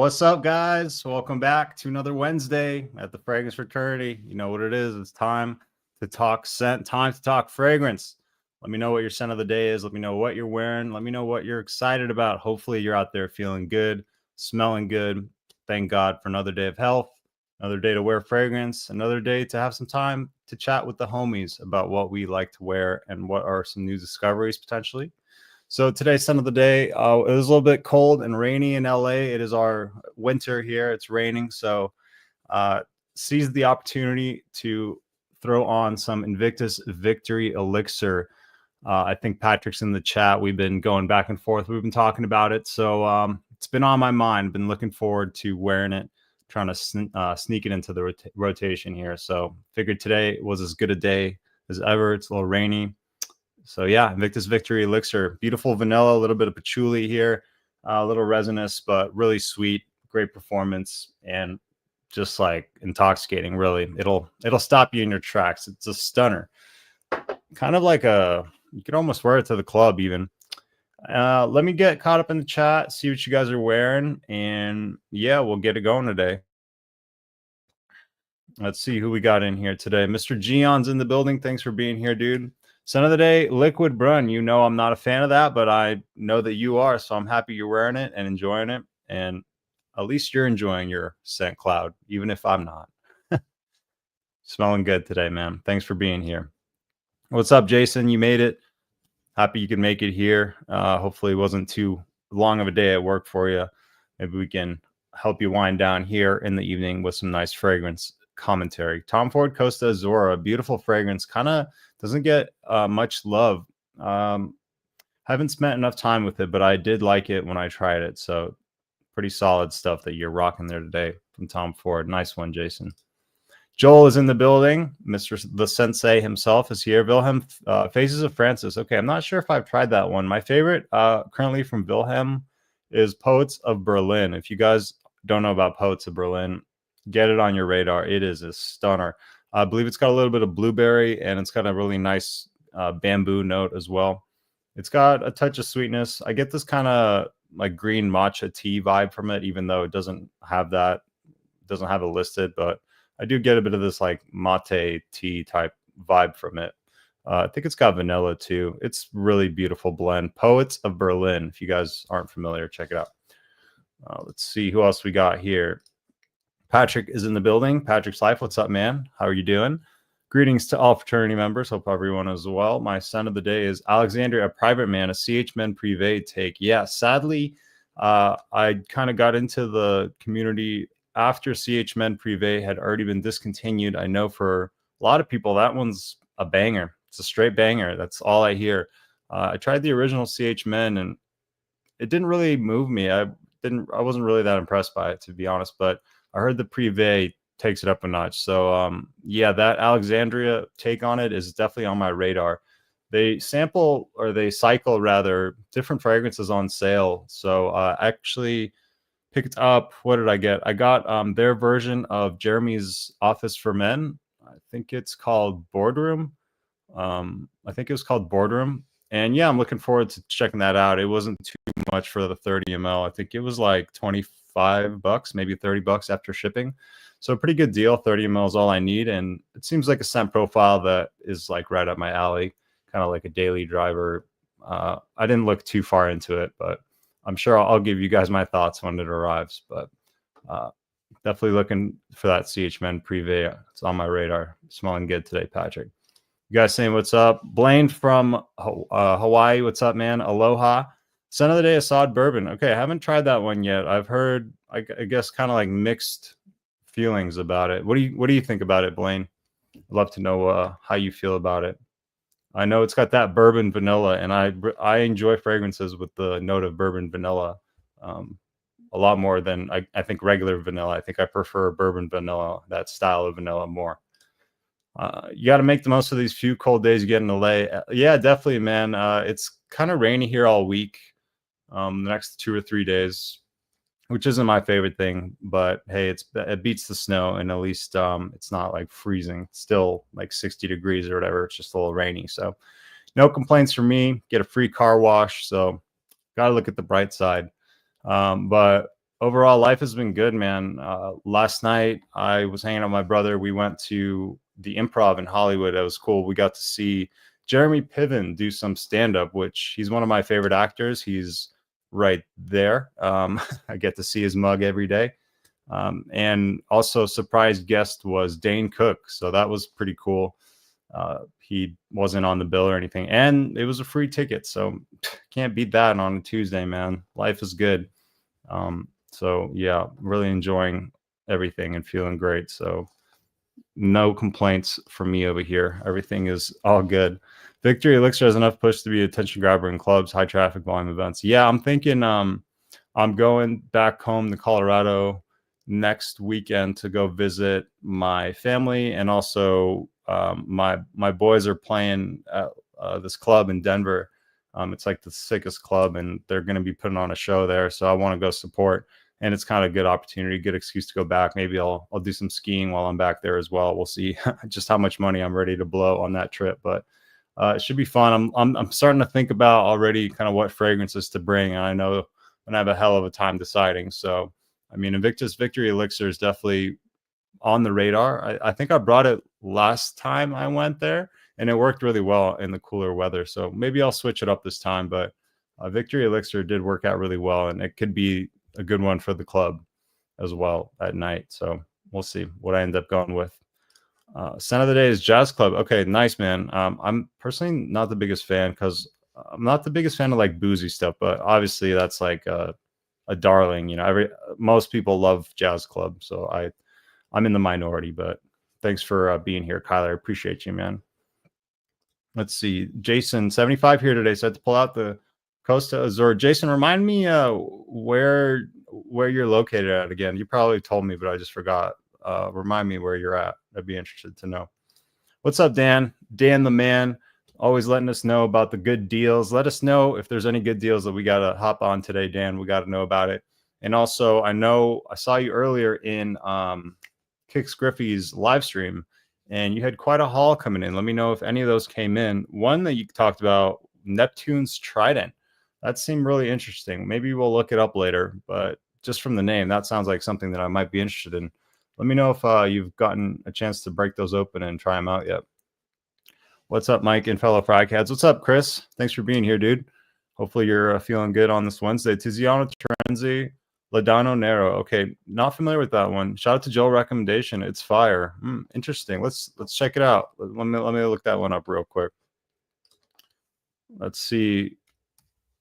What's up, guys? Welcome back to another Wednesday at the Fragrance Fraternity. You know what it is. It's time to talk scent, time to talk fragrance. Let me know what your scent of the day is. Let me know what you're wearing. Let me know what you're excited about. Hopefully, you're out there feeling good, smelling good. Thank God for another day of health, another day to wear fragrance, another day to have some time to chat with the homies about what we like to wear and what are some new discoveries potentially. So today's scent of the day, it was a little bit cold and rainy in LA. It is our winter here. It's raining. So seize the opportunity to throw on some Invictus Victory Elixir. I think Patrick's in the chat. We've been going back and forth. We've been talking about it. So it's been on my mind. Been looking forward to wearing it, trying to sneak it into the rotation here. So figured today was as good a day as ever. It's a little rainy. So yeah, Invictus Victory Elixir, beautiful vanilla, a little bit of patchouli here, a little resinous, but really sweet, great performance, and just like intoxicating. Really, it'll stop you in your tracks. It's a stunner, kind of like you could almost wear it to the club even. Let me get caught up in the chat, see what you guys are wearing, and yeah, we'll get it going today. Let's see who we got in here today. Mr. Gion's in the building. Thanks for being here, dude. Scent of the day, Liquid Brun. You know I'm not a fan of that, but I know that you are, so I'm happy you're wearing it and enjoying it. And at least you're enjoying your scent cloud, even if I'm not. Smelling good today, man. Thanks for being here. What's up, Jason? You made it. Happy you could make it here. Hopefully it wasn't too long of a day at work for you. Maybe we can help you wind down here in the evening with some nice fragrance commentary. Tom Ford Costa Azura, beautiful fragrance. Kind of doesn't get much love. Haven't spent enough time with it, but I did like it when I tried it. So pretty solid stuff that you're rocking there today from Tom Ford. Nice one, Jason. Joel is in the building. Mr. The Sensei himself is here. Wilhelm Faces of Francis. Okay, I'm not sure if I've tried that one. My favorite currently from Wilhelm is Poets of Berlin. If you guys don't know about Poets of Berlin, get it on your radar. It is a stunner. I believe it's got a little bit of blueberry and it's got a really nice bamboo note as well. It's got a touch of sweetness. I get this kind of like green matcha tea vibe from it, even though it doesn't have that, doesn't have it listed, but I do get a bit of this like mate tea type vibe from it. I think it's got vanilla too. It's really beautiful blend. Poets of Berlin. If you guys aren't familiar, check it out. Let's see who else we got here. Patrick is in the building. Patrick's Life. What's up, man? How are you doing? Greetings to all fraternity members. Hope everyone is well. My scent of the day is Alexandria, a Private Man, a CH Men Privé take. Yeah, sadly, I kind of got into the community after CH Men Privé had already been discontinued. I know for a lot of people, that one's a banger. It's a straight banger. That's all I hear. I tried the original CH Men and it didn't really move me. I wasn't really that impressed by it, to be honest, but I heard the Privé takes it up a notch. So yeah, that Alexandria take on it is definitely on my radar. They cycle rather different fragrances on sale. So actually picked up, what did I get? I got their version of Jeremy's Office for Men. I think it's called Boardroom. I think it was called Boardroom. And yeah, I'm looking forward to checking that out. It wasn't too much for the 30 ml. I think it was like $25, maybe $30 after shipping. So a pretty good deal. 30 ml is all I need. And it seems like a scent profile that is like right up my alley, kind of like a daily driver. I didn't look too far into it, but I'm sure I'll give you guys my thoughts when it arrives. But definitely looking for that CH Men Privé. It's on my radar. Smelling good today, Patrick. You guys saying what's up? Blaine from Hawaii. What's up, man? Aloha. Scent of the day, Assad Bourbon. Okay, I haven't tried that one yet. I've heard, I guess, kind of like mixed feelings about it. What do you think about it, Blaine? I'd love to know how you feel about it. I know it's got that bourbon vanilla, and I enjoy fragrances with the note of bourbon vanilla a lot more than I think regular vanilla. I think I prefer bourbon vanilla, that style of vanilla more. You got to make the most of these few cold days you get in LA. Yeah, definitely, man. It's kind of rainy here all week. The next 2 or 3 days, which isn't my favorite thing, but hey, it beats the snow, and at least it's not like freezing. It's still like 60 degrees or whatever. It's just a little rainy, so no complaints from me. Get a free car wash, so got to look at the bright side. But overall, life has been good, man. Last night I was hanging out with my brother. We went to the Improv in Hollywood. It was cool. We got to see Jeremy Piven do some stand up, which he's one of my favorite actors. He's right there. I get to see his mug every day. And also, surprise guest was Dane Cook. So that was pretty cool. He wasn't on the bill or anything, and it was a free ticket. So can't beat that on a Tuesday, man. Life is good. So yeah, really enjoying everything and feeling great. So no complaints from me over here. Everything is all good. Victory Elixir has enough push to be attention grabber in clubs, high traffic volume events. Yeah, I'm thinking I'm going back home to Colorado next weekend to go visit my family, and also my boys are playing at this club in Denver. It's like the sickest club, and they're going to be putting on a show there. So I want to go support, and it's kind of a good opportunity, good excuse to go back. Maybe I'll do some skiing while I'm back there as well. We'll see just how much money I'm ready to blow on that trip, but it should be fun. I'm starting to think about already kind of what fragrances to bring, and I know I'm gonna have a hell of a time deciding. So I mean, Invictus Victory Elixir is definitely on the radar. I think I brought it last time I went there, and it worked really well in the cooler weather. So maybe I'll switch it up this time. But Victory Elixir did work out really well, and it could be a good one for the club as well at night. So we'll see what I end up going with. Scent of the day is Jazz Club. Okay, nice, man. I'm personally not the biggest fan because I'm not the biggest fan of like boozy stuff, but obviously that's like a darling. You know, most people love Jazz Club, so I'm in the minority. But thanks for being here, Kyler. I appreciate you, man. Let's see, Jason 75 here today. Said to pull out the Costa Azur. Jason, remind me where you're located at again. You probably told me, but I just forgot. Remind me where you're at. I'd be interested to know. What's up, Dan? Dan the man, always letting us know about the good deals. Let us know if there's any good deals that we got to hop on today, Dan. We got to know about it. And also, I know I saw you earlier in Kix Griffey's live stream, and you had quite a haul coming in. Let me know if any of those came in. One that you talked about, Neptune's Trident. That seemed really interesting. Maybe we'll look it up later, but just from the name, that sounds like something that I might be interested in. Let me know if you've gotten a chance to break those open and try them out yet. What's up, Mike and fellow Frycads? What's up, Chris? Thanks for being here, dude. Hopefully you're feeling good on this Wednesday. Tiziano Terenzi, Ladano Nero. Okay, not familiar with that one. Shout out to Joe recommendation. It's fire. Interesting. Let's check it out. Let me look that one up real quick. Let's see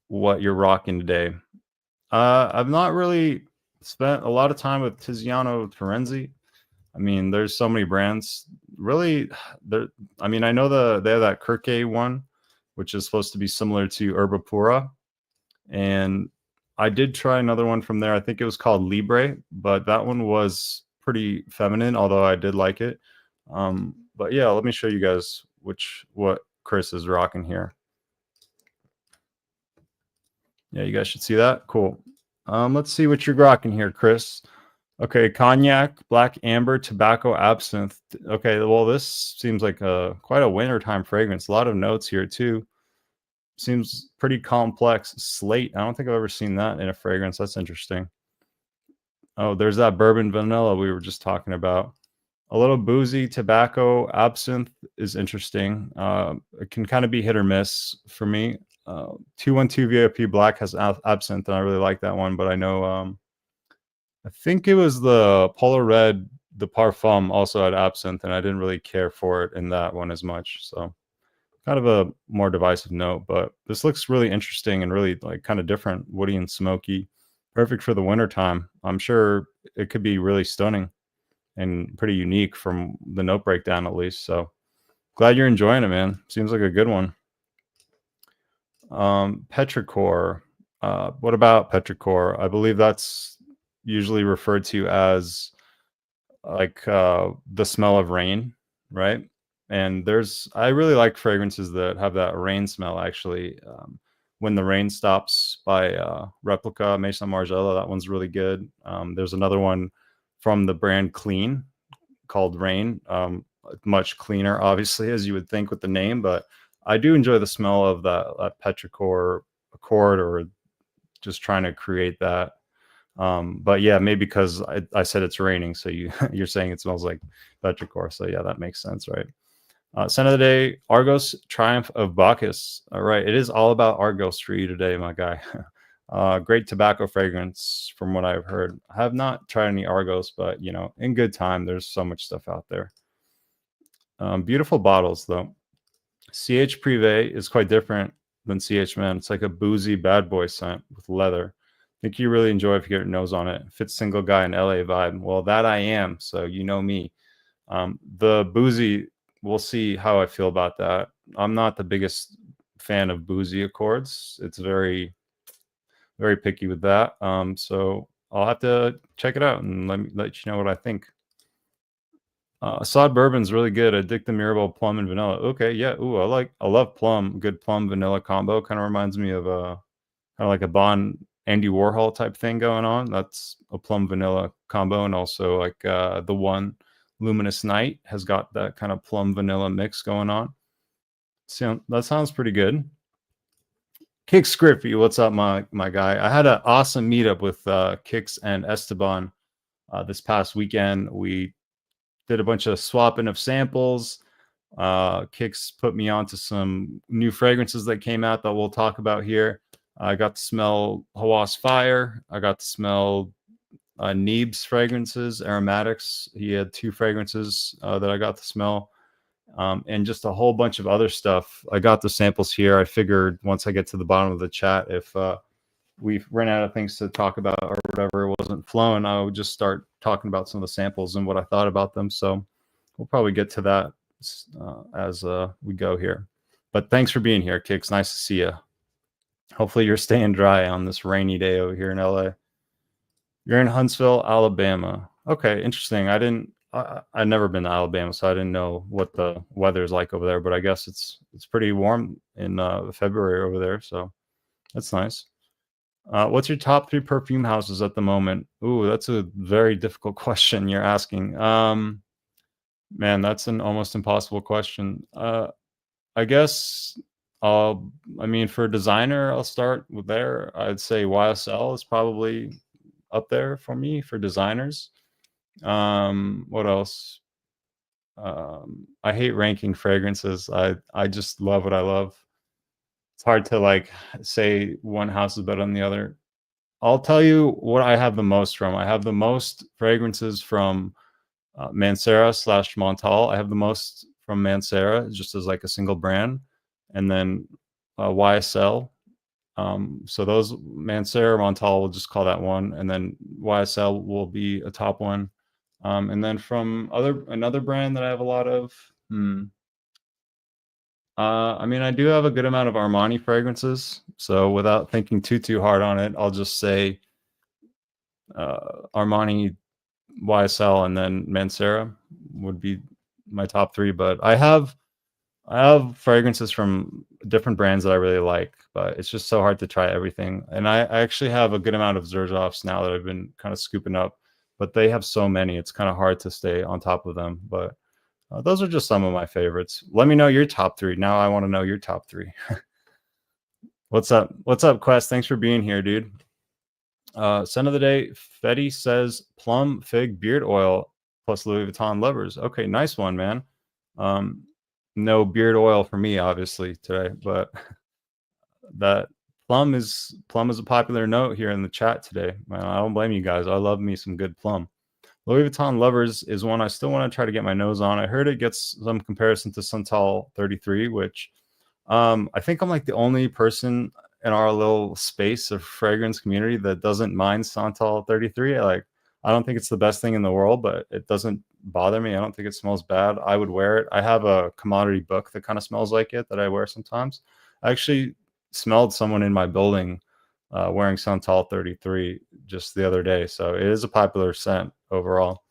what you're rocking today. I've not really spent a lot of time with Tiziano Terenzi. I mean, there's so many brands. Really, I mean, I know they have that Kirke one, which is supposed to be similar to Herba Pura, and I did try another one from there. I think it was called Libre, but that one was pretty feminine, although I did like it. But yeah, let me show you guys what Chris is rocking here. Yeah, you guys should see that. Cool. Let's see what you're rocking here, Chris. Okay, cognac, black amber, tobacco, absinthe. Okay, well, this seems like quite a wintertime fragrance. A lot of notes here too. Seems pretty complex. Slate. I don't think I've ever seen that in a fragrance. That's interesting. Oh, there's that bourbon vanilla we were just talking about. A little boozy, tobacco, absinthe is interesting. It can kind of be hit or miss for me. 212 VIP Black has absinthe, and I really like that one. But I know, I think it was the Polar Red, the Parfum also had absinthe, and I didn't really care for it in that one as much. So kind of a more divisive note, but this looks really interesting and really like kind of different, woody and smoky. Perfect for the winter time. I'm sure it could be really stunning and pretty unique from the note breakdown, at least. So glad you're enjoying it, man. Seems like a good one. Petrichor. What about Petrichor? I believe that's usually referred to as like the smell of rain, right? And I really like fragrances that have that rain smell, actually. When the Rain Stops by Replica, Maison Margiela, that one's really good. There's another one from the brand Clean called Rain. Much cleaner, obviously, as you would think with the name, but I do enjoy the smell of that Petrichor Accord, or just trying to create that But yeah, maybe because I said it's raining, so you're saying it smells like petrichor. So yeah, that makes sense, right? Scent of the day, Argos Triumph of Bacchus. All right, it is all about Argos for you today, my guy. Great tobacco fragrance from what I've heard. I have not tried any Argos, but in good time. There's so much stuff out there. Beautiful bottles though. CH Privé is quite different than CH Men. It's like a boozy bad boy scent with leather. I think you really enjoy if you get your nose on it. Fits single guy in LA vibe. Well, that I am, so you know me. The boozy, we'll see how I feel about that. I'm not the biggest fan of boozy accords. It's very, very picky with that. So I'll have to check it out and let you know what I think. Assad bourbon's really good. I dig the Mirabelle plum and vanilla. Okay, yeah. Ooh, I love plum. Good plum vanilla combo. Kind of reminds me of kind of like a Bond Andy Warhol type thing going on. That's a plum vanilla combo, and also like the one Luminous Night has got that kind of plum vanilla mix going on. So that sounds pretty good. Kix Griffey, what's up, my guy? I had an awesome meetup with Kix and Esteban this past weekend. We did a bunch of swapping of samples. Kix put me onto some new fragrances that came out that we'll talk about here. I got to smell Hawass Fire. I got to smell Neeb's fragrances, aromatics. He had 2 fragrances that I got to smell, and just a whole bunch of other stuff. I got the samples here. I figured once I get to the bottom of the chat, if we've run out of things to talk about or whatever, it wasn't flowing, I would just start talking about some of the samples and what I thought about them. So we'll probably get to that as we go here. But thanks for being here, Kix. Nice to see you. Hopefully you're staying dry on this rainy day over here in LA. You're in Huntsville, Alabama. Okay, interesting. I've never been to Alabama, so I didn't know what the weather is like over there. But I guess it's pretty warm in February over there, so that's nice. What's your top 3 perfume houses at the moment? Ooh, that's a very difficult question you're asking. Man, that's an almost impossible question. I guess for designer, I'll start with there. I'd say YSL is probably up there for me for designers. What else? I hate ranking fragrances. I just love what I love. It's hard to like say one house is better than the other. I'll tell you what I have the most from. I have the most fragrances from Mancera / Montal. I have the most from Mancera just as like a single brand, and then YSL. So those Mancera, Montal, we'll just call that one, and then YSL will be a top one. And then from another brand that I have a lot of. I do have a good amount of Armani fragrances. So without thinking too hard on it, I'll just say Armani, YSL, and then Mancera would be my top 3. But I have fragrances from different brands that I really like, but it's just so hard to try everything. And I actually have a good amount of Xerjoffs now that I've been kind of scooping up, but they have so many, it's kind of hard to stay on top of them. But those are just some of my favorites. Let me know your top 3. Now I want to know your top 3. What's up? What's up, Quest? Thanks for being here, dude. Scent of the day, Fetty says plum fig beard oil plus Louis Vuitton lovers. Okay, nice one, man. No beard oil for me, obviously, today, but that plum is a popular note here in the chat today. Man, I don't blame you guys. I love me some good plum. Louis Vuitton Lovers is one I still want to try to get my nose on. I heard it gets some comparison to Santal 33, which I think I'm like the only person in our little space of fragrance community that doesn't mind Santal 33. I don't think it's the best thing in the world, but it doesn't bother me. I don't think it smells bad. I would wear it. I have a commodity book that kind of smells like it that I wear sometimes. I actually smelled someone in my building wearing Santal 33 just the other day. So it is a popular scent overall.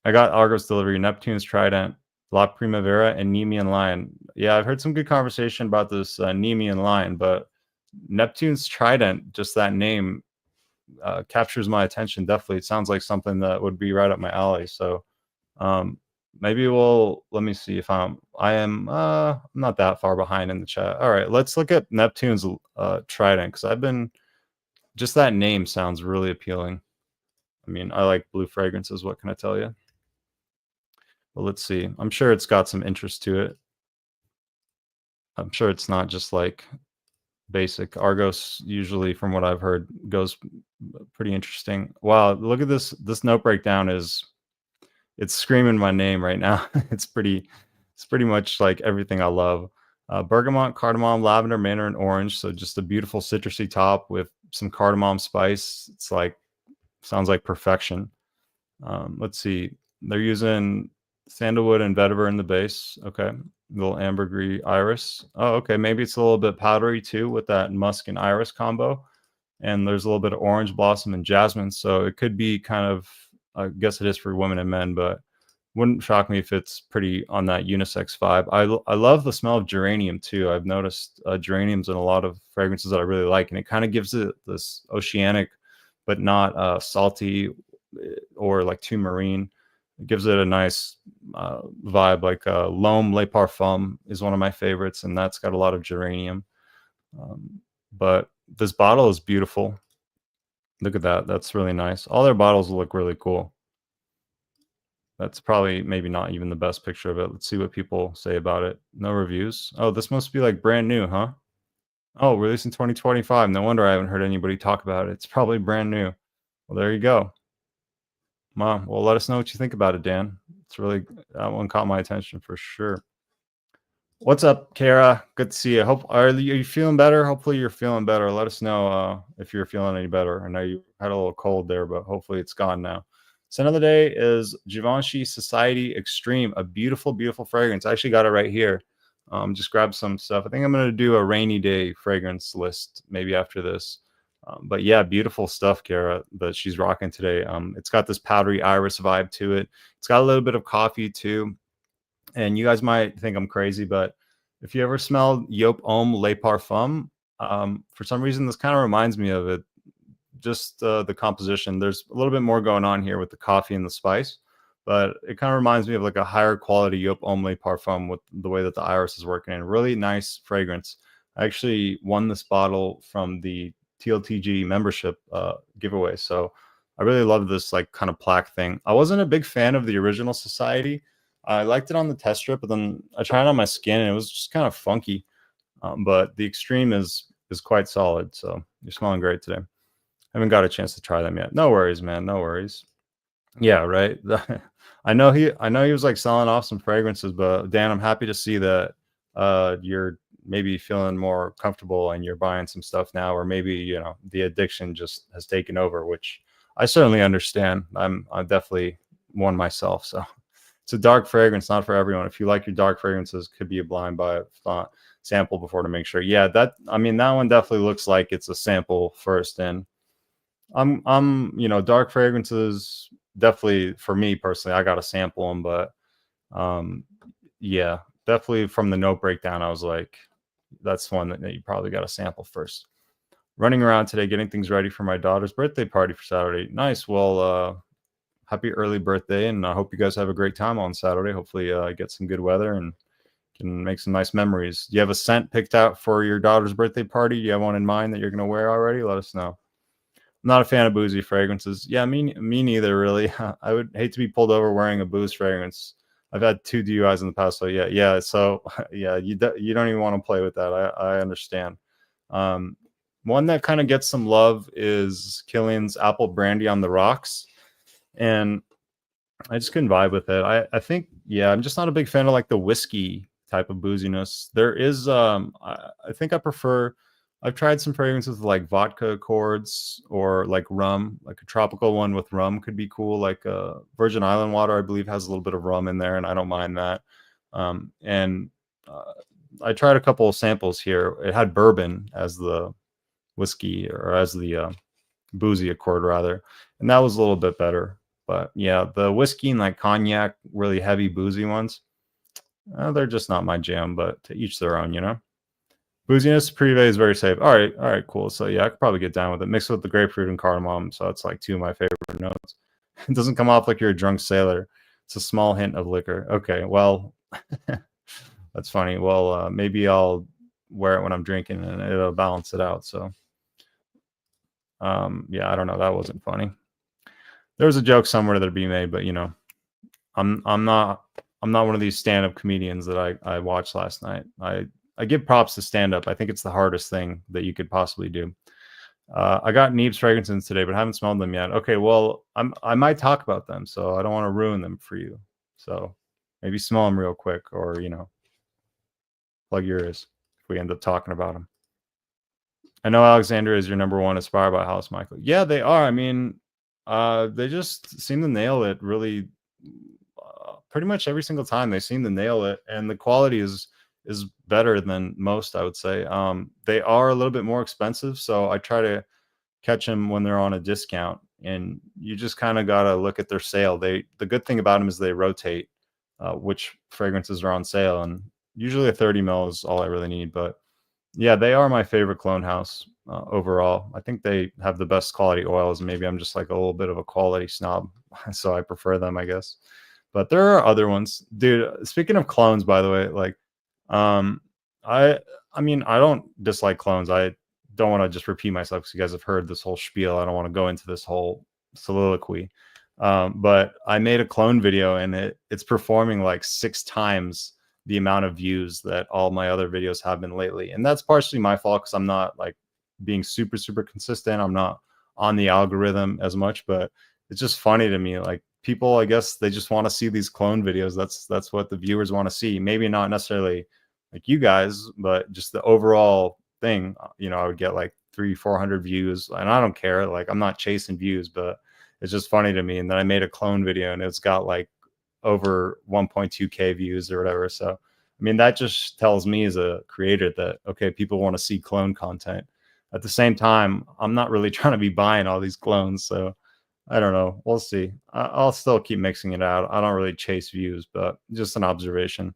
I got Argos delivery, Neptune's Trident, La Primavera, and Nemean Lion. Yeah, I've heard some good conversation about this Nemean Lion, but Neptune's Trident, just that name captures my attention. Definitely. It sounds like something that would be right up my alley. So maybe let me see if I am not that far behind in the chat. All right, let's look at Neptune's Trident, because I've been just that name sounds really appealing. I mean, I like blue fragrances. What can I tell you? Well, let's see. I'm sure it's got some interest to it. I'm sure it's not just like basic. Argos usually, from what I've heard, goes pretty interesting. Wow, look at this. This note breakdown is it's screaming my name right now. It's pretty much like everything I love. Bergamot, cardamom, lavender, mandarin orange. So just a beautiful citrusy top with some cardamom spice. It's like sounds like perfection. Let's see. They're using sandalwood and vetiver in the base. Okay. Little ambergris iris. Oh, okay. Maybe it's a little bit powdery too with that musk and iris combo. And there's a little bit of orange blossom and jasmine. So it could be kind of, I guess it is for women and men, but wouldn't shock me if it's pretty on that unisex vibe. I love the smell of geranium too. I've noticed geraniums in a lot of fragrances that I really like, and it kind of gives it this oceanic, but not salty or like too marine. It gives it a nice vibe. Like L'Homme Le Parfum is one of my favorites, and that's got a lot of geranium. But this bottle is beautiful. Look at that. That's really nice. All their bottles look really cool. That's probably maybe not even the best picture of it. Let's see what people say about it. No reviews. Oh, this must be like brand new, huh? Oh, released in 2025. No wonder I haven't heard anybody talk about it. It's probably brand new. Well, there you go. Mom, well, let us know what you think about it, Dan. It's really, that one caught my attention for sure. What's up, Kara? Good to see you. Are you feeling better? Hopefully you're feeling better. Let us know if you're feeling any better. I know you had a little cold there, but hopefully it's gone now. Scent of the day is Givenchy Society Extreme, a beautiful, beautiful fragrance. I actually got it right here. Just grab some stuff. I think I'm going to do a rainy day fragrance list maybe after this. But yeah, beautiful stuff, Kara, that she's rocking today. It's got this powdery iris vibe to it. It's got a little bit of coffee too. And you guys might think I'm crazy, but if you ever smelled Yop Homme Le Parfum, for some reason, this kind of reminds me of it. Just the composition. There's a little bit more going on here with the coffee and the spice, but it kind of reminds me of like a higher quality Yop Homme Le Parfum with the way that the iris is working in. Really nice fragrance. I actually won this bottle from the TLTG membership giveaway. So I really love this like kind of plaque thing. I wasn't a big fan of the original Society. I liked it on the test strip, but then I tried it on my skin and it was just kind of funky. But the Extreme is quite solid. So you're smelling great today. I haven't got a chance to try them yet. No worries, man. No worries. Yeah, right. I know he was like selling off some fragrances, but Dan, I'm happy to see that you're maybe feeling more comfortable and you're buying some stuff now, or maybe, you know, the addiction just has taken over, which I certainly understand. I'm definitely one myself. So it's a dark fragrance, not for everyone. If you like your dark fragrances, could be a blind buy sample before to make sure. Yeah, that one definitely looks like it's a sample first. And you know, dark fragrances definitely for me personally, I got to sample them, but yeah, definitely from the note breakdown, I was like, that's one that you probably got to sample first. Running around today, getting things ready for my daughter's birthday party for Saturday. Nice. Well, happy early birthday, and I hope you guys have a great time on Saturday. Hopefully, get some good weather and can make some nice memories. Do you have a scent picked out for your daughter's birthday party? Do you have one in mind that you're going to wear already? Let us know. I'm not a fan of boozy fragrances. Yeah, me neither, really. I would hate to be pulled over wearing a booze fragrance. I've had 2 DUIs in the past, so yeah. So yeah, you don't even want to play with that. I understand. One that kind of gets some love is Killian's Apple Brandy on the Rocks, and I just couldn't vibe with it. I think, yeah, I'm just not a big fan of like the whiskey type of booziness. There is, I think I prefer, I've tried some fragrances with like vodka accords or like rum, like a tropical one with rum could be cool. Like Virgin Island water, I believe, has a little bit of rum in there, and I don't mind that. And I tried a couple of samples here. It had bourbon as the whiskey, or as the boozy accord rather, and that was a little bit better. But yeah, the whiskey and like cognac, really heavy boozy ones, they're just not my jam, but to each their own, you know. Booziness, Privé is very safe. All right, cool. So yeah, I could probably get down with it. Mixed with the grapefruit and cardamom, so it's like 2 of my favorite notes. It doesn't come off like you're a drunk sailor. It's a small hint of liquor. Okay, well, that's funny. Well, maybe I'll wear it when I'm drinking and it'll balance it out. So Yeah, I don't know. That wasn't funny. There was a joke somewhere that'd be made, but I'm not one of these stand-up comedians that I watched last night. I give props to stand-up. I think it's the hardest thing that you could possibly do. I got Neeb's fragrances today, but haven't smelled them yet. Okay, well, I might talk about them, so I don't want to ruin them for you. So maybe smell them real quick, or plug your ears if we end up talking about them. I know Alexandria is your number one Aspire by House Michael. Yeah, they are. I mean, they just seem to nail it really. Pretty much every single time they seem to nail it, and the quality is better than most, I would say. They are a little bit more expensive, so I try to catch them when they're on a discount, and you just kind of got to look at their sale. The good thing about them is they rotate which fragrances are on sale, and usually a 30 ml is all I really need. But yeah, they are my favorite clone house overall. I think they have the best quality oils. Maybe I'm just like a little bit of a quality snob, so I prefer them, I guess. But there are other ones, dude. Speaking of clones, by the way, like, um, I I mean, I don't dislike clones. I don't want to just repeat myself because you guys have heard this whole spiel. I don't want to go into this whole soliloquy. But I made a clone video, and it's performing like 6 times the amount of views that all my other videos have been lately. And that's partially my fault because I'm not like being super consistent. I'm not on the algorithm as much, but it's just funny to me. Like, people, I guess they just want to see these clone videos. That's what the viewers want to see. Maybe not necessarily like you guys, but just the overall thing. I would get like 300-400 views, and I don't care. Like, I'm not chasing views, but it's just funny to me. And then I made a clone video, and it's got like over 1.2K views or whatever. So, I mean, that just tells me as a creator that, okay, people want to see clone content. At the same time, I'm not really trying to be buying all these clones. So I don't know. We'll see. I'll still keep mixing it out. I don't really chase views, but just an observation.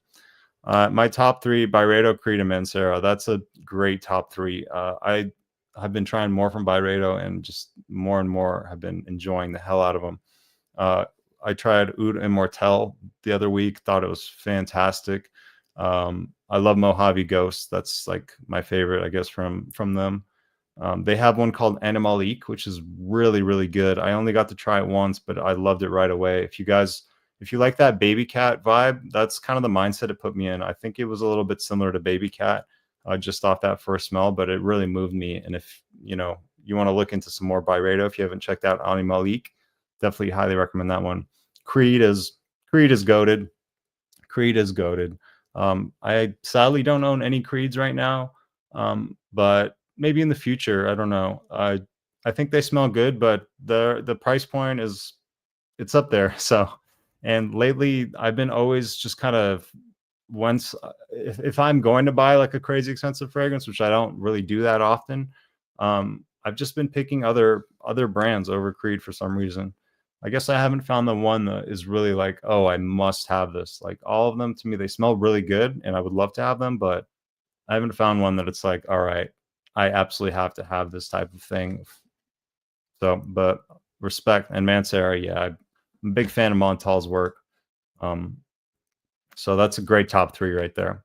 My top 3: Byredo, Creed, and Mancera. That's a great top 3. I've been trying more from Byredo, and just more and more have been enjoying the hell out of them. I tried Oud Immortel the other week. Thought it was fantastic. I love Mojave Ghost. That's like my favorite, I guess, from them. They have one called Animalique, which is really good. I only got to try it once, but I loved it right away. If you like that baby cat vibe, that's kind of the mindset it put me in. I think it was a little bit similar to baby cat, just off that first smell, but it really moved me. And if you want to look into some more Byredo, if you haven't checked out Animalique, definitely highly recommend that one. Creed is goated. Creed is goated. I sadly don't own any Creeds right now, but maybe in the future. I don't know. I think they smell good, but the price point it's up there. So, and lately I've been always just kind of, once if I'm going to buy like a crazy expensive fragrance, which I don't really do that often, I've just been picking other brands over Creed for some reason. I guess I haven't found the one that is really like, oh, I must have this. Like, all of them to me, they smell really good, and I would love to have them, but I haven't found one that it's like, all right, I absolutely have to have this type of thing. So, but respect. And Mancera, yeah, I'm a big fan of Montal's work. So that's a great top 3 right there.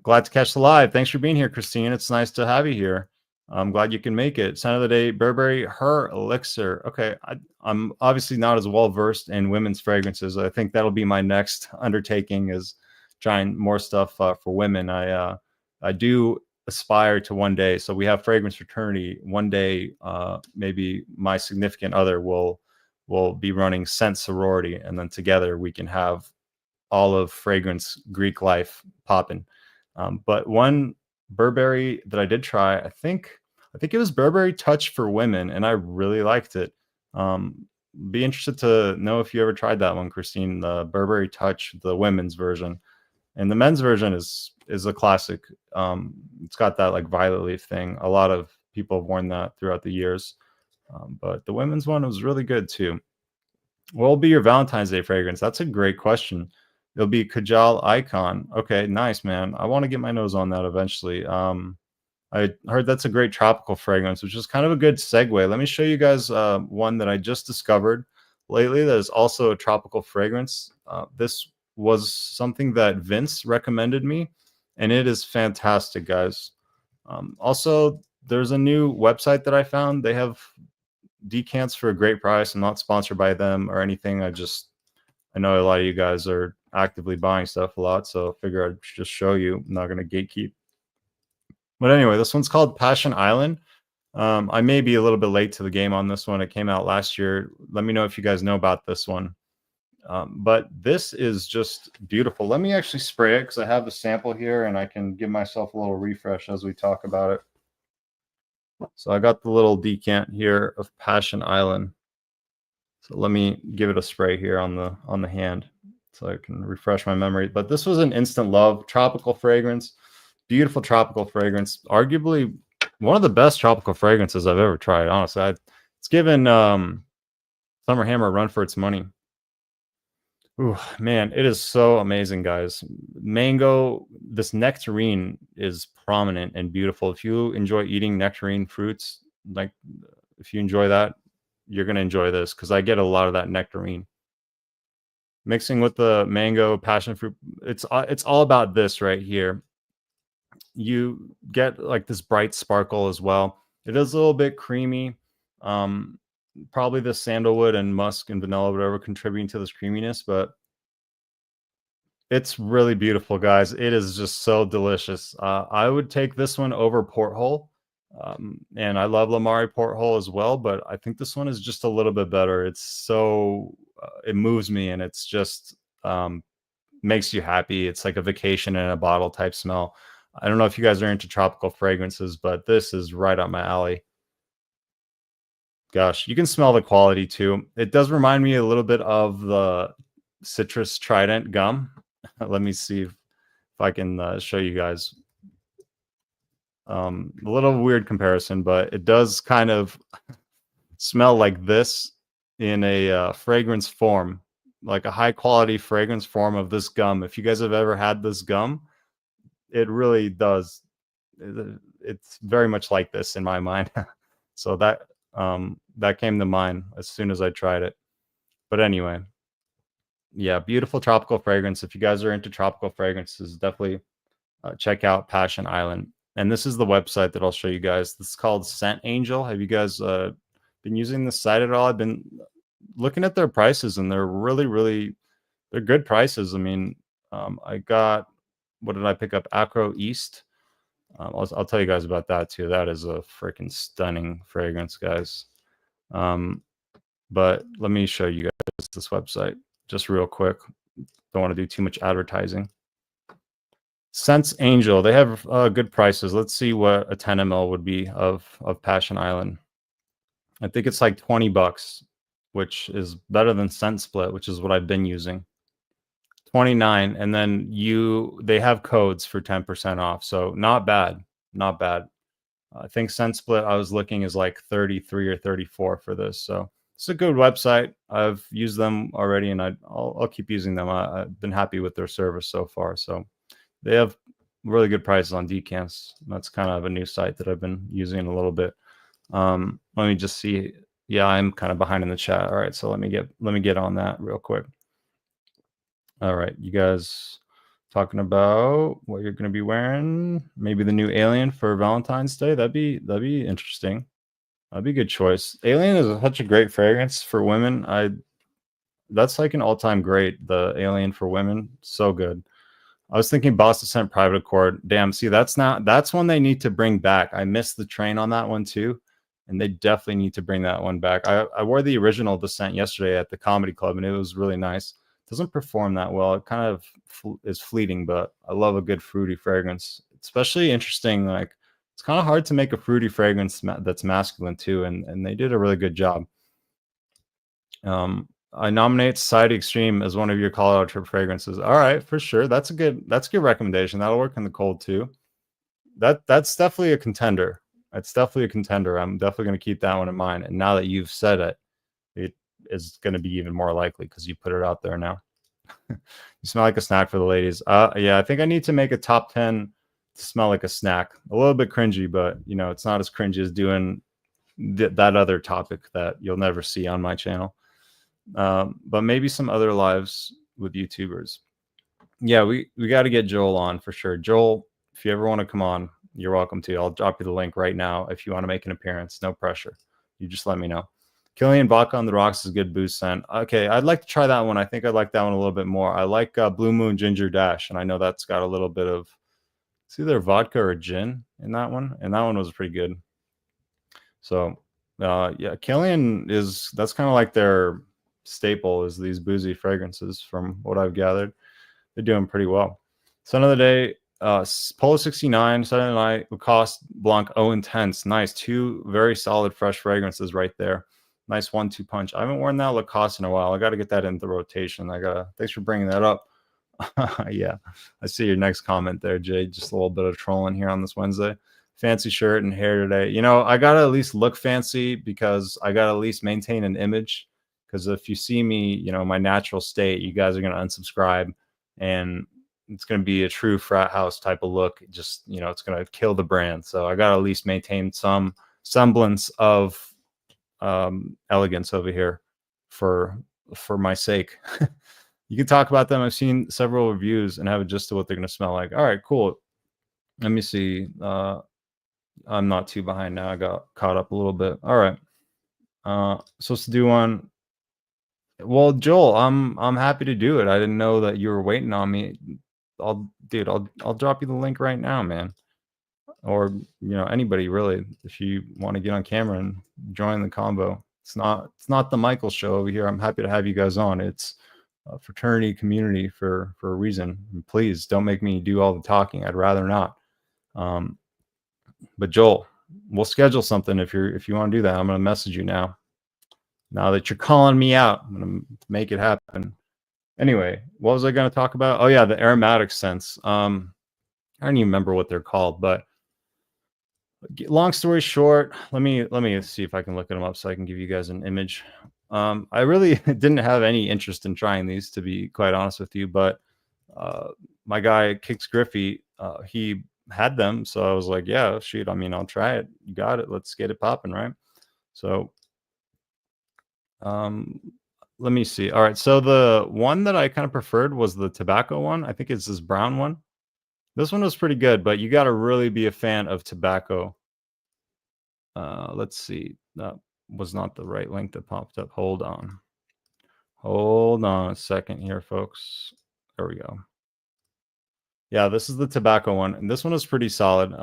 Glad to catch the live. Thanks for being here, Christine. It's nice to have you here. I'm glad you can make it. Scent of the day, Burberry Her Elixir. Okay, I'm obviously not as well versed in women's fragrances. I think that'll be my next undertaking, is trying more stuff for women. I do aspire to one day. So we have fragrance fraternity. One day, maybe my significant other will be running scent sorority, and then together we can have all of fragrance Greek life popping. But one Burberry that I did try, I think it was Burberry Touch for women, and I really liked it. Be interested to know if you ever tried that one, Christine. The Burberry Touch, the women's version, and the men's version is a classic. It's got that like violet leaf thing. A lot of people have worn that throughout the years, but the women's one was really good too. What will be your Valentine's Day fragrance? That's a great question. It'll be Kajal Icon. Okay, nice, man. I want to get my nose on that eventually. I heard that's a great tropical fragrance, which is kind of a good segue. Let me show you guys one that I just discovered lately that is also a tropical fragrance. This was something that Vince recommended me, and it is fantastic, guys. Also, there's a new website that I found. They have decants for a great price. I'm not sponsored by them or anything. I know a lot of you guys are actively buying stuff a lot, so I figure I'd just show you. I'm not going to gatekeep. But anyway, this one's called Passion Island. I may be a little bit late to the game on this one. It came out last year. Let me know if you guys know about this one. But this is just beautiful. Let me actually spray it because I have the sample here and I can give myself a little refresh as we talk about it. So I got the little decant here of Passion Island. So let me give it a spray here on the hand so I can refresh my memory. But this was an instant love tropical fragrance, beautiful tropical fragrance, arguably one of the best tropical fragrances I've ever tried. Honestly, it's given Summer Hammer a run for its money. Ooh, man, it is so amazing, guys. Mango, this nectarine is prominent and beautiful. If you enjoy eating nectarine fruits, like if you enjoy that, you're going to enjoy this because I get a lot of that nectarine. Mixing with the mango, passion fruit, it's all about this right here. You get like this bright sparkle as well. It is a little bit creamy. Probably the sandalwood and musk and vanilla, whatever, contributing to this creaminess, but it's really beautiful, guys. It is just so delicious. I would take this one over Porthole. And I love Lamari Porthole as well, but I think this one is just a little bit better. It's so, it moves me and it's just makes you happy. It's like a vacation in a bottle type smell. I don't know if you guys are into tropical fragrances, but this is right up my alley. Gosh, you can smell the quality too. It does remind me a little bit of the Citrus Trident gum. Let me see if I can show you guys. A little weird comparison, but it does kind of smell like this in a fragrance form, like a high quality fragrance form of this gum. If you guys have ever had this gum, it really does. It's very much like this in my mind. So that came to mind as soon as I tried it. But anyway, yeah, beautiful tropical fragrance. If you guys are into tropical fragrances, definitely check out Passion Island. And this is the website that I'll show you guys. This is called Scent Angel. Have you guys been using this site at all? I've been looking at their prices, and they're really they're good prices. I mean, I got, what did I pick up? Acro East. I'll tell you guys about that too. That is a freaking stunning fragrance, guys. But let me show you guys this website just real quick. Don't want to do too much advertising. Scent Angel, they have good prices. Let's see what a 10 ml would be of Passion Island. I think it's like $20, which is better than Scent Split, which is what I've been using. 29, and then they have codes for 10% off, so not bad. I think Scent Split I was looking is like 33 or 34 for this, so it's a good website. I've used them already, and I'll keep using them. I've been happy with their service so far. So they have really good prices on decants. That's kind of a new site that I've been using a little bit. Let me just see. Yeah, I'm kind of behind in the chat. All right, so let me get on that real quick. All right, you guys talking about what you're going to be wearing? Maybe the new Alien for Valentine's Day. That'd be interesting. That'd be a good choice. Alien is such a great fragrance for women. That's like an all-time great. The Alien for women, so good. I was thinking Boston Scent Private Accord. Damn, see, that's one they need to bring back. I missed the train on that one too, and they definitely need to bring that one back. I wore the original Descent yesterday at the comedy club, and it was really nice. Doesn't perform that well. It kind of is fleeting, but I love a good fruity fragrance. Especially interesting, like it's kind of hard to make a fruity fragrance that's masculine too, and they did a really good job. I nominate Society Extreme as one of your call out trip fragrances. All right, for sure. That's a good recommendation. That'll work in the cold too. That's definitely a contender. It's definitely a contender. I'm definitely going to keep that one in mind. And now that you've said it, it is going to be even more likely because you put it out there now. You smell like a snack for the ladies. Yeah, I think I need to make a top 10 to smell like a snack. A little bit cringy, but you know, it's not as cringy as doing that other topic that you'll never see on my channel. But maybe some other lives with YouTubers. Yeah, we got to get Joel on for sure. Joel, if you ever want to come on, you're welcome to. I'll drop you the link right now if you want to make an appearance. No pressure. You just let me know. Killian Vodka on the Rocks is a good boost scent. Okay, I'd like to try that one. I think I'd like that one a little bit more. I like Blue Moon Ginger Dash, and I know that's got a little bit of, it's either vodka or gin in that one, and that one was pretty good. So yeah, Killian that's kind of like their staple, is these boozy fragrances. From what I've gathered, they're doing pretty well. Scent of the day, Polo 69, Saturday Night, Lacoste Blanc Eau Intense. Nice, 2 very solid fresh fragrances right there. Nice 1-2 punch. I haven't worn that Lacoste in a while. I got to get that into rotation. Thanks for bringing that up. Yeah, I see your next comment there, Jay. Just a little bit of trolling here on this Wednesday. Fancy shirt and hair today. You know, I gotta at least look fancy, because I gotta at least maintain an image. Because if you see me, you know, my natural state, you guys are gonna unsubscribe, and it's gonna be a true frat house type of look. Just, you know, it's gonna kill the brand. So I gotta at least maintain some semblance of elegance over here for my sake. You can talk about them. I've seen several reviews and have it just to what they're going to smell like. All right, cool. Let me see. I'm not too behind now. I got caught up a little bit. All right. Supposed to do one. Well, Joel, I'm happy to do it. I didn't know that you were waiting on me. I'll drop you the link right now, man. Or, you know, anybody really, if you want to get on camera and join the combo. It's not the Michael show over here. I'm happy to have you guys on. It's a fraternity community for a reason. And please don't make me do all the talking. I'd rather not. But Joel, we'll schedule something if you want to do that. I'm going to message you now. Now that you're calling me out, I'm going to make it happen. Anyway, what was I going to talk about? Oh yeah, the aromatic scents. I don't even remember what they're called, but long story short, let me see if I can look them up so I can give you guys an image. I really didn't have any interest in trying these, to be quite honest with you, but my guy Kix Griffey, he had them, so I was like, yeah, shoot, I mean, I'll try it. You got it. Let's get it popping, right? So let me see. All right, so the one that I kind of preferred was the tobacco one. I think it's this brown one. This one was pretty good, but you got to really be a fan of tobacco. Let's see. That was not the right link that popped up. Hold on a second here, folks. There we go. Yeah, this is the tobacco one, and this one is pretty solid.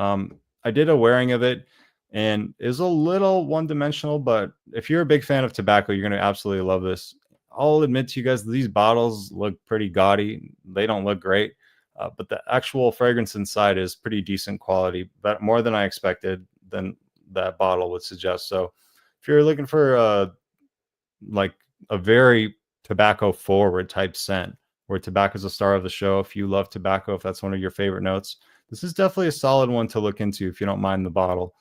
I did a wearing of it, and is a little one-dimensional, but if you're a big fan of tobacco, you're going to absolutely love this. I'll admit to you guys, these bottles look pretty gaudy. They don't look great, but the actual fragrance inside is pretty decent quality, but more than I expected than that bottle would suggest. So if you're looking for like a very tobacco forward type scent, where tobacco is the star of the show, if you love tobacco, if that's one of your favorite notes, this is definitely a solid one to look into if you don't mind the bottle.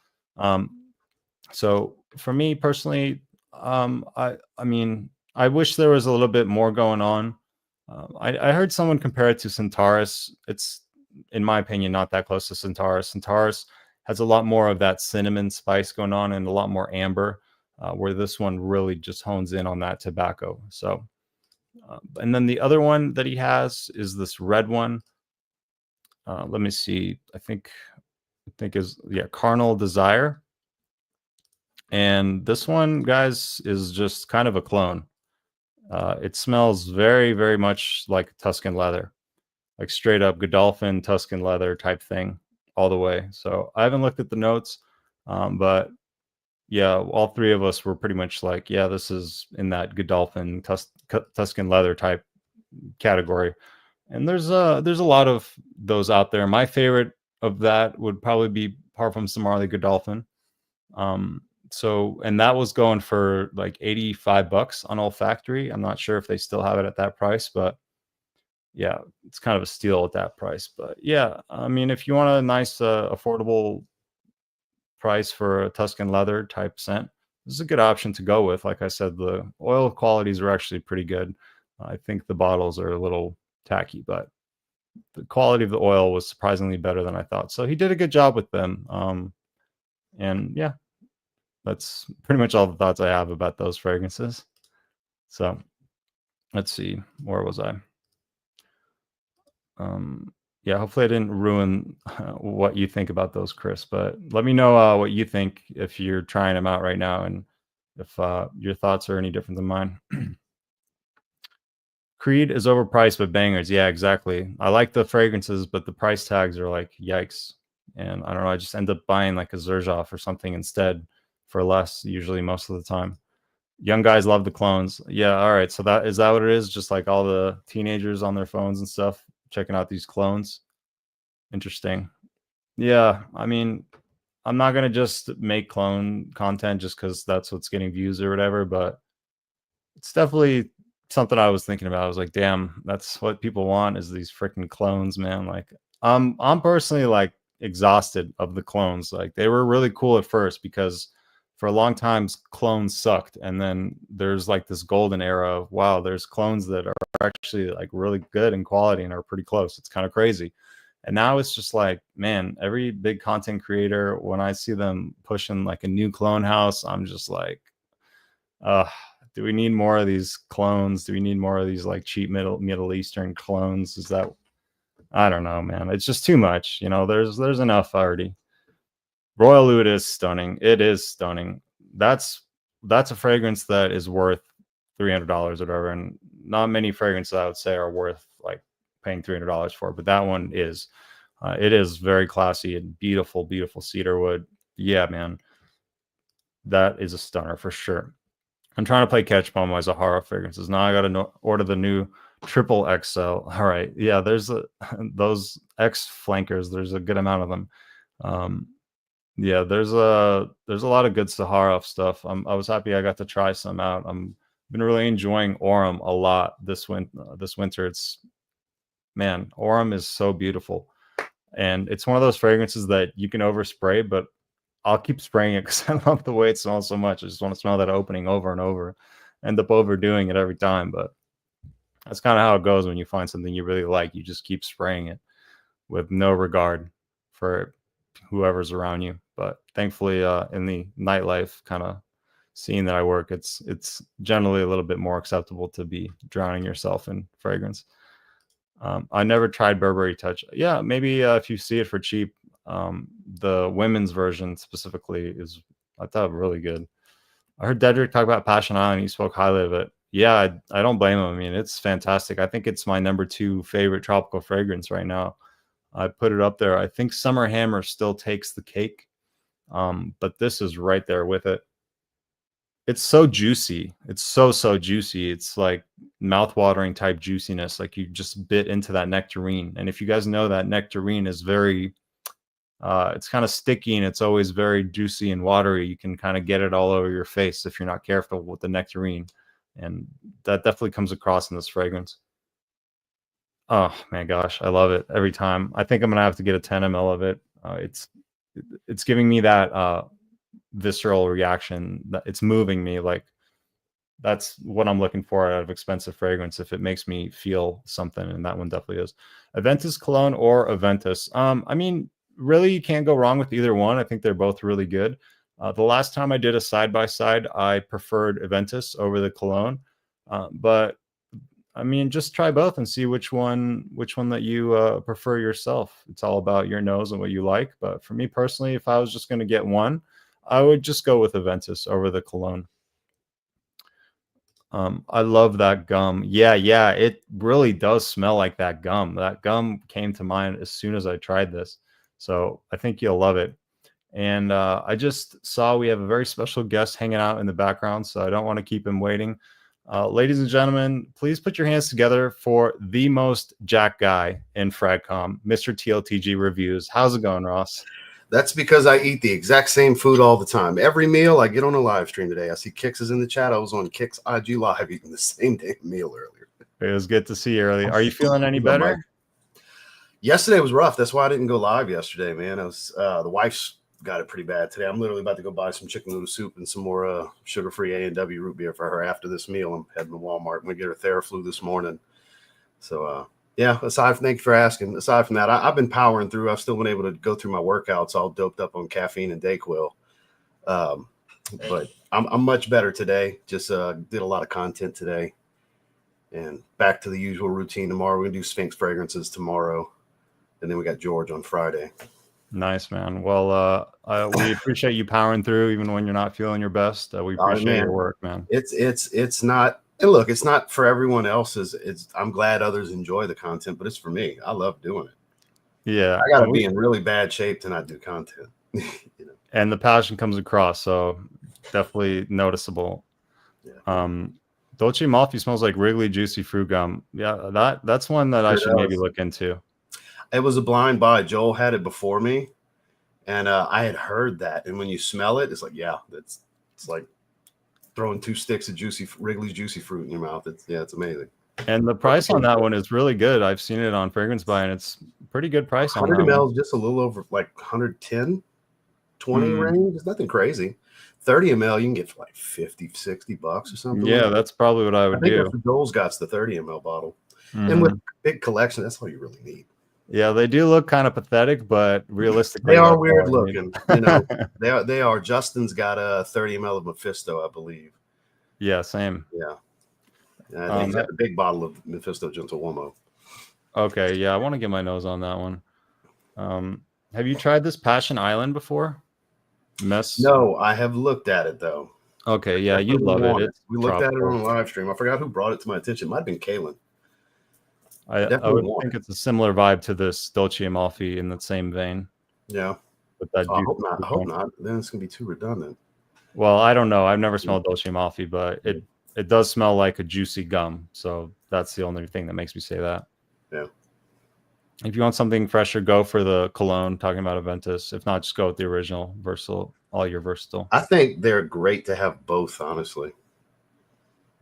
So for me personally, I mean, I wish there was a little bit more going on. I heard someone compare it to Centaurus. It's, in my opinion, not that close to Centaurus. Centaurus has a lot more of that cinnamon spice going on and a lot more amber, where this one really just hones in on that tobacco. So, and then the other one that he has is this red one. Let me see. I think is, yeah, Carnal Desire. And this one, guys, is just kind of a clone. It smells very, very much like Tuscan leather, like straight up Godolphin Tuscan leather type thing all the way. So I haven't looked at the notes, but yeah, all three of us were pretty much like, yeah, this is in that Godolphin Tuscan leather type category. And there's a lot of those out there. My favorite of that would probably be Parfums de Marly Godolphin. So, and that was going for like $85 on Olfactory. I'm not sure if they still have it at that price, but yeah, it's kind of a steal at that price. But yeah, I mean, if you want a nice, affordable price for a Tuscan leather type scent, this is a good option to go with. Like I said, the oil qualities are actually pretty good. I think the bottles are a little tacky, but the quality of the oil was surprisingly better than I thought. So he did a good job with them. And yeah, that's pretty much all the thoughts I have about those fragrances. So let's see, where was I? Yeah, hopefully I didn't ruin what you think about those, Chris. But let me know what you think if you're trying them out right now, and if your thoughts are any different than mine. Creed is overpriced, but bangers. Yeah, exactly. I like the fragrances, but the price tags are like yikes. And I don't know. I just end up buying like a Xerjoff or something instead for less, usually most of the time. Young guys love the clones. Yeah, all right. So that what it is? Just like all the teenagers on their phones and stuff checking out these clones. Interesting. Yeah, I mean, I'm not gonna just make clone content just because that's what's getting views or whatever, but it's definitely something I was thinking about. I was like, damn, that's what people want is these freaking clones, man. Like, I'm personally like exhausted of the clones. Like, they were really cool at first because for a long time clones sucked, and then there's like this golden era of wow, there's clones that are actually like really good in quality and are pretty close. It's kind of crazy. And now it's just like, man, every big content creator, when I see them pushing like a new clone house, I'm just like, uh, do we need more of these clones? Do we need more of these like cheap Middle Eastern clones? Is that, I don't know, man. It's just too much. You know, there's enough already. Royal Oud is stunning. It is stunning. That's a fragrance that is worth $300 or whatever, and not many fragrances I would say are worth like paying $300 for, but that one is. It is very classy and beautiful, beautiful cedar wood. Yeah, man, that is a stunner for sure. I'm trying to play catch up on my Zahara fragrances. Now I got to order the new triple XL. All right, yeah, there's those X flankers. There's a good amount of them. Yeah, there's a lot of good Sahara stuff. I was happy I got to try some out. I'm been really enjoying Aurum a lot this winter. It's, man, Aurum is so beautiful. And it's one of those fragrances that you can overspray, but I'll keep spraying it because I love the way it smells so much. I just want to smell that opening over and over. End up overdoing it every time, but that's kind of how it goes when you find something you really like. You just keep spraying it with no regard for whoever's around you. But thankfully, in the nightlife kind of scene that I work, it's generally a little bit more acceptable to be drowning yourself in fragrance. I never tried Burberry Touch. Yeah, maybe if you see it for cheap, the women's version specifically is, I thought, really good. I heard Dedrick talk about Passion Island. He spoke highly of it. Yeah, I don't blame him. I mean, it's fantastic. I think it's my number 2 favorite tropical fragrance right now. I put it up there. I think Summer Hammer still takes the cake, but this is right there with it. It's so juicy. It's so juicy. It's like mouth-watering type juiciness. Like you just bit into that nectarine. And if you guys know, that nectarine is very, it's kind of sticky and it's always very juicy and watery. You can kind of get it all over your face if you're not careful with the nectarine. And that definitely comes across in this fragrance. Oh man, gosh, I love it every time. I think I'm gonna have to get a 10 ml of it. It's giving me that visceral reaction. It's moving me. Like, that's what I'm looking for out of expensive fragrance. If it makes me feel something, and that one definitely is. Aventus cologne or Aventus. I mean, really, you can't go wrong with either one. I think they're both really good. The last time I did a side by side, I preferred Aventus over the cologne, but I mean, just try both and see which one that you prefer yourself. It's all about your nose and what you like. But for me personally, if I was just going to get one, I would just go with Aventus over the cologne. I love that gum. Yeah, it really does smell like that gum. That gum came to mind as soon as I tried this. So I think you'll love it. And I just saw we have a very special guest hanging out in the background, so I don't want to keep him waiting. Ladies and gentlemen, please put your hands together for the most jack guy in Fragcom, Mr. TLTG Reviews. How's it going, Ross? That's because I eat the exact same food all the time. Every meal I get on a live stream today. I see Kix is in the chat. I was on Kix IG Live eating the same damn meal earlier. It was good to see you earlier. Are you feeling any better? Yesterday was rough. That's why I didn't go live yesterday, man. I was the wife's got it pretty bad today. I'm literally about to go buy some chicken noodle soup and some more sugar-free A&W root beer for her after this meal. I'm heading to Walmart. I'm going to get her Theraflu this morning. So, yeah, thank you for asking. Aside from that, I've been powering through. I've still been able to go through my workouts all doped up on caffeine and Dayquil. But I'm much better today. Just did a lot of content today. And back to the usual routine tomorrow. We're going to do Sphinx fragrances tomorrow. and then we got George on Friday. Nice, man. Well, we appreciate you powering through even when you're not feeling your best. We appreciate your work, man. It's not, and look, it's not for everyone else's. I'm glad others enjoy the content, but it's for me. I love doing it. Yeah, I gotta be in really bad shape to not do content. You know? And the passion comes across, so definitely noticeable. Yeah. Dolce Mafia smells like Wrigley Juicy Fruit Gum. Yeah, that's one that I should maybe look into. It was a blind buy. Joel had it before me, and I had heard that. And when you smell it, it's like, yeah, it's like throwing 2 sticks of Wrigley's Juicy Fruit in your mouth. It's amazing. And the price on that one is really good. I've seen it on Fragrance Buy, and it's pretty good price on that. 100 ml, just a little over like 110, 20 range. It's nothing crazy. 30 ml, you can get for like 50, 60 bucks or something. Yeah, that's probably what I would do. That's what Joel's got's the 30 ml bottle. And with a big collection, that's all you really need. Yeah, they do look kind of pathetic, but realistically, they are weird looking. You know, they are. Justin's got a 30 ml of Mephisto, I believe. Yeah, same. Yeah. He's got the big bottle of Mephisto Gentle Uomo. Okay, yeah, I want to get my nose on that one. Have you tried this Passion Island before? No, I have looked at it though. Okay, yeah, you love it. We looked at it on a live stream. I forgot who brought it to my attention. It might have been Kaylin. I would think it's a similar vibe to this Dolce Amalfi in the same vein. Yeah. But that I hope not. I hope not. Then it's gonna be too redundant. Well, I don't know. I've never smelled Dolce Amalfi, but it does smell like a juicy gum. So that's the only thing that makes me say that. Yeah. If you want something fresher, go for the cologne, talking about Aventus. If not, just go with the original Versatile, all your Versatile. I think they're great to have both, honestly.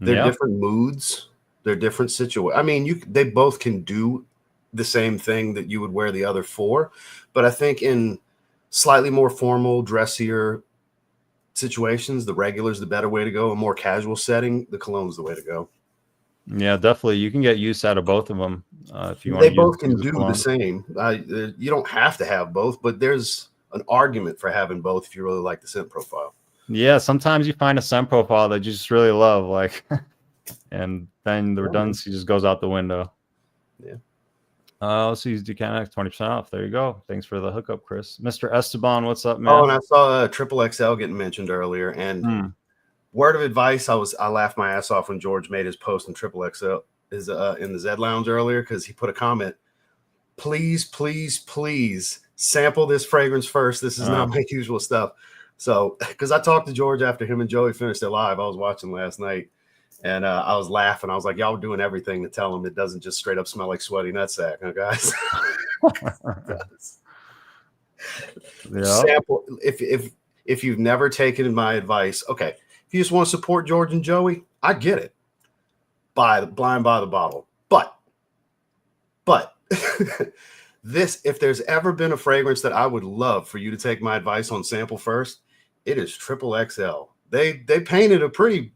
They're different moods. They're different situations. I mean, they both can do the same thing that you would wear the other for, but I think in slightly more formal, dressier situations, the regular is the better way to go. A more casual setting, the cologne is the way to go. Yeah, definitely. You can get use out of both of them if you want. They both can do the same. You don't have to have both, but there's an argument for having both if you really like the scent profile. Yeah, sometimes you find a scent profile that you just really love, like, and then the redundancy just goes out the window. Yeah. Let's use Ducanax 20% off. There you go. Thanks for the hookup, Chris. Mr. Esteban, what's up, man? Oh, and I saw Triple XL getting mentioned earlier. And word of advice, I laughed my ass off when George made his post on Triple XL is in the Zed Lounge earlier because he put a comment. Please, please, please sample this fragrance first. This is not my usual stuff. So, because I talked to George after him and Joey finished their live, I was watching last night. And I was laughing. I was like, y'all were doing everything to tell him it doesn't just straight up smell like sweaty nutsack, huh, guys? Sample. If you've never taken my advice, okay. If you just want to support George and Joey, I get it. Blind by the bottle. But this, if there's ever been a fragrance that I would love for you to take my advice on sample first, it is Triple XL. They painted a pretty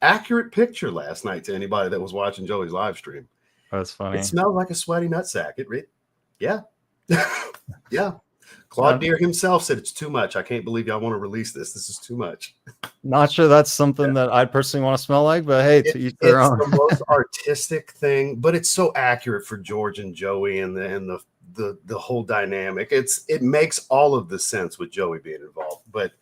accurate picture last night to anybody that was watching Joey's live stream. That's funny. It smelled like a sweaty nutsack. Yeah. Yeah. Claude Deere himself said it's too much. I can't believe y'all want to release this. This is too much. Not sure that's something that I personally want to smell like, but hey, to each their own. It's the most artistic thing, but it's so accurate for George and Joey and the whole dynamic. It makes all of the sense with Joey being involved. But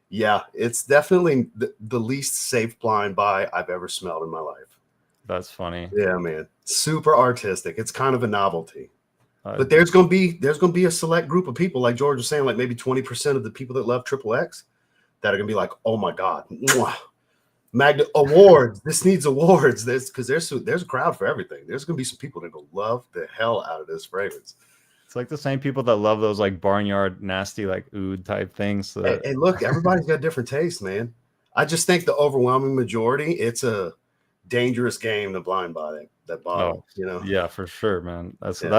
yeah, it's definitely the least safe blind buy I've ever smelled in my life. That's funny. Yeah, man. Super artistic. It's kind of a novelty. But there's gonna be a select group of people, like George was saying, like maybe 20% of the people that love Triple X that are gonna be like, oh my God, Magna awards. This needs awards. Because there's a crowd for everything. There's gonna be some people that go love the hell out of this fragrance. It's like the same people that love those like barnyard nasty like oud type things. Hey, look, everybody's got different tastes, man. I just think the overwhelming majority, it's a dangerous game to blind buy that bottle. You know? Yeah, for sure, man.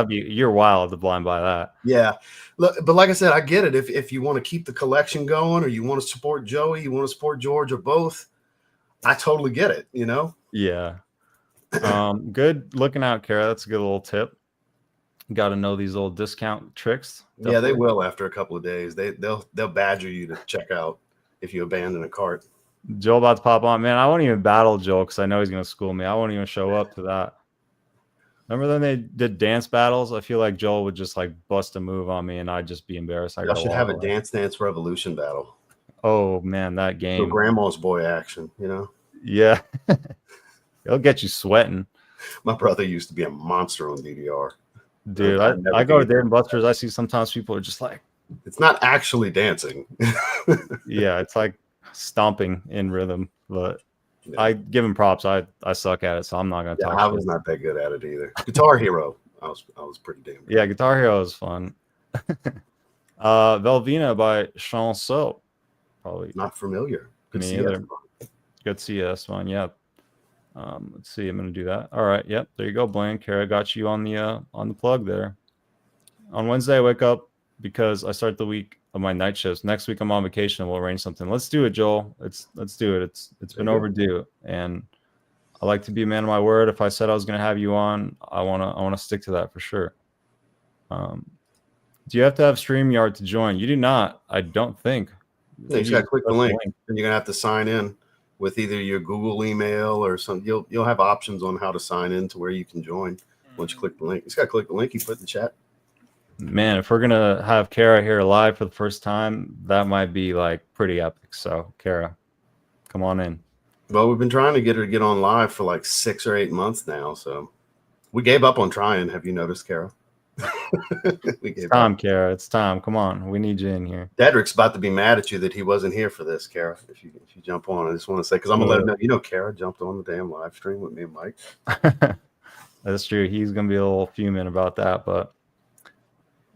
You're wild to blind buy that. Yeah, look, but like I said, I get it. If you want to keep the collection going, or you want to support Joey, you want to support George, or both, I totally get it. You know? Yeah. Good looking out, Kara. That's a good little tip. Got to know these little discount tricks. Definitely. Yeah, they will after a couple of days. They'll badger you to check out if you abandon a cart. Joel about to pop on, man. I won't even battle Joel because I know he's gonna school me. I won't even show up to that. Remember when they did dance battles? I feel like Joel would just like bust a move on me and I'd just be embarrassed. I Y'all gotta should walk have a away. Dance Revolution battle. Oh man, that So game. grandma's boy action, you know? Yeah. It'll get you sweating. My brother used to be a monster on DDR. Dude, I'd never I go to be- Dave and Buster's. I see sometimes people are just like, It's not actually dancing. yeah, it's like stomping in rhythm. But Yeah. I give him props. I suck at it, so I'm not gonna Yeah, talk I shit. was not that good at it either. Guitar Hero, I was pretty damn good. Yeah, Guitar Hero is fun. Velvina by Chanson. Probably Not familiar. Good Me CS either. one. good CS one. Yeah. Let's see. I'm gonna do that. All right. Yep. There you go, Blaine. Kara got you on the plug there. On Wednesday, I wake up because I start the week of my night shifts. Next week, I'm on vacation. We'll arrange something. Let's do it, Joel. Let's do it. It's been There you go. overdue, and I like to be a man of my word. If I said I was gonna have you on, I wanna stick to that for sure. Do you have to have StreamYard to join? You do not. I don't think. Yeah, you just gotta click the link, and you're gonna have to sign in with either your Google email or something. You'll have options on how to sign in to where you can join once you click the link. You just gotta click the link you put in the chat. Man, if we're gonna have Kara here live for the first time, that might be like pretty epic. So, Kara, come on in. Well, we've been trying to get her to get on live for like 6 or 8 months now, so we gave up on trying. Have you noticed, Kara? We gave It's time, up. Kara. It's time. Come on, we need you in here. Dedrick's about to be mad at you that he wasn't here for this, Kara. If you jump on, I just want to say because I'm gonna let him know. You know, Kara jumped on the damn live stream with me and Mike. That's true. He's gonna be a little fuming about that, but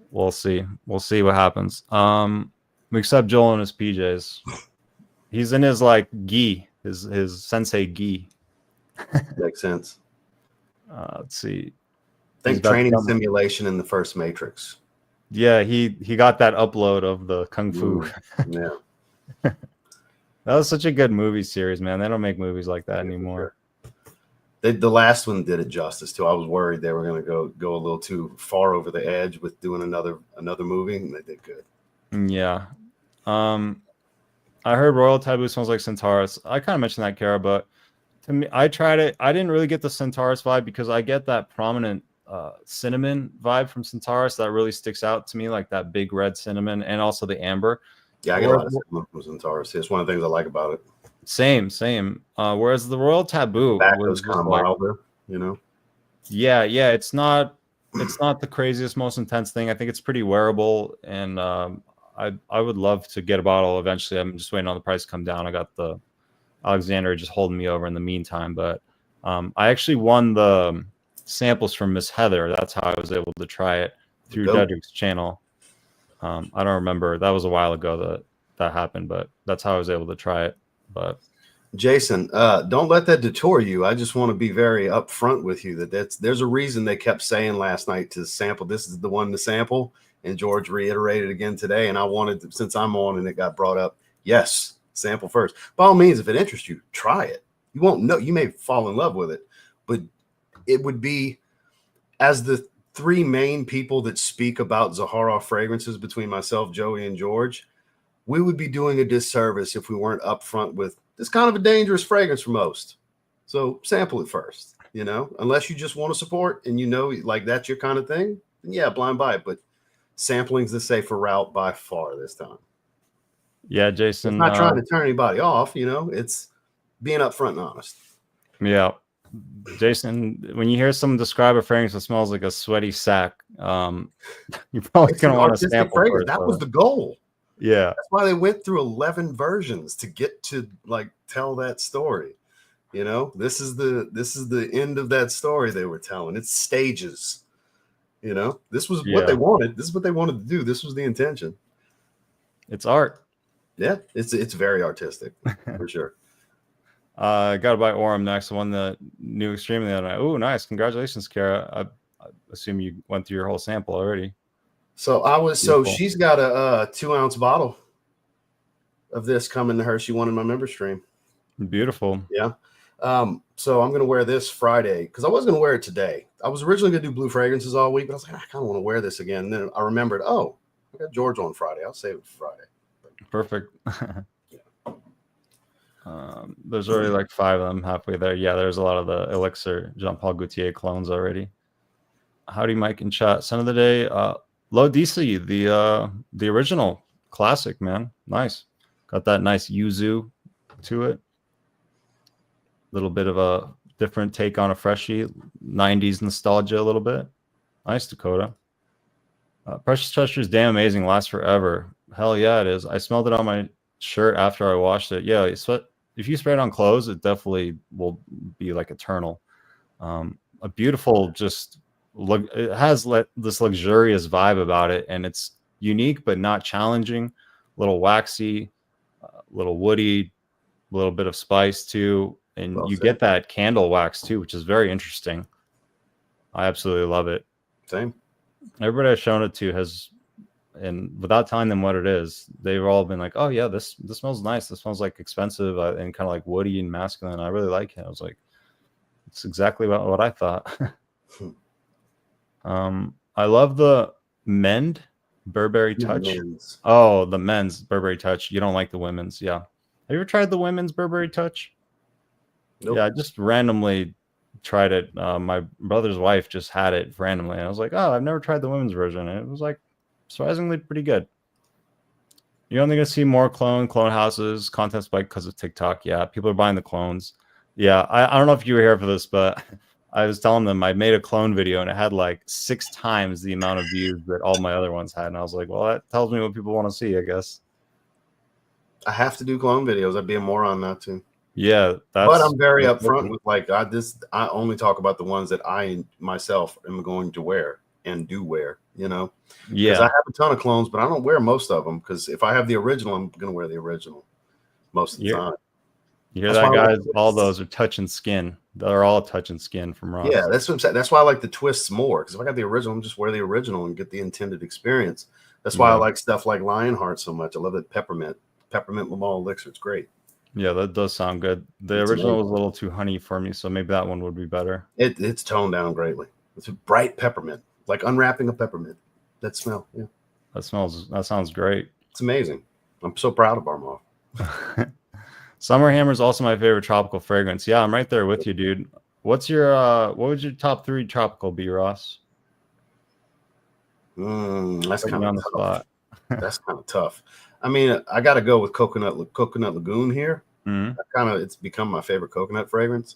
we'll see. We'll see what happens. Except Joel in his PJs. He's in his like gi, his sensei gi. Makes sense. Let's see. Think training simulation in the first Matrix. Yeah, he got that upload of the Kung Fu. Yeah. That was such a good movie series, man. They don't make movies like that anymore. The last one did it justice too. I was worried they were going to go a little too far over the edge with doing another movie, and they did good. Yeah. I heard Royal Taboo smells like Centaurus. I kind of mentioned that, Kara, but to me, I tried it. I didn't really get the Centaurus vibe because I get that prominent cinnamon vibe from Centaurus that really sticks out to me, like that big red cinnamon and also the amber. Yeah, I get a lot of cinnamon from Centaurus. It's one of the things I like about it. Same. Whereas the Royal Taboo was kind of milder, you know. Yeah. It's not the craziest, most intense thing. I think it's pretty wearable, and I would love to get a bottle eventually. I'm just waiting on the price to come down. I got the Alexander just holding me over in the meantime, but I actually won the samples from Miss Heather. That's how I was able to try it through Dedrick's channel. I don't remember. That was a while ago that happened, but that's how I was able to try it. But Jason, don't let that detour you. I just want to be very upfront with you there's a reason they kept saying last night to sample. This is the one to sample, and George reiterated again today. And I wanted to, since I'm on and it got brought up, yes, sample first. By all means, if it interests you, try it. You won't know. You may fall in love with it, but it would be, as the three main people that speak about Zaharoff fragrances between myself, Joey, and George, we would be doing a disservice if we weren't upfront with this kind of a dangerous fragrance for most. So sample it first, you know, unless you just want to support and you know, like that's your kind of thing. Then yeah, blind buy it. But sampling's the safer route by far this time. Yeah, Jason. It's not trying to turn anybody off, you know, it's being upfront and honest. Yeah. Jason, when you hear someone describe a fragrance that smells like a sweaty sack, you're probably going to want to sample first. That was the goal. Yeah. That's why they went through 11 versions to get to like tell that story. You know, this is the end of that story they were telling. It's stages. You know, this was what they wanted. This is what they wanted to do. This was the intention. It's art. Yeah, it's very artistic for sure. I got to buy Orem next. I won the new Extreme the other night. Oh, nice. Congratulations, Kara. I assume you went through your whole sample already. So she's got a 2-ounce bottle of this coming to her. She won in my member stream. Beautiful. Yeah. So I'm going to wear this Friday because I was going to wear it today. I was originally going to do blue fragrances all week, but I was like, I kind of want to wear this again. And then I remembered, I got George on Friday. I'll save it for Friday. Perfect. There's already like 5 of them halfway there. Yeah, there's a lot of the Elixir Jean Paul Gaultier clones already. Howdy, Mike and chat. Son of the day, Low DC, the original classic, man. Nice. Got that nice yuzu to it. Little bit of a different take on a freshie, 90s nostalgia a little bit. Nice, Dakota. Precious Treasure is damn amazing. Lasts forever. Hell yeah, it is. I smelled it on my shirt after I washed it. Yeah, if you spray it on clothes, it definitely will be like eternal. A beautiful, just look. It has this luxurious vibe about it, and it's unique but not challenging. A little waxy, a little woody, a little bit of spice too, and Well you said. get that candle wax too, which is very interesting. I absolutely love it. Same. Everybody I've shown it to has, and without telling them what it is, they've all been like, "Oh yeah, this smells nice. This smells like expensive and kind of like woody and masculine. I really like it." I was like, "It's exactly what I thought." I love the Mend Burberry Touch. Men's. Oh, the men's Burberry Touch. You don't like the women's, yeah? Have you ever tried the women's Burberry Touch? Nope. Yeah, I just randomly tried it. My brother's wife just had it randomly, and I was like, "Oh, I've never tried the women's version." And it was like surprisingly pretty good. You're only gonna see more clone houses, content spike because of TikTok. Yeah, people are buying the clones. Yeah, I don't know if you were here for this, but I was telling them I made a clone video and it had like 6 times the amount of views that all my other ones had, and I was like, well, that tells me what people want to see, I guess. I have to do clone videos. I'd be a moron not to. Yeah, but I'm very upfront with like I only talk about the ones that I myself am going to wear and do wear, you know. Yeah, I have a ton of clones, but I don't wear most of them because if I have the original, I'm gonna wear the original most of the time. You hear that, guys? All those are touching skin. They're all touching skin from Ross. Yeah, that's what I'm saying. That's why I like the twists more, because if I got the original, I'm just wear the original and get the intended experience. That's why I like stuff like Lionheart so much. I love that peppermint Lamal elixir. It's great. Yeah, that does sound good. The original was a little too honey for me, so maybe that one would be better. It's toned down greatly. It's a bright peppermint, like unwrapping a peppermint. That smell, yeah. That sounds great. It's amazing. I'm so proud of Armov. Summer Hammer is also my favorite tropical fragrance. Yeah, I'm right there with you, dude. What would your top 3 tropical be, Ross? That's kind on of the spot. That's kind of tough. I mean, I got to go with Coconut Lagoon here. Mm-hmm. It's become my favorite coconut fragrance.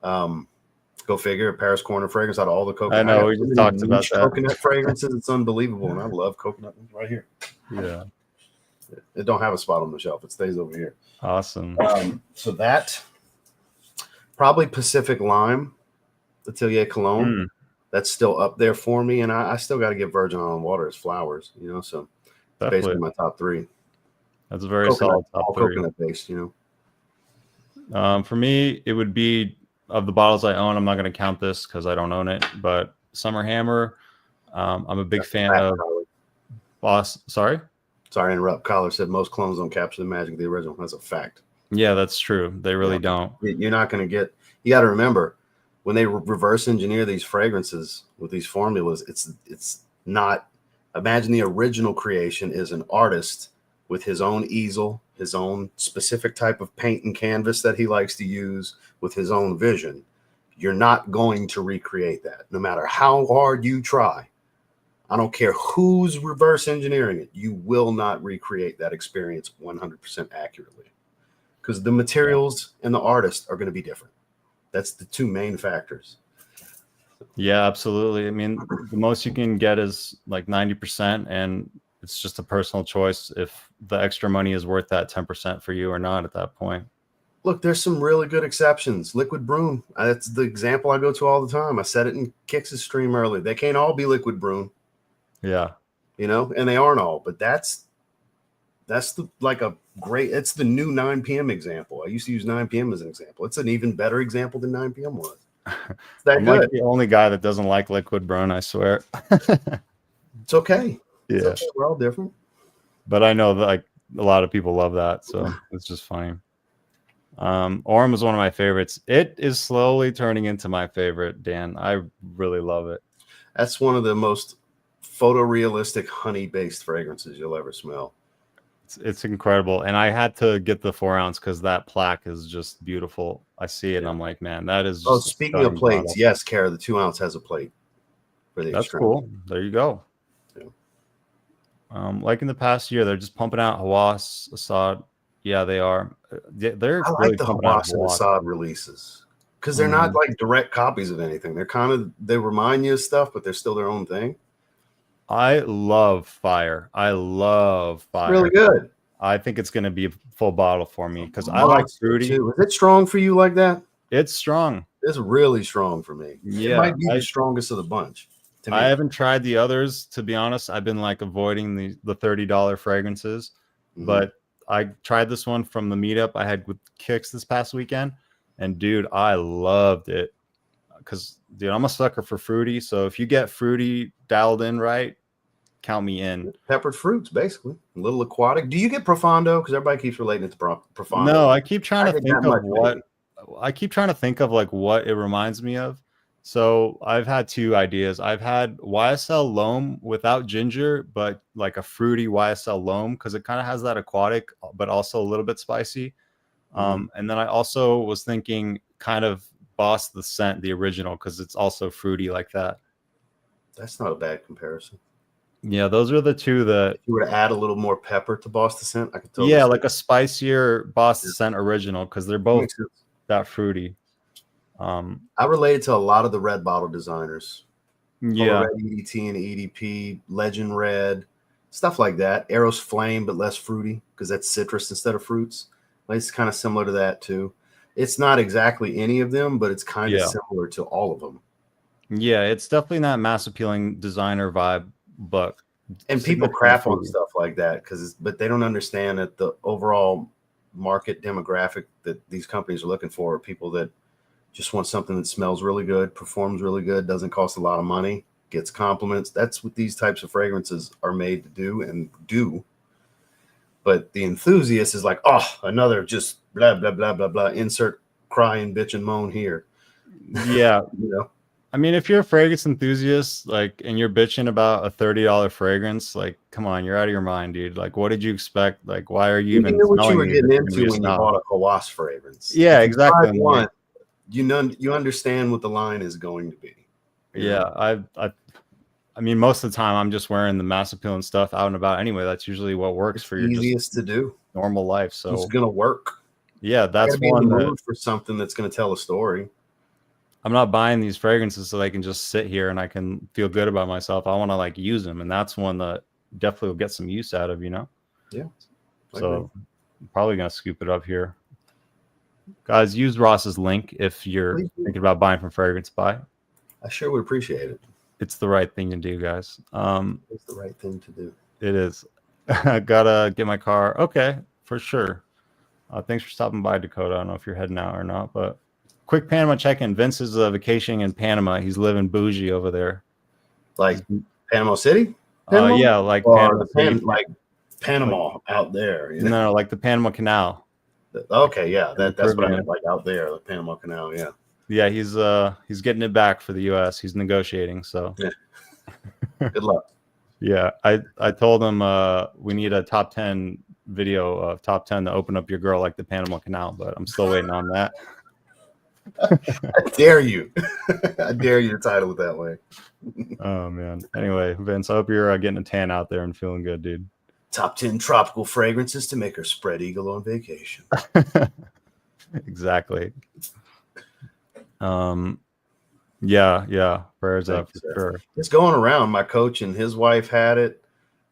Go figure, Paris Corner fragrance out of all the coconut. I know, we just talked about that. Coconut fragrances, it's unbelievable, and I love coconut right here. Yeah. It don't have a spot on the shelf. It stays over here. Awesome. So that probably Pacific Lime, Atelier Cologne. That's still up there for me, and I still got to give Virgin Island Water as flowers, you know. So basically my top 3. That's a very solid top 3. Coconut based, you know. For me, it would be, of the bottles I own, I'm not going to count this because I don't own it, but Summer Hammer. I'm a big fan of Boss. Sorry to interrupt. Collar said most clones don't capture the magic of the original. That's a fact. Yeah, that's true. They really don't. You're not going to get. You got to remember, when they reverse engineer these fragrances with these formulas, it's not. Imagine the original creation is an artist with his own easel, his own specific type of paint and canvas that he likes to use, with his own vision. You're not going to recreate that, no matter how hard you try. I don't care who's reverse engineering it. You will not recreate that experience 100% accurately, because the materials and the artist are going to be different. That's the 2 main factors. Yeah, absolutely. I mean, the most you can get is like 90%, and it's just a personal choice if the extra money is worth that 10% for you or not at that point. Look, there's some really good exceptions. Liquid Broom, that's the example I go to all the time. I said it in Kix's stream earlier. They can't all be Liquid Broom. Yeah. You know, and they aren't all, but that's it's the new 9 p.m. example. I used to use 9 p.m. as an example. It's an even better example than 9 p.m. was. It's that I'm good. like the only guy that doesn't like Liquid Broom, I swear. It's okay. Yeah. It's okay. We're all different. But I know that like a lot of people love that, so it's just funny. Orem is one of my favorites. It is slowly turning into my favorite, Dan. I really love it. That's one of the most photorealistic honey-based fragrances you'll ever smell. It's incredible, and I had to get the 4 ounce because that plaque is just beautiful. I see it, and I'm like, man, that is. Speaking of plates, yes, Kara, the 2 ounce has a plate. for the That's extreme. cool. There you go. Yeah. Like in the past year, they're just pumping out Hawass, Assad. Yeah, they are. They're I really like the pumping out Hawass and Hawass. Assad releases because they're not like direct copies of anything. They're kind of, they remind you of stuff, but they're still their own thing. I love Fire. I love Fire. Really good. I think it's going to be a full bottle for me because I Monster like fruity. too. Is it strong for you like that? It's strong. It's really strong for me. Yeah, it might be the strongest of the bunch. To me. I haven't tried the others, to be honest. I've been like avoiding the $30 fragrances, but I tried this one from the meetup I had with Kicks this past weekend, and dude, I loved it because dude, I'm a sucker for fruity. So if you get fruity dialed in right, count me in. Peppered fruits, basically. A little aquatic. Do you get Profondo? Because everybody keeps relating it to Profondo. No, I keep trying to think of what maybe. I keep trying to think of like what it reminds me of. So I've had two ideas. I've had YSL Loam without ginger, but like a fruity YSL Loam because it kind of has that aquatic, but also a little bit spicy. And then I also was thinking kind of Boss the Scent, the original, because it's also fruity like that. That's not a bad comparison. Yeah, those are the two that. If you were to add a little more pepper to Boss the Scent, I could totally. Yeah, like a spicier Boss the Scent original because they're both that fruity. I related to a lot of the red bottle designers. Yeah, Red EDT and EDP, Legend Red, stuff like that. Eros Flame, but less fruity because that's citrus instead of fruits. Like, it's kind of similar to that too. It's not exactly any of them, but it's kind of similar to all of them. Yeah, it's definitely not mass appealing designer vibe, but and people crap on stuff like that but they don't understand that the overall market demographic that these companies are looking for are people that just want something that smells really good, performs really good, doesn't cost a lot of money, gets compliments. That's what these types of fragrances are made to do and do. But the enthusiast is like, oh, another just blah, blah, blah, blah, blah. Insert cry and bitch and moan here. Yeah. You know? I mean, if you're a fragrance enthusiast, like, and you're bitching about a $30 fragrance, like, come on, you're out of your mind, dude. Like, what did you expect? Like, why are you even knew what you were these? getting into when you bought a Hawass fragrance? Yeah, exactly. One, you understand what the line is going to be. Yeah, I mean, most of the time I'm just wearing the mass appealing stuff out and about anyway. That's usually what works for your easiest to do normal life. So it's gonna work. Yeah, that's one for something that's gonna tell a story. I'm not buying these fragrances so they can just sit here and I can feel good about myself. I want to like use them, and that's one that definitely will get some use out of, you know. Yeah. So I'm probably gonna scoop it up here. Guys, use Ross's link if you're thinking about buying from Fragrance Buy. I sure would appreciate it. It's the right thing to do, guys. It's the right thing to do. It is. I gotta get my car. Okay, for sure. Thanks for stopping by, Dakota. I don't know if you're heading out or not, but quick Panama check-in. Vince is vacationing in Panama. He's living bougie over there. Like Panama City? Yeah, like Panama City. Like Panama out there. You know? No, like the Panama Canal. Okay, yeah, that's what I meant. Like out there, the Panama Canal. Yeah. Yeah, he's getting it back for the U.S. He's negotiating. So good luck. Yeah, I told him we need a top 10 video of top 10 to open up your girl like the Panama Canal, but I'm still waiting on that. I dare you. I dare you to title it that way. Oh man. Anyway, Vince, I hope you're getting a tan out there and feeling good, dude. Top 10 tropical fragrances to make her spread eagle on vacation. Exactly. Yeah, prayers up for sure. It's going around. My coach and his wife had it.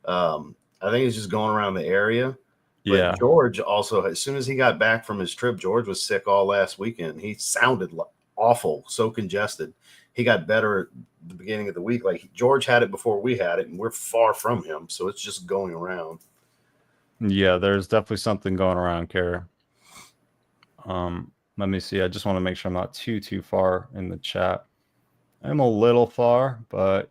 I think it's just going around the area. But yeah. George also, as soon as he got back from his trip, George was sick all last weekend. He sounded awful, so congested. He got better at the beginning of the week. Like George had it before we had it, and we're far from him. So it's just going around. Yeah, there's definitely something going around, Kara. Let me see. I just want to make sure I'm not too far in the chat. I'm a little far, but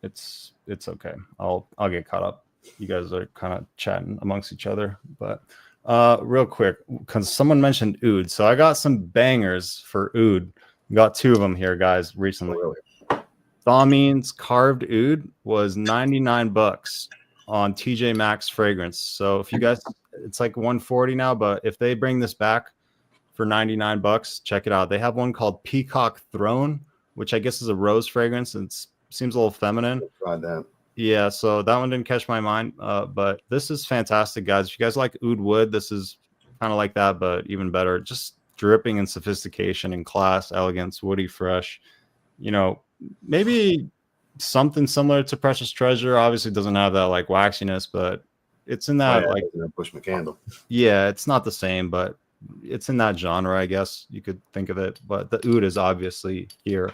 it's okay. I'll get caught up. You guys are kind of chatting amongst each other, but real quick, because someone mentioned oud, so I got some bangers for oud. Got two of them here, guys, recently. Thaumine's carved oud was $99 on TJ Maxx fragrance. So if you guys, it's like $140 now, but if they bring this back for $99, check it out. They have one called Peacock Throne, which I guess is a rose fragrance. It's seems a little feminine. Tried that. Yeah, so that one didn't catch my mind. But this is fantastic, guys. If you guys like oud wood, this is kind of like that, but even better. Just dripping in sophistication and class, elegance, woody, fresh. You know, maybe something similar to Precious Treasure. Obviously, doesn't have that like waxiness, but it's in that like Bushman Candle. yeah, it's not the same, but it's in that genre, I guess you could think of it. But the oud is obviously here.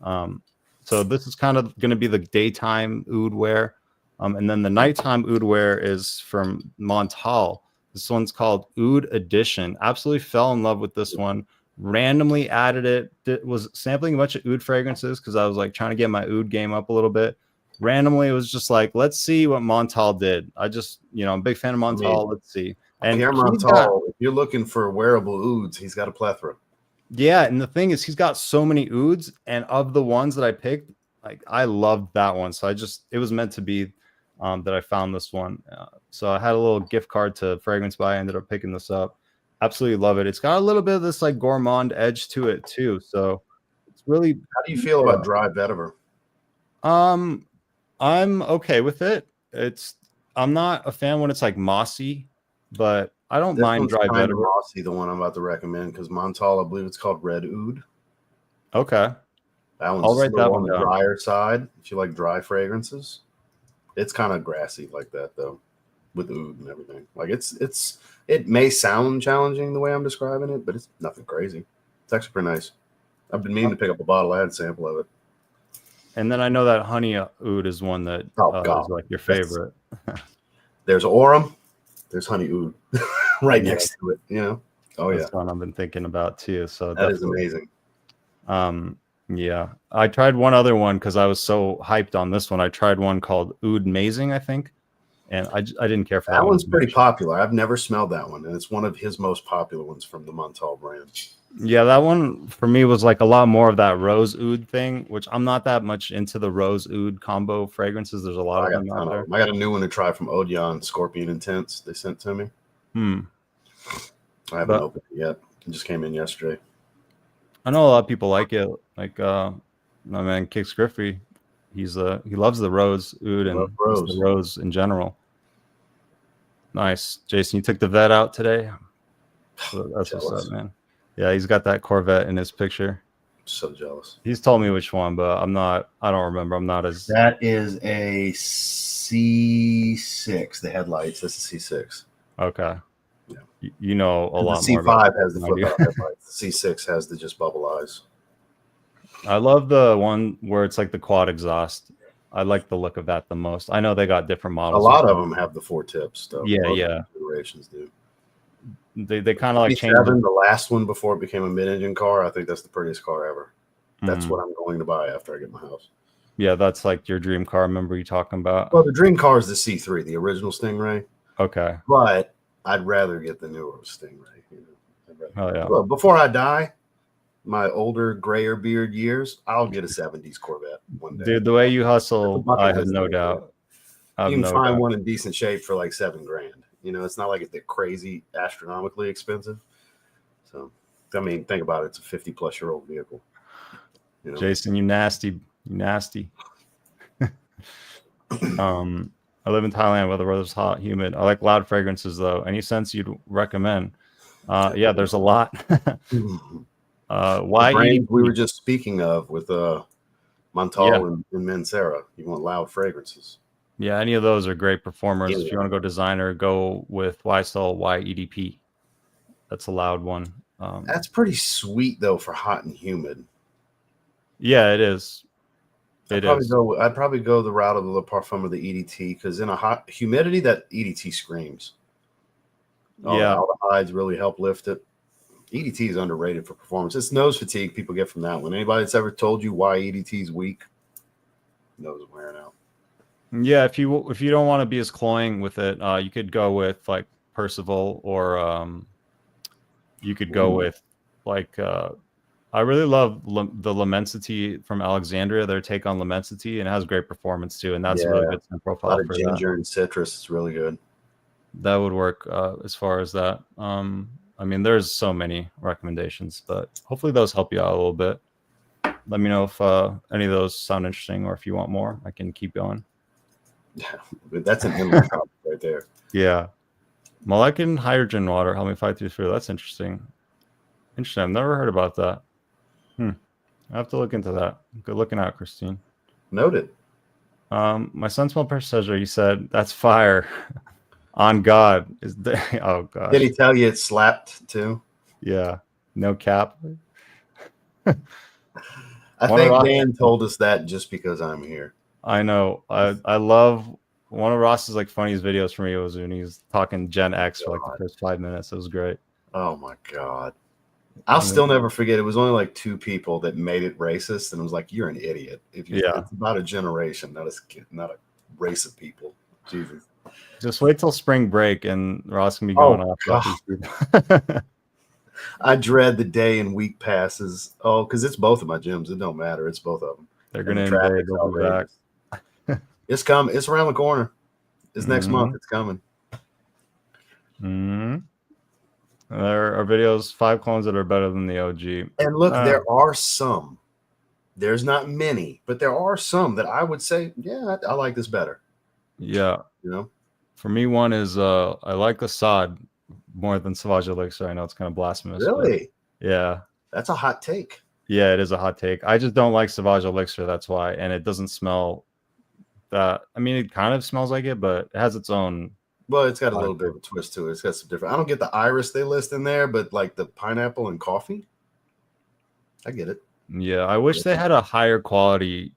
So this is kind of going to be the daytime oud wear. And then the nighttime oud wear is from Montal. This one's called Oud Edition. Absolutely fell in love with this one. Randomly added it. Was sampling a bunch of oud fragrances because I was like trying to get my oud game up a little bit. Randomly, it was just like, let's see what Montal did. I just, I'm a big fan of Montal. Let's see. And Pierre Montal, if you're looking for wearable ouds, he's got a plethora. Yeah, and the thing is, he's got so many ouds, and of the ones that I picked, like I loved that one. So it was meant to be that I found this one. So I had a little gift card to Fragrance Buy. I ended up picking this up. Absolutely love it. It's got a little bit of this like gourmand edge to it too. So it's really. How do you feel about dry vetiver? I'm okay with it. I'm not a fan when it's like mossy, but I don't mind dry vetiver. Mossy, the one I'm about to recommend, because Montal, I believe it's called Red Oud. Okay. That one's on the drier side. If you like dry fragrances, it's kind of grassy like that though, with oud and everything. Like it may sound challenging the way I'm describing it, but it's nothing crazy. It's actually pretty nice. I've been meaning to pick up a bottle. I had a sample of it. And then I know that honey oud is one that is like your favorite. There's Aurum. There's honey oud right next to it. Oh that's one I've been thinking about too. So that is amazing. Yeah, I tried one other one because I was so hyped on this one. I tried one called Oud Mazing, I think, and I didn't care for that. That one's pretty popular. I've never smelled that one, and it's one of his most popular ones from the Montal brand. Yeah, that one for me was like a lot more of that rose oud thing, which I'm not that much into the rose oud combo fragrances. There's a lot of them out there. I got a new one to try from Odeon, Scorpion Intense. They sent to me. I haven't opened it yet. It just came in yesterday. I know a lot of people like it. Like my man Kix Griffey, he loves the rose oud and the rose in general. Nice, Jason. You took the vet out today. That's what's up, man. Yeah, he's got that Corvette in his picture. So jealous. He's told me which one, but I don't remember. I'm not as. That is a C6. The headlights. That's a C6. Okay. Yeah. You know a lot more. The C5 has the flip out headlights. The C6 has the just bubble eyes. I love the one where it's like the quad exhaust. I like the look of that the most. I know they got different models. A lot of them have the 4 tips, though. Yeah. Generations do. They kind of like changed the last one before it became a mid-engine car. I think that's the prettiest car ever. That's what I'm going to buy after I get my house. Yeah, that's like your dream car. I remember you talking about. Well, the dream car is the C3, the original Stingray. Okay. But I'd rather get the newer Stingray. Oh yeah. Well, before I die, my older grayer beard years, I'll get a 70s Corvette one day. Dude, the way you hustle, I have no doubt. You can find one in decent shape for like $7,000. It's not like it's crazy astronomically expensive. So, I mean, think about it. It's a 50-plus-year-old vehicle. Jason, you nasty. I live in Thailand where the weather's hot, humid. I like loud fragrances, though. Any scents you'd recommend? Yeah, there's a lot. Why we were just speaking of with Montal and Mancera. You want loud fragrances. Yeah, any of those are great performers. If you want to go designer, go with YSL YEDP. That's a loud one. That's pretty sweet though for hot and humid. Yeah, it is. I'd probably go the route of the Le Parfum or the EDT, because in a hot humidity, that EDT screams. All the aldehydes really help lift it. EDT is underrated for performance. It's nose fatigue people get from that one. Anybody that's ever told you why EDT is weak, nose wearing out. Yeah, if you don't want to be as cloying with it, you could go with like Percival, or you could go with like I really love the Lamensity from Alexandria. Their take on Lamensity, and it has great performance too. And that's a really good scent profile. A lot of ginger and citrus. It's really good. That would work as far as that. I mean, there's so many recommendations, but hopefully those help you out a little bit. Let me know if any of those sound interesting, or if you want more, I can keep going. Yeah, that's an endless topic right there. Yeah. Molecular hydrogen water, help me fight through fear. That's interesting. Interesting. I've never heard about that. I have to look into that. Good looking out, Christine. Noted. My son smelled precious treasure. He said, "That's fire." On God. Is there? Oh gosh. Did he tell you it slapped too? Yeah. No cap. I One of think Ross- Dan told us that just because I'm here. I know. I love one of Ross's like funniest videos for me was when he was talking Gen X for like the first 5 minutes. It was great. Oh my God. I'll still never forget. It was only like 2 people that made it racist, and it was like, "You're an idiot." It's about a generation, not a race of people. Jesus. Just wait till spring break, and Ross can be going off about these people. I dread the day and week passes. Oh, because it's both of my gyms. It don't matter. It's both of them. They're gonna invade. They'll be back. It's coming. It's around the corner. It's next month. It's coming. There are videos, 5 clones that are better than the OG. And look, there are some. There's not many, but there are some that I would say, yeah, I like this better. Yeah. You know? For me, one is I like Assad more than Savage Elixir. I know it's kind of blasphemous. Really? Yeah. That's a hot take. Yeah, it is a hot take. I just don't like Savage Elixir, that's why. And it doesn't smell that. I mean, it kind of smells like it, but it has its own. Well, it's got a little bit of a twist to it. It's got some different. I don't get the iris they list in there, but like the pineapple and coffee, I get it. Yeah, I wish they had a higher quality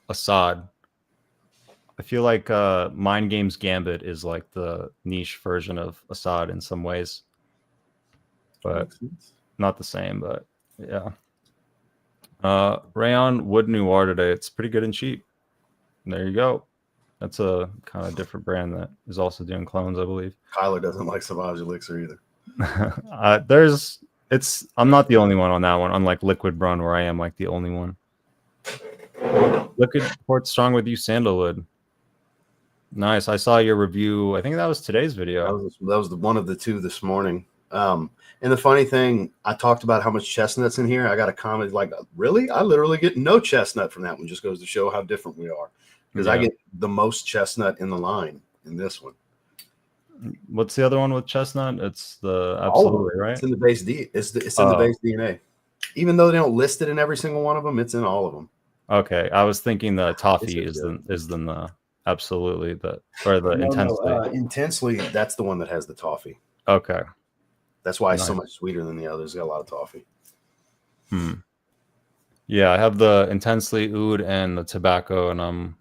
Assad. I feel like Mind Games Gambit is like the niche version of Assad in some ways, but not the same. But yeah, Rayon Wood Noir today. It's pretty good and cheap. And there you go. That's a kind of different brand that is also doing clones, I believe. Kyler doesn't like Savage Elixir either. I'm not the only one on that one, unlike Liquid Brun, where I am like the only one. Liquid Port Strong with you, Sandalwood. Nice. I saw your review. I think that was today's video. That was one of the 2 this morning. And the funny thing, I talked about how much chestnut's in here. I got a comment like, really? I literally get no chestnut from that one. Just goes to show how different we are. Because I get the most chestnut in the line in this one. What's the other one with chestnut? It's the Absolutely, right? It's in the base D. It's in the base DNA. Even though they don't list it in every single one of them, it's in all of them. Okay, I was thinking the toffee is in the Absolutely Intensely. Intensely, that's the one that has the toffee. Okay, that's why it's so much sweeter than the others. It's got a lot of toffee. Yeah, I have the Intensely Oud and the tobacco, and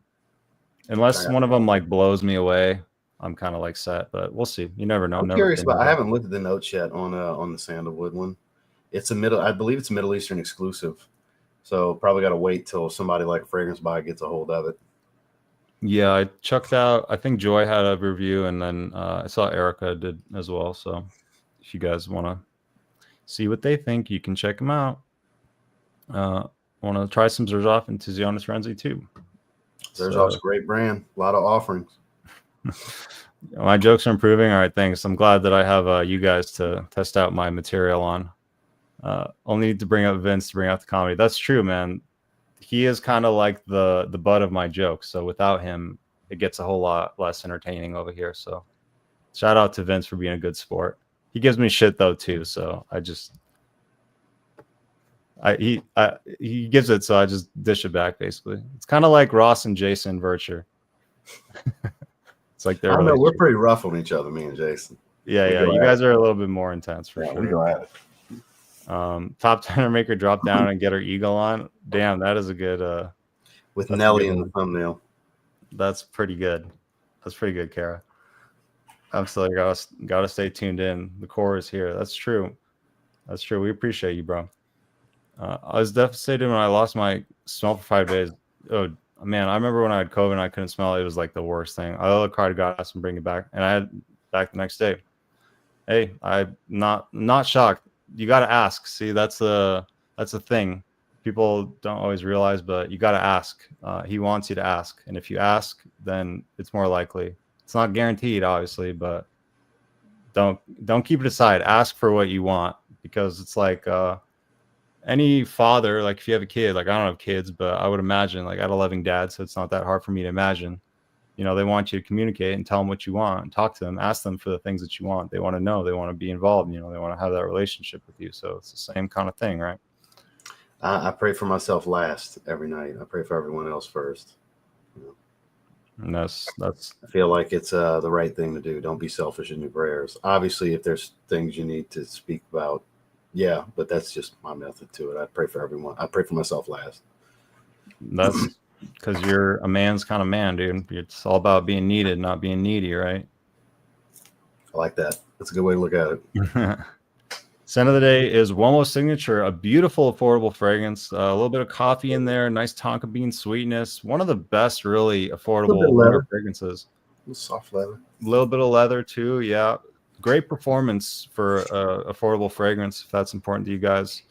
unless one of them like blows me away, I'm kind of like set. But we'll see. You never know. I'm curious, but I haven't looked at the notes yet on the Sandalwood one. It's I believe it's a Middle Eastern exclusive. So probably got to wait till somebody like a Fragrance Buy gets a hold of it. Yeah, I chucked out. I think Joy had a review, and then I saw Erica did as well. So if you guys want to see what they think, you can check them out. Want to try some Zerzov and Tiziano's Frenzy too. Zerzov's a great brand. A lot of offerings. My jokes are improving. All right, thanks. I'm glad that I have you guys to test out my material on. Only need to bring up Vince to bring out the comedy. That's true, man. He is kind of like the butt of my jokes. So without him, it gets a whole lot less entertaining over here. So shout out to Vince for being a good sport. He gives me shit though too. So he gives it, so I just dish it back. Basically, it's kind of like Ross and Jason Virtue. It's like they're. I know we're pretty rough on each other, me and Jason. Yeah. You guys are a little bit more intense for sure. We go at it. Top 10 make her drop down and get her eagle on. Damn, that is a good. With Nelly in the thumbnail. That's pretty good. That's pretty good, Kara. I'm still gotta stay tuned in. The core is here. That's true. That's true. We appreciate you, bro. I was devastated when I lost my smell for 5 days. Oh man, I remember when I had COVID and I couldn't smell it. It was like the worst thing. I let the card got and bring it back, and I had it back the next day. Hey, I'm not shocked. You got to ask. See, that's a thing. People don't always realize, but you got to ask. He wants you to ask, and if you ask, then it's more likely. It's not guaranteed, obviously, but don't keep it aside. Ask for what you want, because it's like any father, like if you have a kid, like I don't have kids, but I would imagine, like I had a loving dad, so it's not that hard for me to imagine. You know, they want you to communicate and tell them what you want, talk to them, ask them for the things that you want. They want to know, they want to be involved, you know, they want to have that relationship with you. So it's the same kind of thing, right? I pray for myself last every night. I pray for everyone else first. And that's I feel like it's the right thing to do. Don't be selfish in your prayers. Obviously, if there's things you need to speak about, yeah, but that's just my method to it. I pray for everyone. I pray for myself last. because you're a man's kind of man, dude. It's all about being needed, not being needy, right? I like that. That's a good way to look at it. Scent of the day is Womo Signature, a beautiful, affordable fragrance. A little bit of coffee in there, nice tonka bean sweetness. One of the best, really affordable winter fragrances. A little soft leather. A little bit of leather too, yeah. Great performance for affordable fragrance, if that's important to you guys.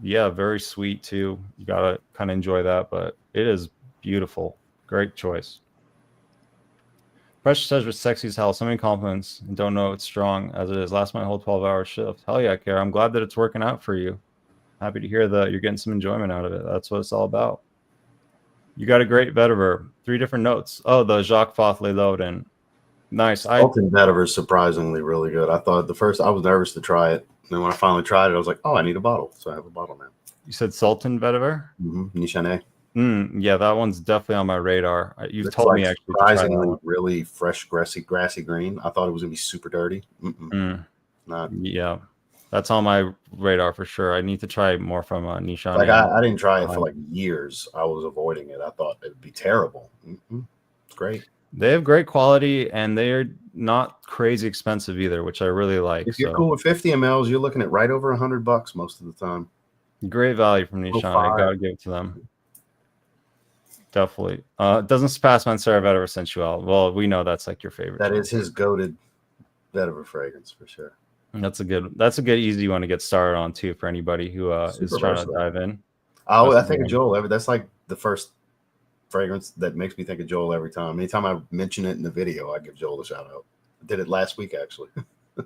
Yeah, very sweet too. You gotta kind of enjoy that, but it is beautiful. Great choice. Precious says with sexy as hell. So many compliments and don't know it's strong as it is. Last my whole 12-hour shift. Hell yeah, Kara. I'm glad that it's working out for you. Happy to hear that you're getting some enjoyment out of it. That's what it's all about. You got a great vetiver. 3 different notes. Oh, the Jacques Fathé Loden. Nice. Sultan vetiver is surprisingly really good. I thought I was nervous to try it. And then when I finally tried it, I was like, oh, I need a bottle. So I have a bottle now. You said Sultan vetiver? Mm-hmm. Nichane. Yeah, that one's definitely on my radar. You've told me actually. Surprisingly, really fresh, grassy green. I thought it was gonna be super dirty. Not. Yeah, that's on my radar for sure. I need to try more from Nichane. Like I didn't try it for like years. I was avoiding it. I thought it would be terrible. It's great. They have great quality and they're not crazy expensive either, which I really like. If you're cool with 50 mLs, you're looking at right over $100 most of the time. Great value from Nichane. I gotta give it to them. Definitely. Doesn't surpass Mancera Vetiver Sensual. Well, we know that's like your favorite. That is his goated vetiver fragrance for sure. And that's a good easy one to get started on too for anybody who is trying to dive in. I think of Joel that's like the first fragrance that makes me think of Joel every time. Anytime I mention it in the video, I give Joel a shout out. I did it last week actually.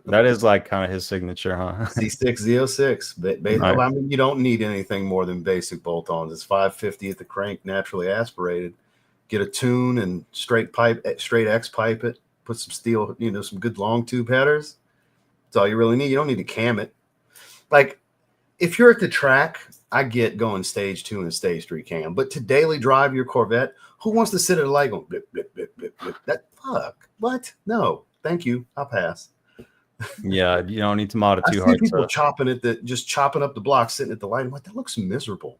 That is like kind of his signature, huh? C6Z06. Nice. I mean, you don't need anything more than basic bolt-ons. It's 550 at the crank, naturally aspirated. Get a tune and straight X pipe it. Put some steel, some good long tube headers. That's all you really need. You don't need to cam it. Like if you're at the track, I get going stage 2 and stage 3 cam, but to daily drive your Corvette, who wants to sit at a light going blip, blip, blip, blip, blip? That fuck. What? No, thank you. I'll pass. Yeah, you don't need to mod it too hard. People chopping up the block, sitting at the light. I'm like, that looks miserable.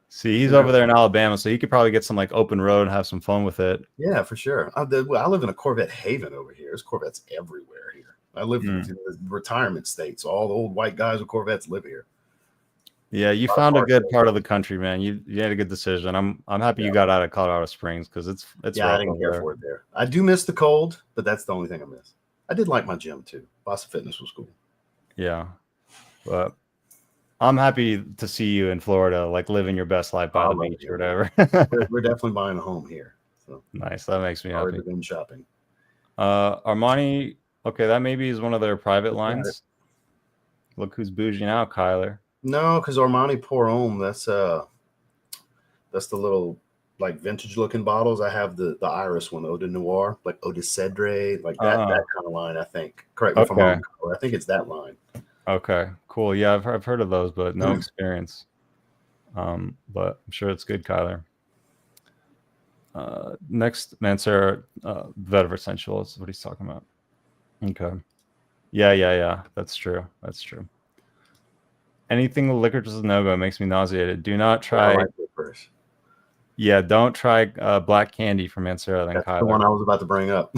See, he's over there in Alabama, so you could probably get some like open road and have some fun with it. Yeah, for sure. I live in a Corvette haven over here. There's Corvettes everywhere here. I live in the retirement state, so all the old white guys with Corvettes live here. Yeah, you found a good part of the country, man. You had a good decision. I'm happy you got out of Colorado Springs because it's I didn't care for it there. I do miss the cold, but that's the only thing I miss. I did like my gym too. Boston Fitness was cool. Yeah, but I'm happy to see you in Florida, like living your best life by the beach or whatever. We're definitely buying a home here. So nice. That makes me happy. Been shopping. Armani. Okay, that maybe is one of their private lines. Look who's bougie now, Kyler. No, because Armani Pour Homme. That's the little like vintage looking bottles. I have the Iris one, Eau de Noir, like Eau de Cedre, like that kind of line. I think. Correct me if I'm wrong. I think it's that line. Okay, cool. Yeah, I've heard of those, but no experience. But I'm sure it's good, Kyler. Next, Mancera Vetiver Sensual is what he's talking about. Okay. Yeah. That's true. Anything with licorice is a no-go. It makes me nauseated. Do not try. Yeah, don't try black candy from Mancera. Then that's Kyler. The one I was about to bring up.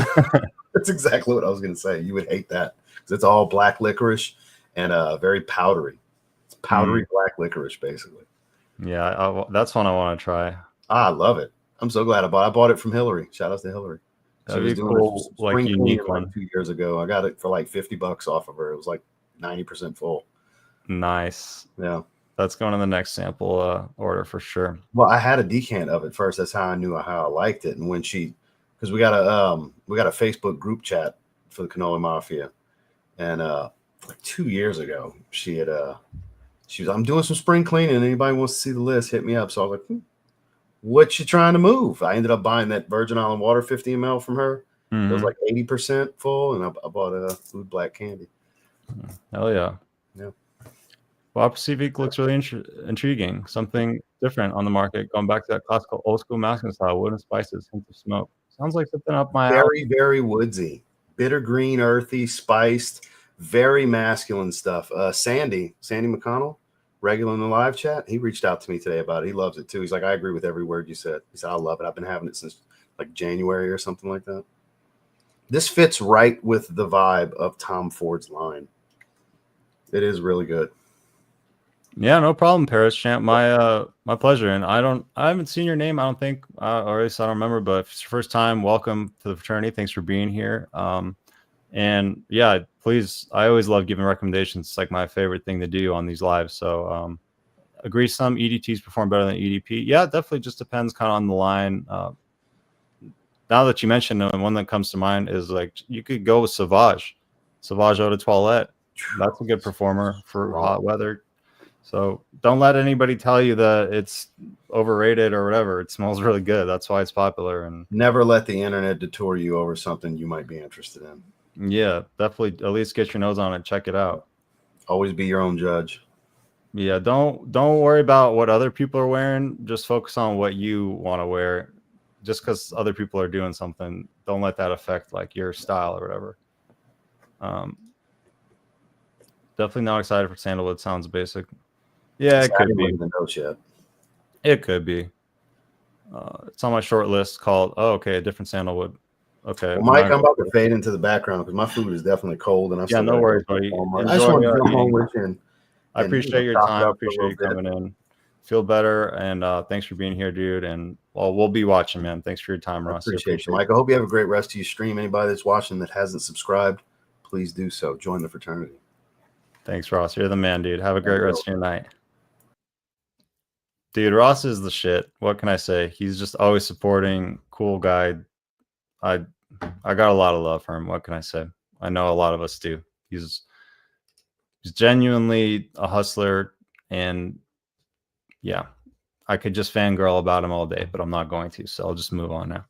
That's exactly what I was going to say. You would hate that because it's all black licorice and very powdery. It's powdery black licorice, basically. Yeah, that's one I want to try. I love it. I'm so glad I bought it from Hillary. Shout out to Hillary. That'd be cool, like unique one. Like 2 years ago, I got it for like $50 off of her. It was like 90% full. Nice. Yeah, that's going in the next sample order for sure. Well, I had a decant of it first. That's how I knew how I liked it. And when because we got a Facebook group chat for the Cannoli Mafia, and like 2 years ago, she She was, I'm doing some spring cleaning. Anybody wants to see the list, hit me up. So I was like, what you trying to move? I ended up buying that Virgin Island water 50 ml from her. It was like 80% full, and I bought a food black candy. Hell yeah. Yeah. Well, Pacific looks really intriguing. Something different on the market. Going back to that classical old school masculine style, wood and spices, hint of smoke. Sounds like something up my alley. Very woodsy, bitter green, earthy, spiced, very masculine stuff. Sandy McConnell, regular in the live chat, he reached out to me today about it. He loves it too. He's like, I agree with every word you said. He said, I love it. I've been having it since like January or something like that. This fits right with the vibe of Tom Ford's line. It is really good. Yeah, no problem, Paris Champ. My pleasure. And I haven't seen your name, I don't think, or at least I don't remember, but if it's your first time, welcome to the fraternity. Thanks for being here. And yeah, please, I always love giving recommendations. It's like my favorite thing to do on these lives. So agree some EDTs perform better than EDP. Yeah, it definitely just depends kind of on the line. Now that you mentioned it, one that comes to mind is like you could go with Sauvage Eau de Toilette. That's a good performer for hot weather. So don't let anybody tell you that it's overrated or whatever. It smells really good. That's why it's popular. And never let the internet detour you over something you might be interested in. Yeah, definitely. At least get your nose on it. Check it out. Always be your own judge. Yeah, don't worry about what other people are wearing. Just focus on what you want to wear. Just because other people are doing something, don't let that affect like your style or whatever. Definitely not excited for sandalwood. Sounds basic. Yeah, it could be. It could be. It's on my short list called, oh, okay, a different sandalwood. Okay. Well, Mike, I'm about to fade into the background because my food is definitely cold. And yeah, no worries, buddy. I just want to come home with you. I appreciate your time. I appreciate you coming in. Feel better. And thanks for being here, dude. And well, we'll be watching, man. Thanks for your time, Ross. Appreciate you, Mike. I hope you have a great rest of your stream. Anybody that's watching that hasn't subscribed, please do so. Join the fraternity. Thanks, Ross. You're the man, dude. Have a great rest of your night. Dude, Ross is the shit. What can I say? He's just always supporting. Cool guy. I got a lot of love for him. What can I say? I know a lot of us do. He's genuinely a hustler, and yeah, I could just fangirl about him all day, but I'm not going to, so I'll just move on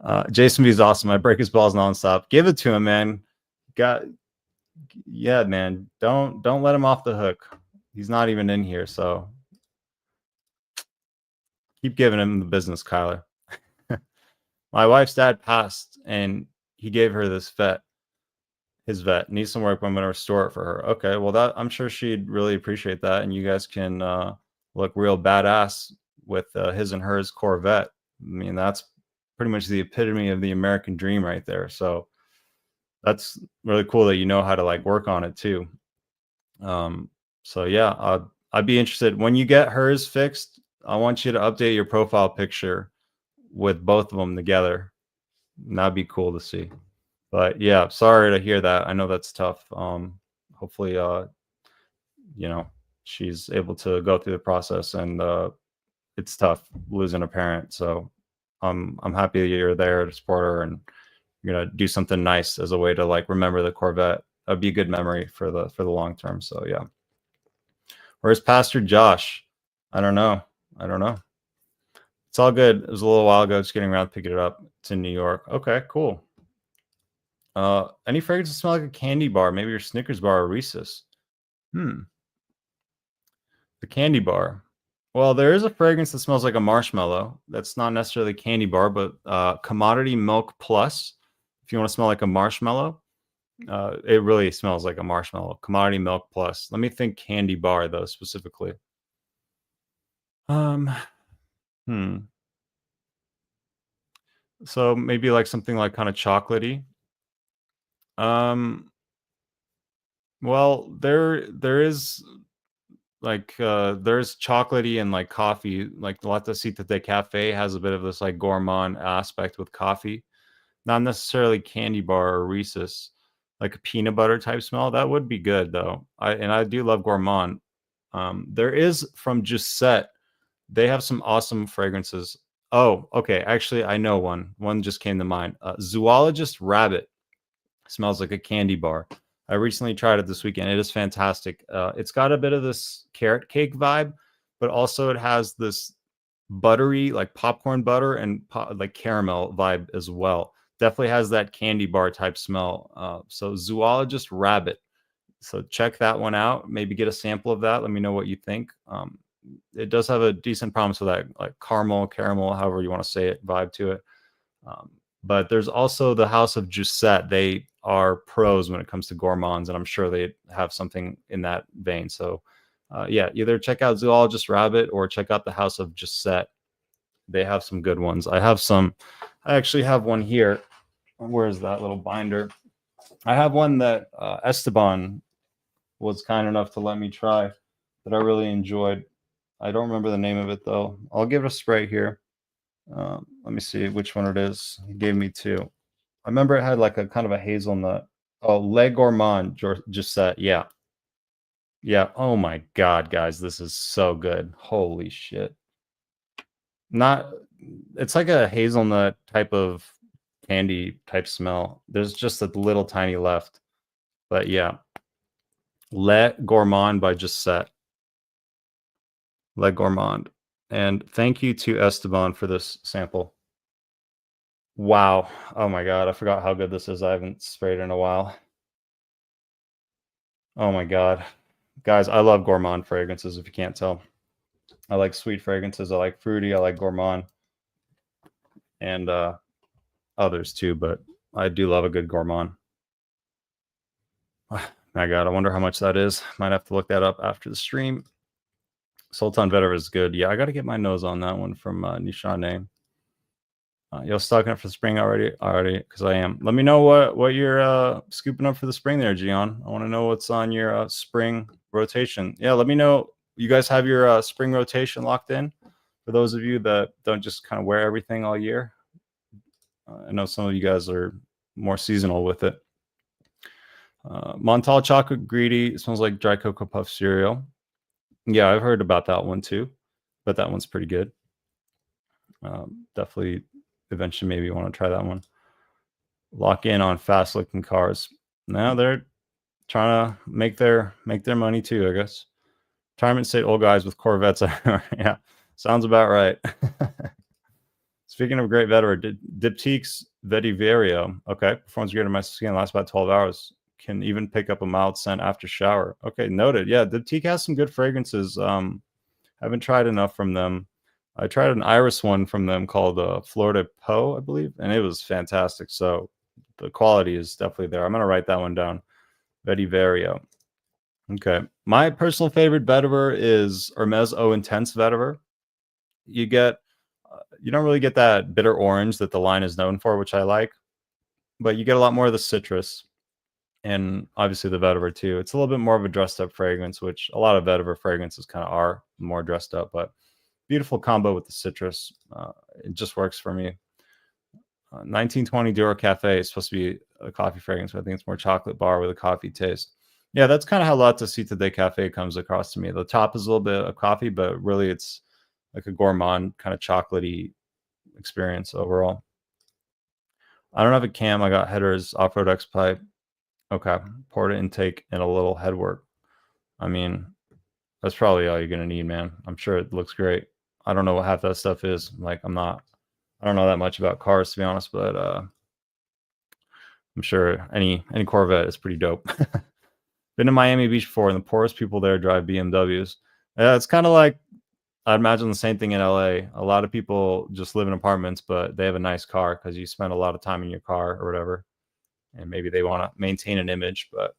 now. Jason B is awesome. I break his balls nonstop. Give it to him, man. Yeah, man. Don't let him off the hook. He's not even in here, so keep giving him the business, Kyler. My wife's dad passed, and he gave her this vet. His vet needs some work. I'm going to restore it for her. Okay, well, I'm sure she'd really appreciate that, and you guys can look real badass with his and hers Corvette. I mean, that's pretty much the epitome of the American dream right there. So that's really cool that you know how to like work on it too. So yeah, I'd be interested when you get hers fixed. I want you to update your profile picture with both of them together. That'd be cool to see. But yeah, sorry to hear that. I know that's tough. Hopefully, you know, she's able to go through the process, and it's tough losing a parent. So I'm happy that you're there to support her, and you're gonna do something nice as a way to like remember the Corvette. That'd be a good memory for the long term. So yeah. Where's Pastor Josh? I don't know. It's all good. It was a little while ago, just getting around to picking it up. It's in New York. Okay, cool. Any fragrances smell like a candy bar? Maybe your Snickers bar or Reese's. The candy bar. Well, there is a fragrance that smells like a marshmallow. That's not necessarily candy bar, but Commodity Milk Plus. If you want to smell like a marshmallow, it really smells like a marshmallow. Commodity Milk Plus. Let me think candy bar though, specifically. So maybe like something like kind of chocolatey. Well, there is like there's chocolatey and like coffee. Like La Tacita de Cafe has a bit of this like gourmand aspect with coffee. Not necessarily candy bar or Reese's, like a peanut butter type smell. That would be good though. I do love gourmand. There is from Giussette. They have some awesome fragrances. Oh, okay. Actually, I know one. One just came to mind. Zoologist Rabbit smells like a candy bar. I recently tried it this weekend. It is fantastic. It's got a bit of this carrot cake vibe, but also it has this buttery, like popcorn butter and like caramel vibe as well. Definitely has that candy bar type smell. So Zoologist Rabbit. So check that one out. Maybe get a sample of that. Let me know what you think. It does have a decent promise with that, like caramel, however you want to say it, vibe to it. But there's also the House of Jusette. They are pros when it comes to gourmands, and I'm sure they have something in that vein. So, yeah, either check out Zoologist Rabbit or check out the House of Jusette. They have some good ones. I actually have one here. Where's that little binder? I have one that Esteban was kind enough to let me try that I really enjoyed. I don't remember the name of it though. I'll give it a spray here. Let me see which one it is. He gave me two. I remember it had like a kind of a hazelnut. Oh, Le Gourmand Jusette. Yeah. Yeah. Oh my God, guys. This is so good. Holy shit. It's like a hazelnut type of candy type smell. There's just a little tiny left. But yeah. Le Gourmand by Jusette. Le Gourmand. And thank you to Esteban for this sample. Wow. Oh my God. I forgot how good this is. I haven't sprayed in a while. Oh my God. Guys, I love gourmand fragrances, if you can't tell. I like sweet fragrances. I like fruity. I like gourmand. And others too, but I do love a good gourmand. My God, I wonder how much that is. Might have to look that up after the stream. Sultan Vetiver is good. Yeah, I got to get my nose on that one from Nishane. You're stocking up for the spring already, because I am. Let me know what you're scooping up for the spring there, Gian. I want to know what's on your spring rotation. Yeah, let me know. You guys have your spring rotation locked in? For those of you that don't just kind of wear everything all year. I know some of you guys are more seasonal with it. Montal Chocolate Greedy. It smells like dry Cocoa Puff cereal. Yeah, I've heard about that one too, but that one's pretty good. Definitely eventually maybe you want to try that one. Lock in on fast looking cars. Now they're trying to make their money too, I guess. Retirement state old guys with Corvettes. Yeah, sounds about right. Speaking of great vetiver, Diptyque's Vetiverio. Okay, performs great on my skin, lasts about 12 hours. Can even pick up a mild scent after shower. Okay, noted. Yeah, Diptyque has some good fragrances. Haven't tried enough from them. I tried an iris one from them called Florida Poe, I believe, and it was fantastic. So the quality is definitely there. I'm going to write that one down. Vetiverio. Okay. My personal favorite vetiver is Hermes Eau Intense vetiver. You don't really get that bitter orange that the line is known for, which I like, but you get a lot more of the citrus and obviously the vetiver too. It's a little bit more of a dressed up fragrance, which a lot of vetiver fragrances kind of are more dressed up, but beautiful combo with the citrus. It just works for me. 1920 Duro Cafe is supposed to be a coffee fragrance, but I think it's more chocolate bar with a coffee taste. Yeah, that's kind of how La Tacita de Cafe comes across to me. The top is a little bit of coffee, but really it's like a gourmand kind of chocolatey experience overall. I don't have a cam. I got headers, off-road X pipe. Okay, porta intake and a little headwork. I mean, that's probably all you're gonna need, man. I'm sure it looks great. I don't know what half that stuff is. Like, I don't know that much about cars, to be honest, but I'm sure any Corvette is pretty dope. Been to Miami Beach before, and the poorest people there drive BMWs. It's kind of like, I'd imagine the same thing in LA. A lot of people just live in apartments, but they have a nice car because you spend a lot of time in your car or whatever. And maybe they want to maintain an image, but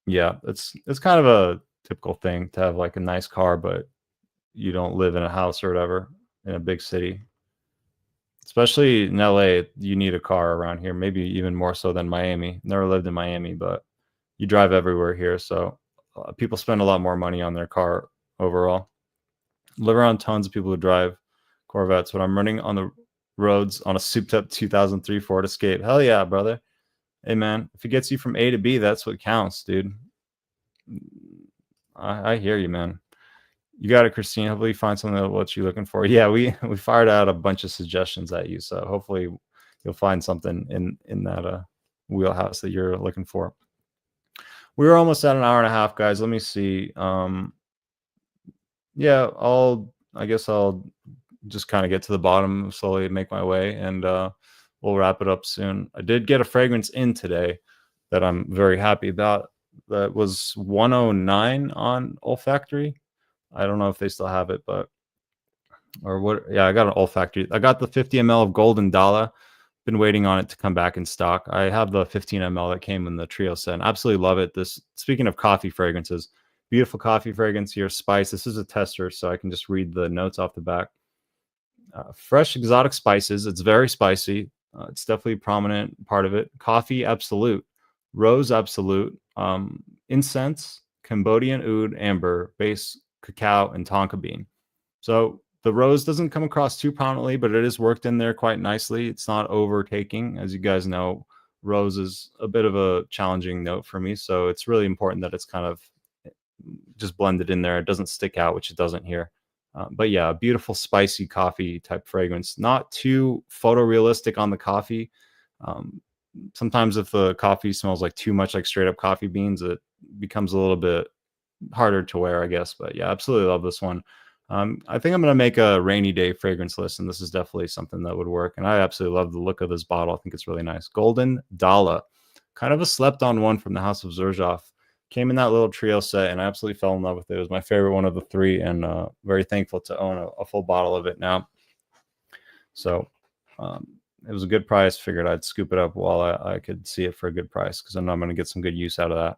yeah, it's kind of a typical thing to have like a nice car, but you don't live in a house or whatever in a big city. Especially in LA, you need a car around here, maybe even more so than Miami. Never lived in Miami, but you drive everywhere here. So people spend a lot more money on their car overall. Live around tons of people who drive Corvettes. When I'm running on the roads on a souped up 2003 Ford Escape, hell yeah, brother. Hey man, if it gets you from A to B, that's what counts, dude. I hear you, man. You got it, Christine. Hopefully you find something that what you're looking for. Yeah, we fired out a bunch of suggestions at you, so hopefully you'll find something in that wheelhouse that you're looking for. We were almost at an hour and a half, guys. Let me see. Yeah, I guess I'll just kind of get to the bottom, slowly make my way, and we'll wrap it up soon. I did get a fragrance in today that I'm very happy about. That was 109 on Olfactory. I don't know if they still have it, but or what? Yeah, I got an Olfactory. I got the 50 ml of Golden Dala. Been waiting on it to come back in stock. I have the 15 ml that came in the trio set. And absolutely love it. This, speaking of coffee fragrances, beautiful coffee fragrance here. Spice. This is a tester, so I can just read the notes off the back. Fresh exotic spices. It's very spicy. It's definitely a prominent part of it. Coffee Absolute, Rose Absolute, incense, Cambodian oud, amber, base cacao, and tonka bean. So the rose doesn't come across too prominently, but it is worked in there quite nicely. It's not overtaking. As you guys know, rose is a bit of a challenging note for me. So it's really important that it's kind of just blended in there. It doesn't stick out, which it doesn't here. But yeah, beautiful spicy coffee type fragrance. Not too photorealistic on the coffee. Sometimes if the coffee smells like too much like straight up coffee beans, it becomes a little bit harder to wear, I guess. But yeah, absolutely love this one. I think I'm going to make a rainy day fragrance list, and this is definitely something that would work. And I absolutely love the look of this bottle. I think it's really nice. Golden Dala, kind of a slept on one from the House of Xerjoff. Came in that little trio set, and I absolutely fell in love with it. It was my favorite one of the three, and very thankful to own a full bottle of it now. So it was a good price. Figured I'd scoop it up while I could see it for a good price, because I know I'm going to get some good use out of that.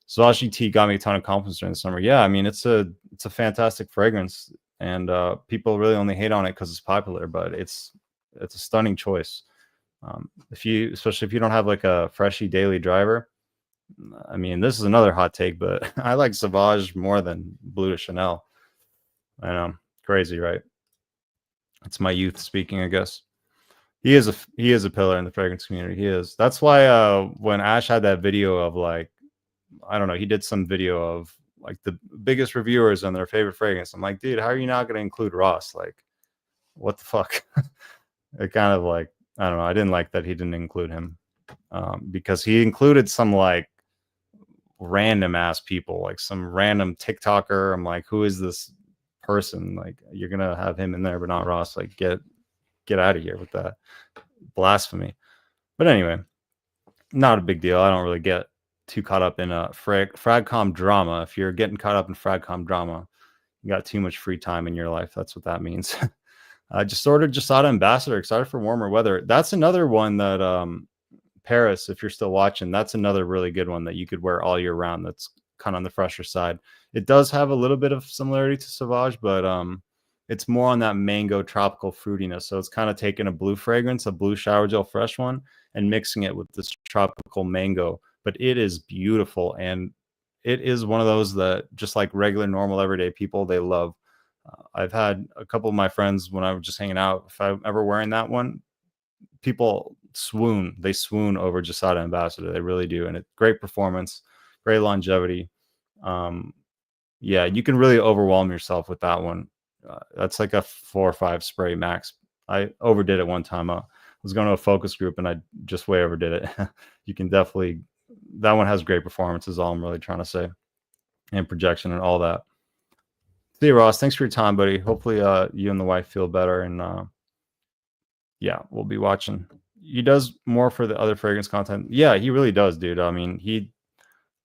Sauvage Tea got me a ton of compliments during the summer. Yeah, I mean, it's a fantastic fragrance, and people really only hate on it because it's popular, but it's a stunning choice. Especially if you don't have like a Freshie Daily Driver. I mean, this is another hot take, but I like Sauvage more than Bleu de Chanel. I know, crazy, right? It's my youth speaking, I guess. He is a pillar in the fragrance community. He is. That's why when Ash had that video of like, I don't know, he did some video of like the biggest reviewers and their favorite fragrance. I'm like, dude, how are you not going to include Ross? Like, what the fuck? It kind of like, I don't know. I didn't like that he didn't include him because he included some like random ass people, like some random TikToker. I'm like, who is this person? Like, you're going to have him in there, but not Ross. Like, get out of here with that blasphemy. But anyway, not a big deal. I don't really get too caught up in fragcom drama. If you're getting caught up in fragcom drama, you got too much free time in your life. That's what that means. I just ordered Jasada Ambassador, excited for warmer weather. That's another one that Paris, if you're still watching, that's another really good one that you could wear all year round. That's kind of on the fresher side. It does have a little bit of similarity to Sauvage, but it's more on that mango tropical fruitiness. So it's kind of taking a blue fragrance, a blue shower gel fresh one, and mixing it with this tropical mango. But it is beautiful, and it is one of those that just like regular, normal, everyday people, they love. I've had a couple of my friends when I was just hanging out, if I'm ever wearing that one, people swoon. They swoon over Jasada Ambassador. They really do. And it's great performance, great longevity. Yeah, you can really overwhelm yourself with that one. That's like a 4 or 5 spray max. I overdid it one time. I was going to a focus group and I just way overdid it. You can definitely, that one has great performance is all I'm really trying to say, and projection and all that. See you, Ross. Thanks for your time, buddy. Hopefully you and the wife feel better, and yeah, we'll be watching. He does more for the other fragrance content. Yeah, he really does, dude. I mean, he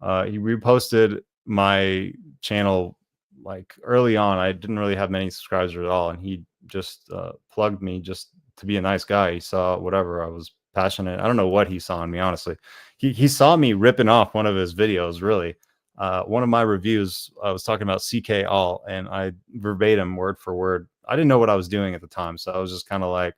reposted my channel like early on. I didn't really have many subscribers at all, and he just plugged me just to be a nice guy. He saw whatever I was passionate. I don't know what he saw in me, honestly. He saw me ripping off one of his videos, really. One of my reviews, I was talking about CK All, and I verbatim, word for word. I didn't know what I was doing at the time, so I was just kind of like,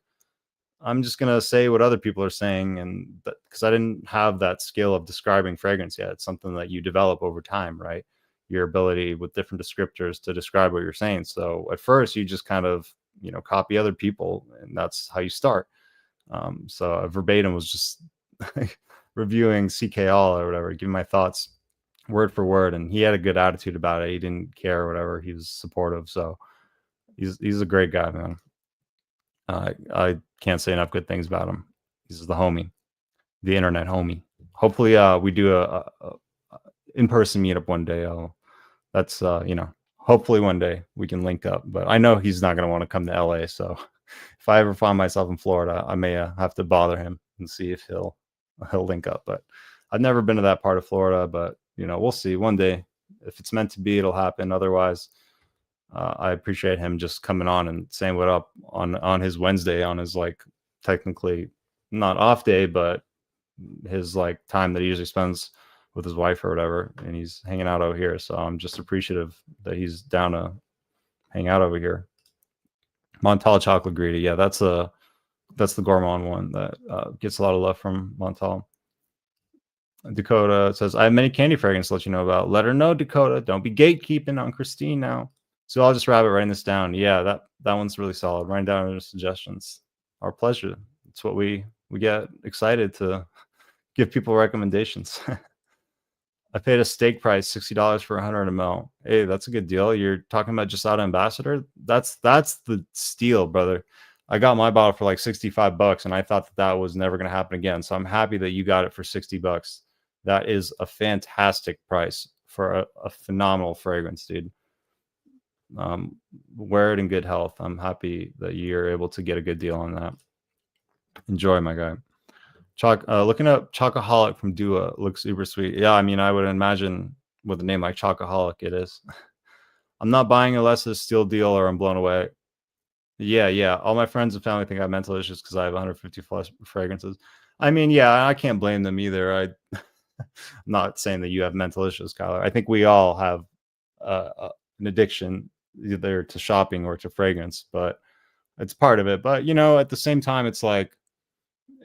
I'm just gonna say what other people are saying, and because I didn't have that skill of describing fragrance yet. It's something that you develop over time, right? Your ability with different descriptors to describe what you're saying. So at first, you just kind of copy other people, and that's how you start. So verbatim was just reviewing CK All or whatever, giving my thoughts word for word, and he had a good attitude about it. He didn't care or whatever. He was supportive. So he's a great guy, man. I can't say enough good things about him. He's the homie, the internet homie. Hopefully we do in-person meetup one day. That's hopefully one day we can link up. But I know he's not going to want to come to LA. So if I ever find myself in Florida, I may have to bother him and see if he'll link up. But I've never been to that part of Florida. But we'll see one day. If it's meant to be, it'll happen. Otherwise, I appreciate him just coming on and saying what up on his Wednesday, on his like technically not off day, but his like time that he usually spends with his wife or whatever, and he's hanging out over here. So I'm just appreciative that he's down to hang out over here. Montal Chocolate Greedy, yeah, that's the gourmand one that gets a lot of love from Montal. Dakota says, I have many candy fragrances to let you know about. Let her know, Dakota. Don't be gatekeeping on Christine now. So I'll just writing this down. Yeah, that one's really solid. Writing down your suggestions. Our pleasure. It's what we get excited to give people recommendations. I paid a steak price, $60 for 100 ml. Hey, that's a good deal. You're talking about just out of Ambassador? That's the steal, brother. I got my bottle for like $65, and I thought that was never going to happen again. So I'm happy that you got it for $60. That is a fantastic price for a phenomenal fragrance, dude. Wear it in good health. I'm happy that you're able to get a good deal on that. Enjoy, my guy. Looking up Chocoholic from Dua looks super sweet. Yeah, I mean, I would imagine with a name like Chocoholic, it is. I'm not buying unless it's a steal deal or I'm blown away. Yeah. All my friends and family think I have mental issues because I have 150 plus fragrances. I mean, yeah, I can't blame them either. I'm not saying that you have mental issues, Kyler. I think we all have an addiction either to shopping or to fragrance, but it's part of it. But at the same time, it's like,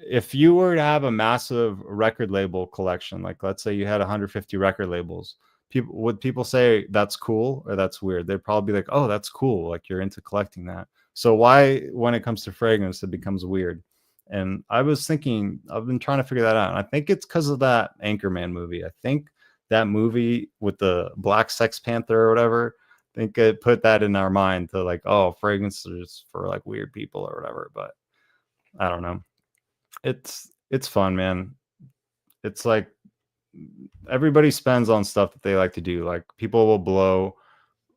if you were to have a massive record label collection, like let's say you had 150 record labels, would people say that's cool or that's weird? They'd probably be like, oh, that's cool. Like you're into collecting that. So why, when it comes to fragrance, it becomes weird? And I was thinking, I've been trying to figure that out. And I think it's because of that Anchorman movie. I think that movie with the black sex panther or whatever, I think it put that in our mind to like, oh, fragrances for like weird people or whatever. But I don't know. It's fun, man. It's like everybody spends on stuff that they like to do. Like people will blow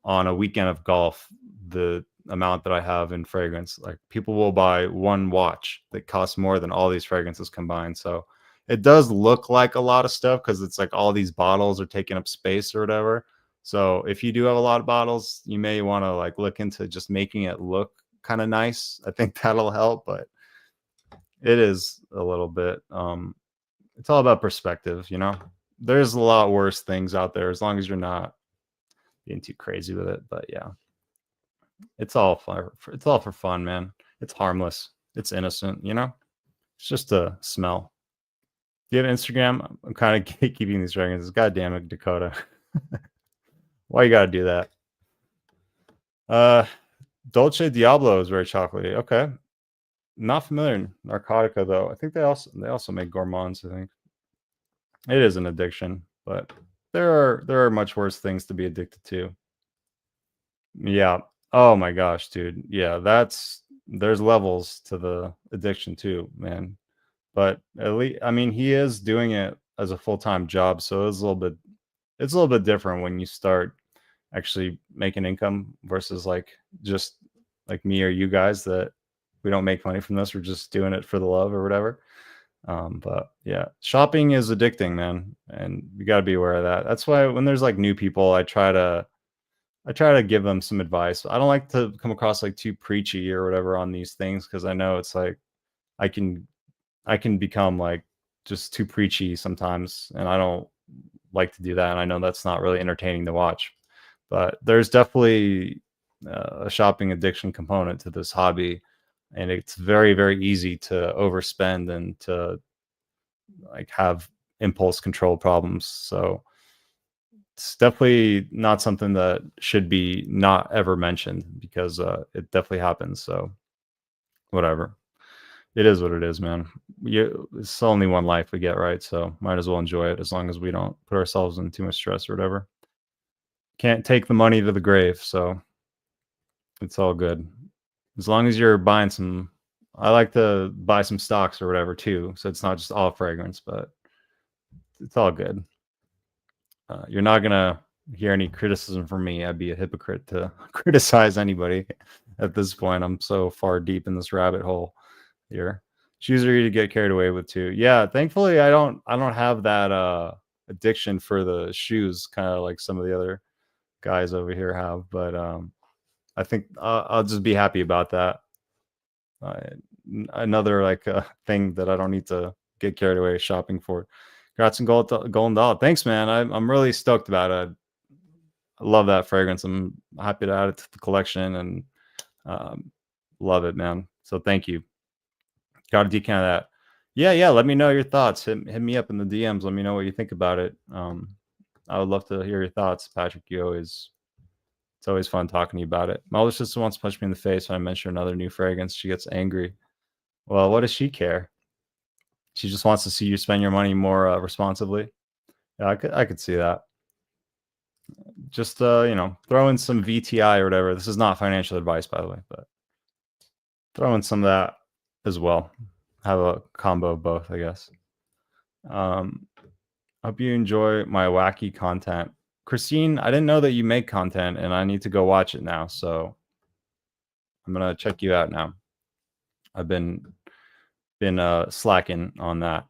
on a weekend of golf the amount that I have in fragrance. Like people will buy one watch that costs more than all these fragrances combined. So it does look like a lot of stuff because it's like all these bottles are taking up space or whatever. So if you do have a lot of bottles, you may want to like look into just making it look kind of nice. I think that'll help, but it is a little bit it's all about perspective. There's a lot worse things out there as long as you're not being too crazy with it. But yeah, it's all for fun, man. It's harmless, it's innocent. It's just a smell. Do you have Instagram? I'm kind of gatekeeping these dragons. God damn it, Dakota. Why you gotta do that? Dolce Diablo is very chocolatey. Okay. Not familiar. Narcotica, though. I think they also make gourmands. I think it is an addiction, but there are much worse things to be addicted to. Yeah. Oh my gosh, dude. Yeah, there's levels to the addiction too, man. But at least, I mean, he is doing it as a full-time job, so it's a little bit different when you start actually making income versus like just like me or you guys that we don't make money from this. We're just doing it for the love or whatever. But yeah, shopping is addicting, man. And you got to be aware of that. That's why when there's like new people, I try to give them some advice. I don't like to come across like too preachy or whatever on these things. Cause I know it's like, I can become like just too preachy sometimes. And I don't like to do that. And I know that's not really entertaining to watch, but there's definitely a shopping addiction component to this hobby. And it's very, very easy to overspend and to like have impulse control problems. So it's definitely not something that should be not ever mentioned because it definitely happens. So whatever. It is what it is, man. It's only one life we get, right? So might as well enjoy it as long as we don't put ourselves in too much stress or whatever. Can't take the money to the grave, so it's all good. As long as you're buying some, I like to buy some stocks or whatever too. So it's not just all fragrance, but it's all good. You're not gonna hear any criticism from me. I'd be a hypocrite to criticize anybody at this point. I'm so far deep in this rabbit hole here. Shoes are easy to get carried away with too. Yeah, thankfully I don't have that addiction for the shoes, kind of like some of the other guys over here have. But I think I'll just be happy about that. Another like thing that I don't need to get carried away shopping for. Congrats on Golden Dollar. Thanks, man. I'm really stoked about it. I love that fragrance. I'm happy to add it to the collection and love it, man. So thank you. Got to decant that. Yeah. Let me know your thoughts. Hit me up in the DMs. Let me know what you think about it. I would love to hear your thoughts, Patrick. It's always fun talking to you about it. My older sister wants to punch me in the face when I mention another new fragrance. She gets angry. Well, what does she care? She just wants to see you spend your money more responsibly. Yeah, I could see that. Just throw in some VTI or whatever. This is not financial advice, by the way, but throw in some of that as well. Have a combo of both, I guess. Hope you enjoy my wacky content. Christine, I didn't know that you make content, and I need to go watch it now. So I'm gonna check you out now. I've been slacking on that.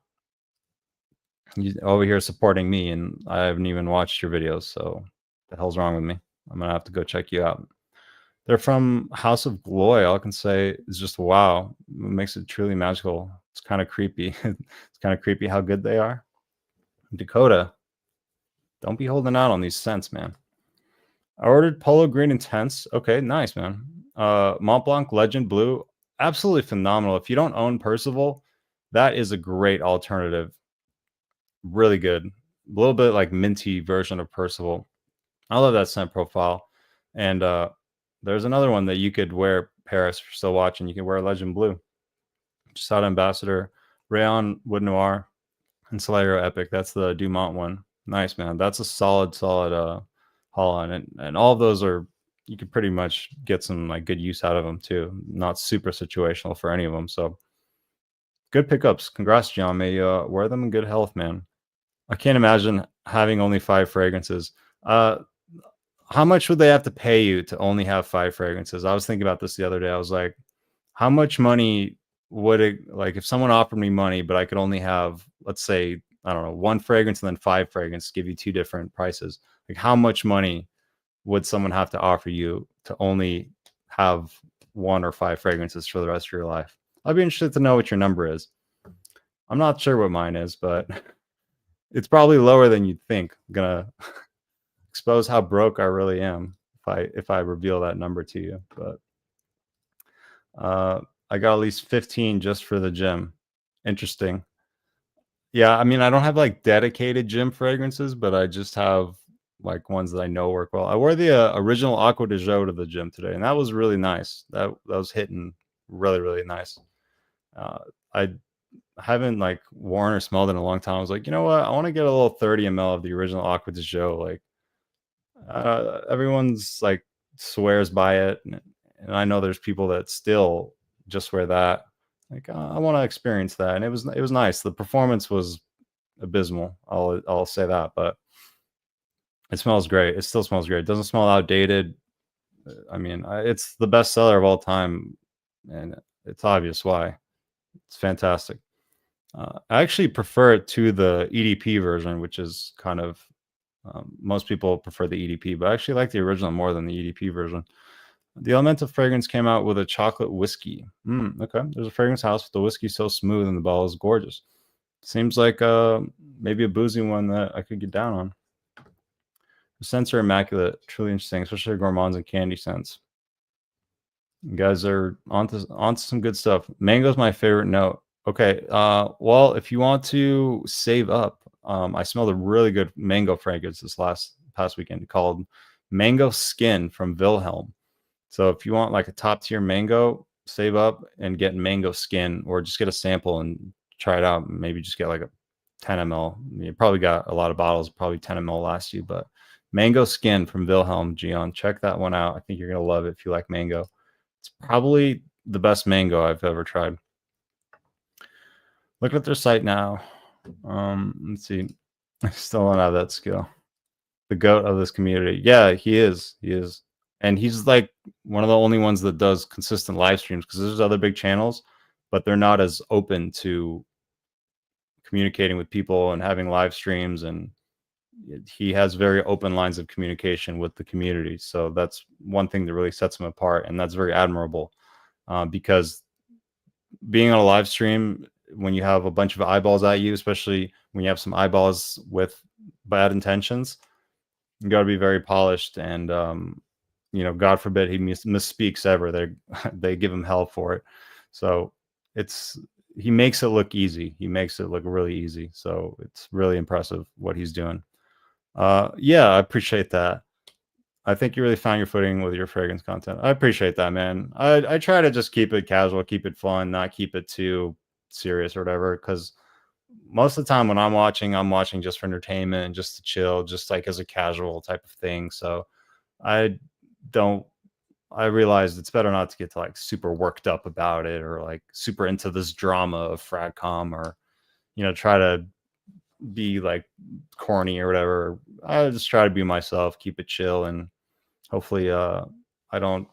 You over here supporting me, and I haven't even watched your videos. So the hell's wrong with me? I'm gonna have to go check you out. They're from House of Glory. All I can say is just wow. It makes it truly magical. It's kind of creepy. It's kind of creepy how good they are. Dakota, don't be holding out on these scents, man. I ordered Polo Green Intense. Okay, nice, man. Mont Blanc Legend Blue, absolutely phenomenal. If you don't own Percival, that is a great alternative. Really good. A little bit like minty version of Percival. I love that scent profile. And there's another one that you could wear, Paris, if you're still watching. You can wear Legend Blue. Just out Ambassador, Rayon Wood Noir, and Solero Epic. That's the Dumont one. Nice, man. That's a solid haul on it. And all of those are, you could pretty much get some like good use out of them too. Not super situational for any of them. So good pickups. Congrats, John. May you wear them in good health, man. I can't imagine having only 5 fragrances. How much would they have to pay you to only have 5 fragrances? I was thinking about this the other day. I was like, how much money would it, like if someone offered me money, but I could only have, let's say, I don't know, 1 fragrance and then 5 fragrances, give you 2 different prices. Like how much money would someone have to offer you to only have 1 or 5 fragrances for the rest of your life? I'd be interested to know what your number is. I'm not sure what mine is, but it's probably lower than you'd think. I'm gonna expose how broke I really am if I reveal that number to you. But I got at least 15 just for the gym. Interesting. Yeah, I mean, I don't have like dedicated gym fragrances, but I just have like ones that I know work well. I wore the original Aqua de Joe to the gym today, and that was really nice. That was hitting really, really nice. I haven't like worn or smelled it in a long time. I was like, you know what? I want to get a little 30 ml of the original Aqua de Joe. Like everyone's like swears by it, and I know there's people that still just wear that. Like I want to experience that, and it was nice. The performance was abysmal. I'll say that, but it smells great. It still smells great. It doesn't smell outdated. I mean, it's the best seller of all time, and it's obvious why. It's fantastic. I actually prefer it to the EDP version, which is kind of most people prefer the EDP, but I actually like the original more than the EDP version. The Elemental fragrance came out with a chocolate whiskey. Okay, there's a fragrance house with the whiskey so smooth and the bottle is gorgeous. Seems like maybe a boozy one that I could get down on. The scents are immaculate, truly interesting, especially gourmands and candy scents. You guys are onto some good stuff. Mango's my favorite note. Okay, well, if you want to save up, I smelled a really good mango fragrance this past weekend called Mango Skin from Wilhelm. So if you want like a top tier mango, save up and get Mango Skin, or just get a sample and try it out. Maybe just get like a 10 ml. You probably got a lot of bottles, probably 10 ml last you, but Mango Skin from Wilhelm, Gian, check that one out. I think you're gonna love it if you like mango. It's probably the best mango I've ever tried. Look at their site now. Let's see. I still don't have that skill. the goat of this community. Yeah, he is. He is. And he's like one of the only ones that does consistent live streams, because there's other big channels, but they're not as open to communicating with people and having live streams. And he has very open lines of communication with the community. So that's one thing that really sets him apart. And that's very admirable, because being on a live stream, when you have a bunch of eyeballs at you, especially when you have some eyeballs with bad intentions, you got to be very polished. And God forbid he misspeaks ever, they give him hell for it. So he makes it look easy. He makes it look really easy. So it's really impressive what he's doing. Yeah, I appreciate that. I think you really found your footing with your fragrance content. I appreciate that, man. I try to just keep it casual, keep it fun, not keep it too serious or whatever, because most of the time when I'm watching just for entertainment and just to chill, just like as a casual type of thing. So I realized it's better not to get to like super worked up about it, or like super into this drama of Fragcom, or try to be like corny or whatever. I just try to be myself, keep it chill, and hopefully I don't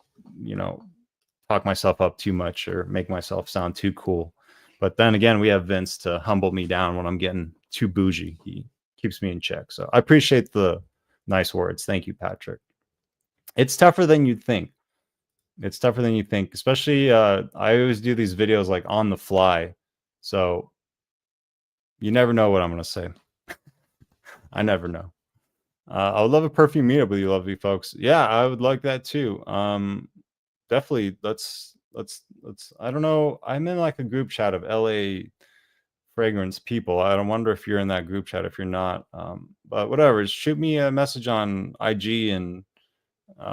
talk myself up too much or make myself sound too cool. But then again, we have Vince to humble me down when I'm getting too bougie. He keeps me in check. So I appreciate the nice words. Thank you, Patrick. It's tougher than you'd think. It's tougher than you think, especially I always do these videos like on the fly. So you never know what I'm going to say. I never know. I would love a perfume meetup with you, lovely folks. Yeah, I would like that too. Definitely. Let's. I don't know. I'm in like a group chat of LA fragrance people. I don't wonder if you're in that group chat. If you're not, but whatever. Just shoot me a message on IG, and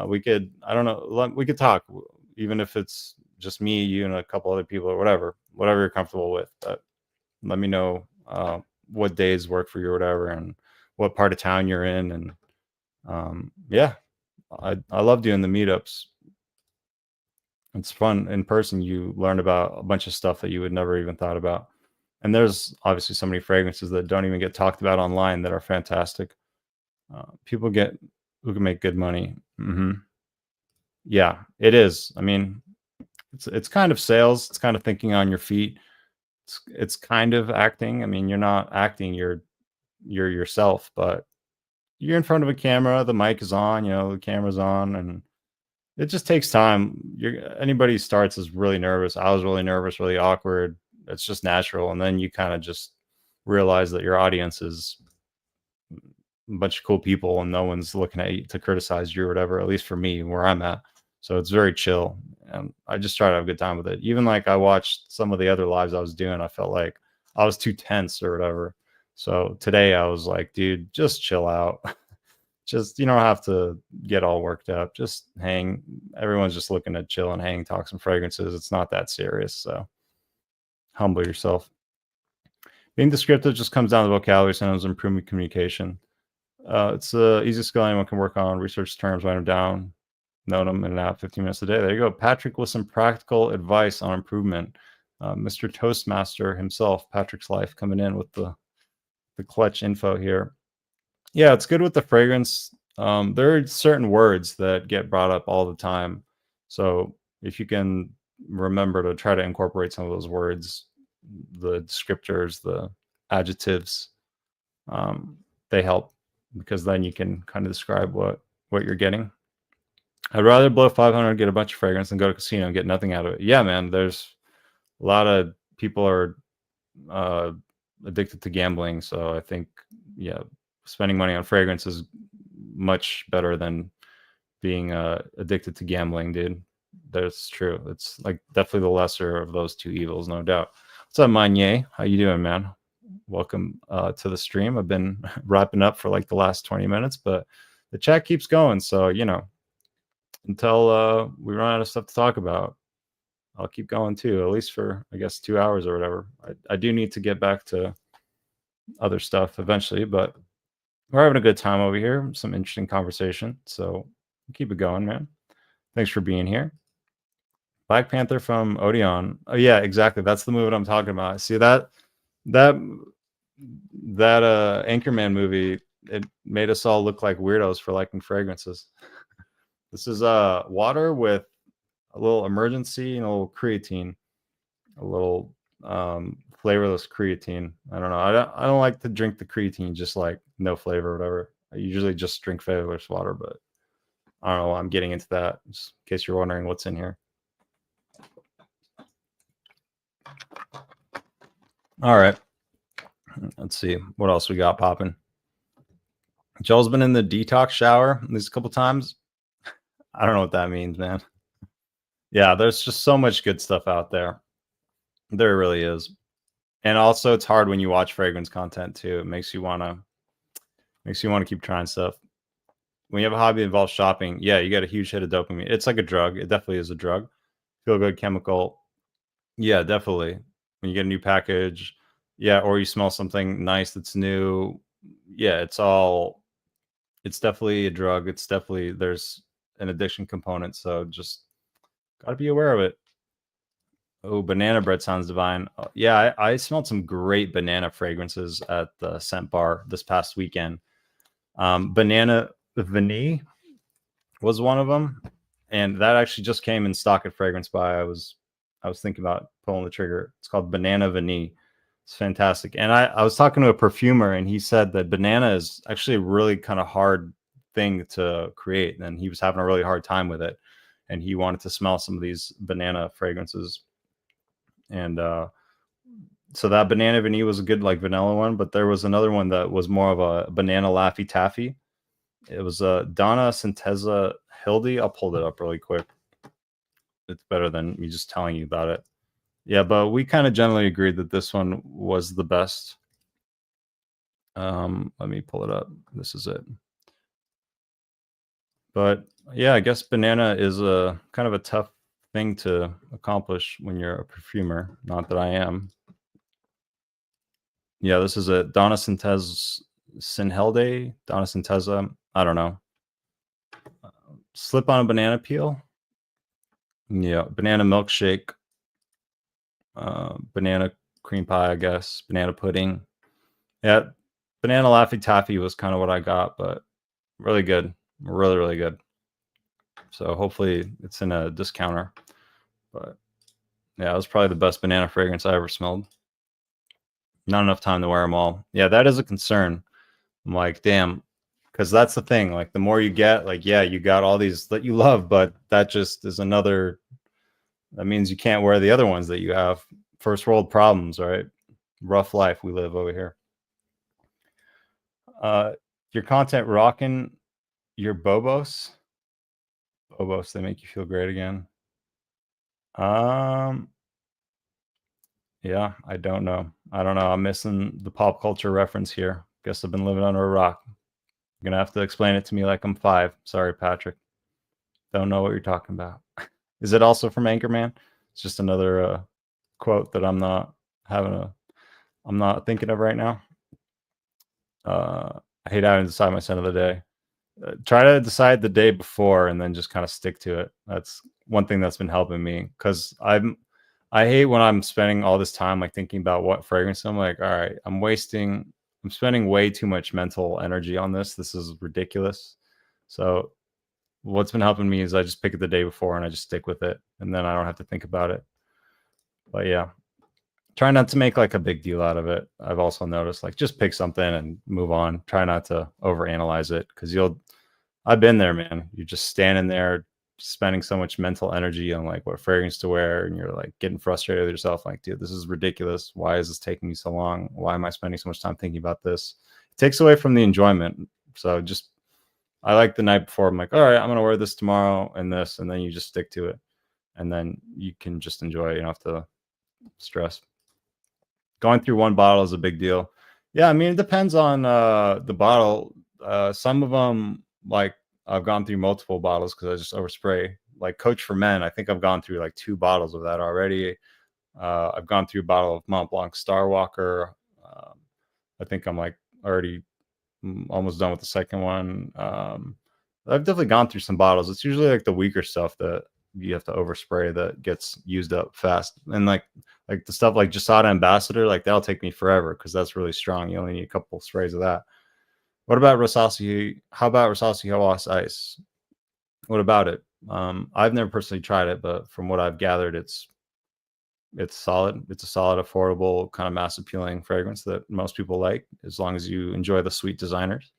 we could. I don't know. We could talk, even if it's just me, you, and a couple other people, or whatever you're comfortable with. But let me know what days work for you, or whatever, and what part of town you're in. And yeah, I love doing the meetups. It's fun in person. You learn about a bunch of stuff that you would never even thought about. And there's obviously so many fragrances that don't even get talked about online that are fantastic. People who can make good money. Yeah, it is. I mean, it's kind of sales. It's kind of thinking on your feet. It's kind of acting. I mean, you're not acting. You're yourself, but you're in front of a camera. The mic is on. The camera's on, and it just takes time. Anybody who starts is really nervous. I was really nervous, really awkward. It's just natural. And then you kind of just realize that your audience is a bunch of cool people, and no one's looking at you to criticize you or whatever, at least for me, where I'm at. So it's very chill. And I just try to have a good time with it. Even like I watched some of the other lives I was doing, I felt like I was too tense or whatever. So today I was like, dude, just chill out. Just, you don't have to get all worked up. Just hang. Everyone's just looking to chill and hang, talk some fragrances. It's not that serious. So humble yourself. Being descriptive just comes down to vocabulary, synonyms, improving communication. It's the easiest skill anyone can work on. Research terms, write them down, note them in and out 15 minutes a day. There you go. Patrick with some practical advice on improvement. Mr. Toastmaster himself, Patrick's Life, coming in with the clutch info here. Yeah, it's good with the fragrance. There are certain words that get brought up all the time. So if you can remember to try to incorporate some of those words, the descriptors, the adjectives, they help, because then you can kind of describe what you're getting. I'd rather blow 500, get a bunch of fragrance, than go to casino and get nothing out of it. Yeah, man, there's a lot of people are addicted to gambling. So I think, yeah, spending money on fragrance is much better than being addicted to gambling, dude. That's true. It's like definitely the lesser of those two evils, no doubt. What's up, Manye? How you doing, man? Welcome to the stream. I've been wrapping up for like the last 20 minutes, but the chat keeps going. So, until we run out of stuff to talk about, I'll keep going too, at least for, I guess, 2 hours or whatever. I do need to get back to other stuff eventually, but we're having a good time over here. Some interesting conversation. So keep it going, man. Thanks for being here. Black Panther from Odeon. Oh yeah, exactly. That's the movie I'm talking about. See that Anchorman movie it made us all look like weirdos for liking fragrances. This is water with a little emergency and a little creatine, a little flavorless creatine. I don't know. I don't like to drink the creatine just like no flavor or whatever. I usually just drink flavorless water, but I don't know why I'm getting into that. Just in case you're wondering what's in here. All right. Let's see what else we got popping. Joel's been in the detox shower at least a couple times. I don't know what that means, man. Yeah, there's just so much good stuff out there. There really is. And also it's hard when you watch fragrance content too. It makes you want to keep trying stuff. When you have a hobby that involves shopping, yeah, you get a huge hit of dopamine. It's like a drug. It definitely is a drug. Feel good chemical. Yeah, definitely. When you get a new package, yeah, or you smell something nice that's new. Yeah, it's definitely a drug. It's definitely, there's an addiction component. So just got to be aware of it. Oh, banana bread sounds divine. Yeah, I smelled some great banana fragrances at the scent bar this past weekend. Banana Vanille was one of them, and that actually just came in stock at Fragrance Buy. I was thinking about pulling the trigger. It's called Banana Vanille. It's fantastic. And I was talking to a perfumer, and he said that banana is actually a really kind of hard thing to create, and he was having a really hard time with it, and he wanted to smell some of these banana fragrances. And so that Banana Vanille was a good like vanilla one, but there was another one that was more of a banana Laffy Taffy. It was Donna Centeza Hildy. I'll pull it up really quick. It's better than me just telling you about it. Yeah, but we kind of generally agreed that this one was the best. Let me pull it up. This is it. But yeah, I guess banana is a kind of a tough thing to accomplish when you're a perfumer. Not that I am. Yeah, this is a Donna Sinhelde, Donna Centeza. I don't know. Slip on a banana peel. Yeah, banana milkshake. Banana cream pie, I guess. Banana pudding. Yeah, banana Laffy Taffy was kind of what I got, but really good. Really, really good. So hopefully it's in a discounter. But yeah, it was probably the best banana fragrance I ever smelled. Not enough time to wear them all. Yeah, that is a concern. I'm like, damn, because that's the thing. Like, the more you get, like, yeah, you got all these that you love, but that just is another. That means you can't wear the other ones that you have. First world problems, right? Rough life we live over here. Your content rocking your Bobos. Bobos, they make you feel great again. Yeah, I don't know. I'm missing the pop culture reference here. Guess I've been living under a rock. You're gonna have to explain it to me like I'm 5. Sorry, Patrick. Don't know what you're talking about. Is it also from Anchorman? It's just another quote that I'm not thinking of right now. I hate having to decide my scent of the day. Try to decide the day before and then just kind of stick to it. That's one thing that's been helping me, because I hate when I'm spending all this time like thinking about what fragrance. I'm like, all right, I'm spending way too much mental energy on this. This is ridiculous. So what's been helping me is I just pick it the day before and I just stick with it, and then I don't have to think about it. But yeah, try not to make like a big deal out of it. I've also noticed, like, just pick something and move on. Try not to overanalyze it, because I've been there, man. You're just standing there spending so much mental energy on like what fragrance to wear, and you're like getting frustrated with yourself, like, dude, this is ridiculous. Why is this taking me so long? Why am I spending so much time thinking about this? It takes away from the enjoyment. So just, I like the night before, I'm like, all right, I'm gonna wear this tomorrow and this, and then you just stick to it, and then you can just enjoy it. You don't have to stress. Going through one bottle is a big deal. Yeah, I mean, it depends on the bottle. Some of them, like, I've gone through multiple bottles because I just overspray. Like Coach for Men, I think I've gone through like 2 bottles of that already. I've gone through a bottle of Mont Blanc Star Walker. I think I'm like already almost done with the second one. I've definitely gone through some bottles. It's usually like the weaker stuff that you have to overspray that gets used up fast. And like the stuff like Jasada Ambassador, like that'll take me forever because that's really strong. You only need a couple sprays of that. What about Rosasi? How about Rosasi Hawas Ice? What about it? I've never personally tried it, but from what I've gathered, it's solid. It's a solid, affordable, kind of mass appealing fragrance that most people like, as long as you enjoy the sweet designers.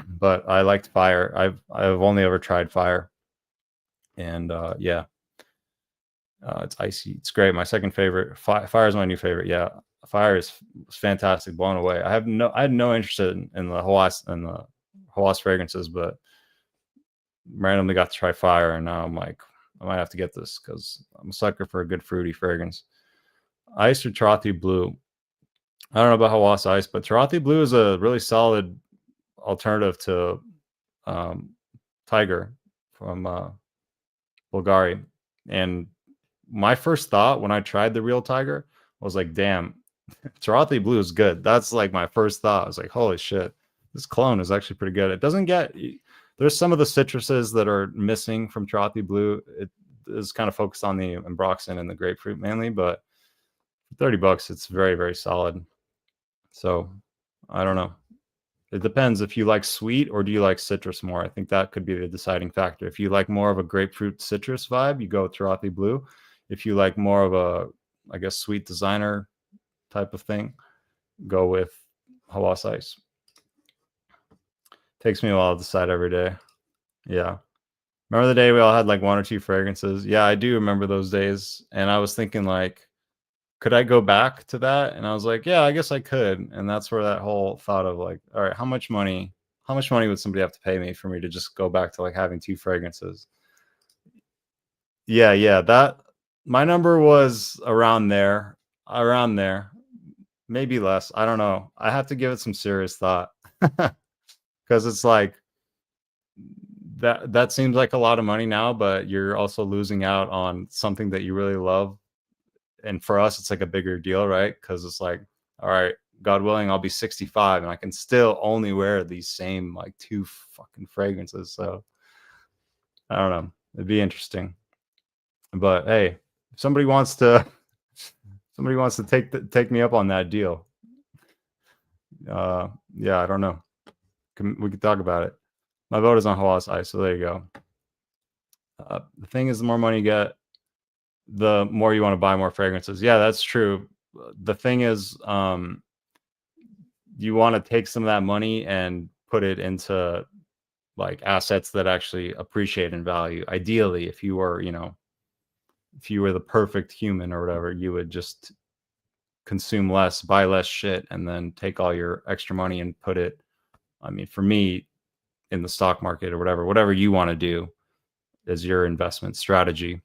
But I liked Fire. I've only ever tried Fire, and yeah, it's icy. It's great. My second favorite. Fire is my new favorite. Yeah, Fire is fantastic. Blown away. I had no interest in the Hawas fragrances, but randomly got to try Fire, and now I'm like, I might have to get this because I'm a sucker for a good fruity fragrance. Ice or Tarothi Blue? I don't know about Hawas Ice, but Tarothi Blue is a really solid alternative to Tiger from Bulgari. And my first thought when I tried the real Tiger was like, damn, Tarothi Blue is good. That's like my first thought. I was like, holy shit, this clone is actually pretty good. It doesn't get, there's some of the citruses that are missing from Tarothi Blue. It is kind of focused on the ambroxan and the grapefruit mainly, but for $30, it's very, very solid. So I don't know. It depends if you like sweet or do you like citrus more. I think that could be the deciding factor. If you like more of a grapefruit citrus vibe, you go with Tarothi Blue. If you like more of a, I guess, sweet designer type of thing, go with Hawas Ice. Takes me a while to decide every day. Yeah. Remember the day we all had like one or two fragrances? Yeah, I do remember those days. And I was thinking like, could I go back to that? And I was like, yeah, I guess I could. And that's where that whole thought of like, all right, how much money would somebody have to pay me for me to just go back to like having two fragrances? Yeah. That my number was around there, maybe less. I don't know. I have to give it some serious thought because it's like that seems like a lot of money now, but you're also losing out on something that you really love. And for us, it's like a bigger deal, right? Because it's like, all right, God willing, I'll be 65 and I can still only wear these same like two fucking fragrances. So I don't know. It'd be interesting. But hey, if somebody wants to take me up on that deal, yeah, I don't know. We could talk about it. My vote is on Hawas Ice, so there you go. The thing is, the more money you get, the more you want to buy more fragrances. Yeah, that's true. The thing is, you want to take some of that money and put it into like assets that actually appreciate in value. Ideally, if you were, if you were the perfect human or whatever, you would just consume less, buy less shit, and then take all your extra money and put it, I mean, for me, in the stock market or whatever you want to do as your investment strategy.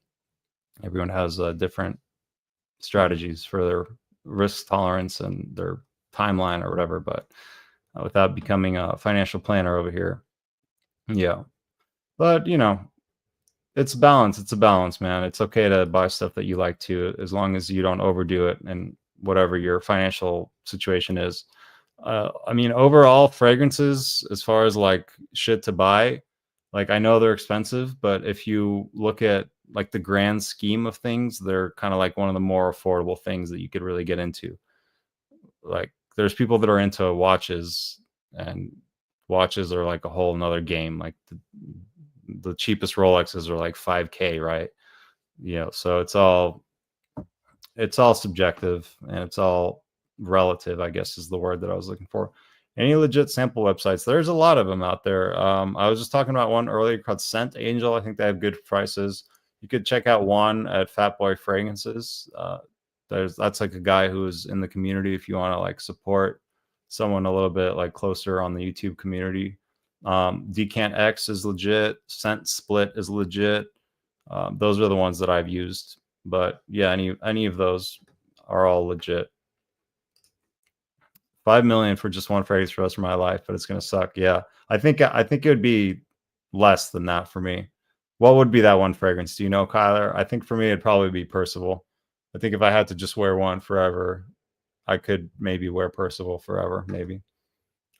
Everyone has different strategies for their risk tolerance and their timeline or whatever, but without becoming a financial planner over here. Yeah. But, it's a balance. It's a balance, man. It's okay to buy stuff that you like too, as long as you don't overdo it and whatever your financial situation is. I mean, overall fragrances, as far as like shit to buy, like I know they're expensive, but if you look at like the grand scheme of things, they're kind of like one of the more affordable things that you could really get into. Like there's people that are into watches, and watches are like a whole nother game. Like the cheapest Rolexes are like 5K, right? So it's all subjective and it's all relative, I guess is the word that I was looking for. Any legit sample websites? There's a lot of them out there. I was just talking about one earlier called Scent Angel. I think they have good prices. You could check out one at Fat Boy Fragrances. That's like a guy who's in the community if you want to like support someone a little bit like closer on the YouTube community. Decant X is legit. Scent Split is legit. Those are the ones that I've used. But yeah, any of those are all legit. 5 million for just one fragrance for the rest of my life, but it's gonna suck. Yeah, I think it would be less than that for me. What would be that one fragrance? Do you know, Kyler? I think for me it'd probably be Percival. I think if I had to just wear one forever, I could maybe wear Percival forever, maybe.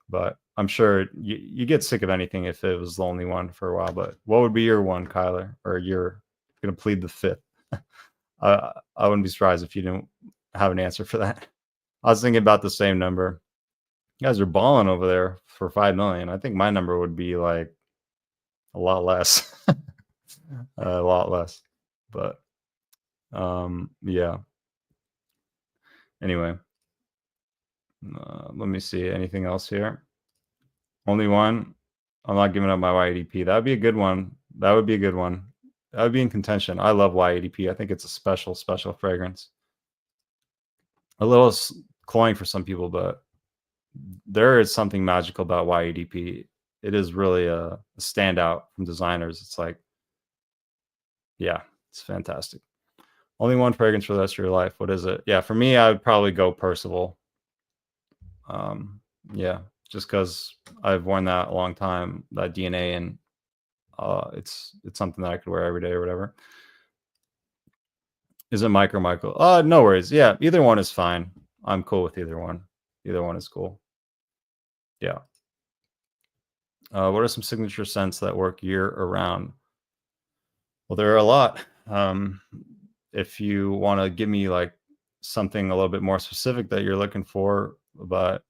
But I'm sure you get sick of anything if it was the only one for a while. But what would be your one, Kyler? Or you're gonna plead the fifth? I wouldn't be surprised if you didn't have an answer for that. I was thinking about the same number. You guys are balling over there for 5 million. I think my number would be like a lot less. A lot less. But yeah. Anyway, let me see. Anything else here? Only one. I'm not giving up my Y80P. That would be a good one. That would be a good one. That would be in contention. I love Y80P. I think it's a special fragrance. A little cloying for some people, but there is something magical about Y80P. It is really a standout from designers. It's like, yeah, it's fantastic. Only one fragrance for the rest of your life. What is it? Yeah, for me, I would probably go Percival. Yeah, just because I've worn that a long time, that DNA, and it's something that I could wear every day or whatever. Is it Mike or Michael? No worries. Yeah, either one is fine. I'm cool with either one. Either one is cool. Yeah. What are some signature scents that work year around? Well, there are a lot. If you want to give me like something a little bit more specific that you're looking for, but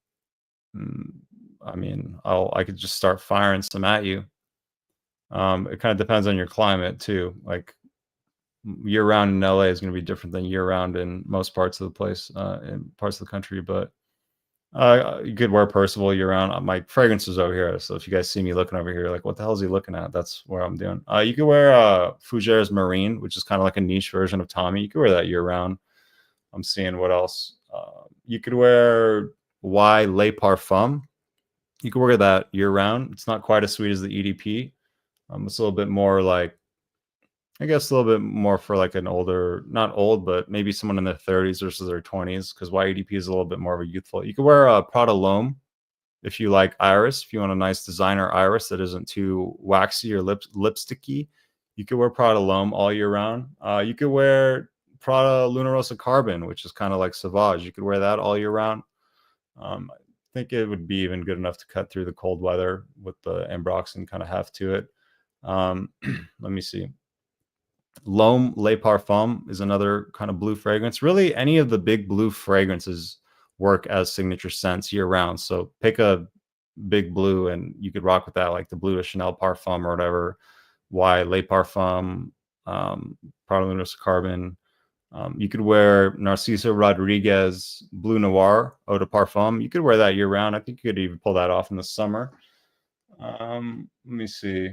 I mean, I could just start firing some at you. It kind of depends on your climate too. Like year round in LA is going to be different than year round in most parts of the place, in parts of the country. But you could wear Percival year round. My fragrance is over here, so if you guys see me looking over here, like, what the hell is he looking at? That's where I'm doing. You could wear Fougères Marine, which is kind of like a niche version of Tommy. You could wear that year round. I'm seeing what else. You could wear Y Le Parfum. You could wear that year round. It's not quite as sweet as the EDP. It's a little bit more like, I guess, a little bit more for like an older, not old, but maybe someone in their 30s versus their 20s, because Y80P is a little bit more of a youthful. You could wear a Prada L'Homme if you like iris. If you want a nice designer iris that isn't too waxy or lipsticky, you could wear Prada L'Homme all year round. You could wear Prada Luna Rossa Carbon, which is kind of like Sauvage. You could wear that all year round. I think it would be even good enough to cut through the cold weather with the ambroxan kind of heft to it. Let me see. L'Homme Le Parfum is another kind of blue fragrance. Really, any of the big blue fragrances work as signature scents year round. So pick a big blue and you could rock with that, like the Bleu de Chanel Parfum or whatever. Y Le Parfum, Prada Luna Rossa Carbon. You could wear Narciso Rodriguez Bleu Noir Eau de Parfum. You could wear that year round. I think you could even pull that off in the summer. Let me see.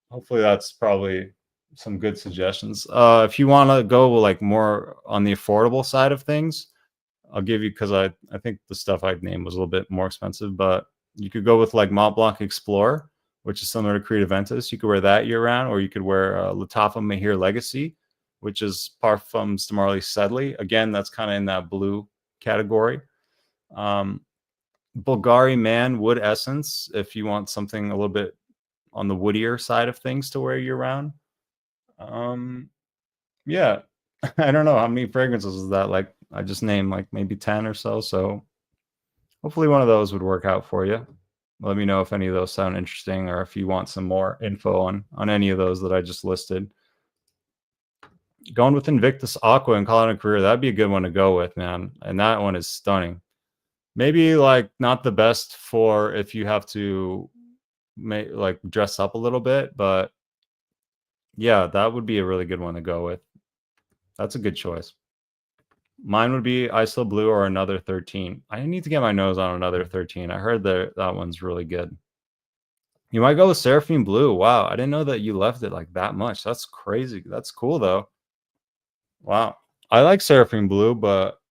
Hopefully that's probably some good suggestions. If you want to go like more on the affordable side of things, I'll give you, because I think the stuff I'd named was a little bit more expensive, but you could go with like Mont Blanc Explorer, which is similar to Creed Aventus. You could wear that year round, or you could wear Lattafa Mahir Legacy, which is Parfums de Marly Sedley. Again, that's kind of in that blue category. Bulgari Man Wood Essence, if you want something a little bit on the woodier side of things to wear year round. Yeah, I don't know how many fragrances is that. Like, I just named like maybe 10 or so. So hopefully one of those would work out for you. Let me know if any of those sound interesting, or if you want some more info on any of those that I just listed. Going with Invictus Aqua and Colin Career, that'd be a good one to go with, man. And that one is stunning. Maybe like not the best for if you have to like dress up a little bit, but yeah, that would be a really good one to go with. That's a good choice. Mine would be ISO Blue or Another 13. I need to get my nose on Another 13. I heard that one's really good. You might go with Seraphine Blue. Wow, I didn't know that you left it like that much. That's crazy. That's cool though. Wow. I like Seraphine Blue, but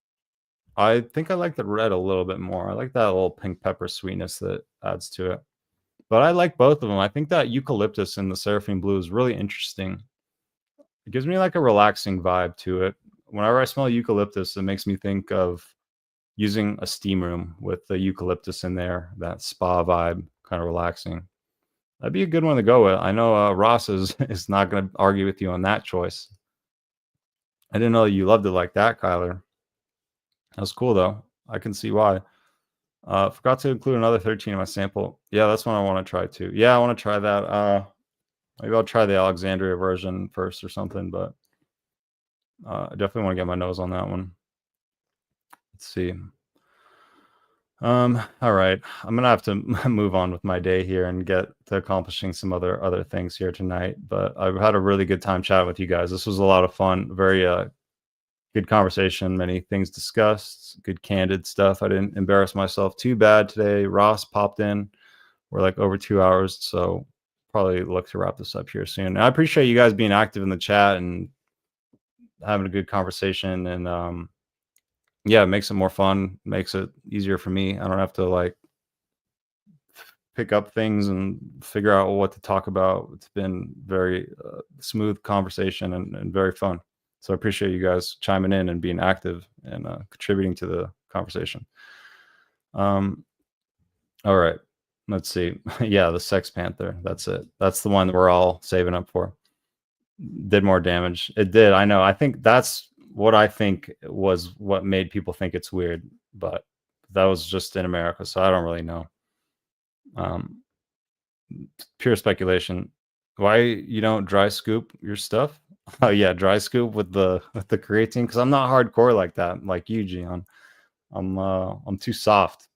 I think I like the red a little bit more. I like that little pink pepper sweetness that adds to it. But I like both of them. I think that eucalyptus in the Seraphine Blue is really interesting. It gives me like a relaxing vibe to it. Whenever I smell eucalyptus, it makes me think of using a steam room with the eucalyptus in there, that spa vibe, kind of relaxing. That'd be a good one to go with. I know Ross is not going to argue with you on that choice. I didn't know you loved it like that, Kyler. That was cool, though. I can see why. Forgot to include Another 13 in my sample. Yeah, that's one I want to try, too. Yeah, I want to try that. Maybe I'll try the Alexandria version first or something, but I definitely want to get my nose on that one. Let's see. All right. I'm gonna have to move on with my day here and get to accomplishing some other things here tonight. But I've had a really good time chatting with you guys. This was a lot of fun. Very good conversation. Many things discussed. Good candid stuff. I didn't embarrass myself too bad today. Ross popped in. We're like over 2 hours, so probably look to wrap this up here soon. And I appreciate you guys being active in the chat and having a good conversation. And yeah, it makes it more fun, makes it easier for me. I don't have to like pick up things and figure out what to talk about. It's been very smooth conversation and very fun. So I appreciate you guys chiming in and being active and contributing to the conversation. All right, let's see. Yeah, the Sex Panther. That's it. That's the one that we're all saving up for. Did more damage. It did. I know. I think that's what I think was what made people think it's weird, but that was just in America, so I don't really know. Pure speculation. Why you don't dry scoop your stuff? Oh yeah, dry scoop with the creatine, because I'm not hardcore like that, like you, Gian. I'm too soft.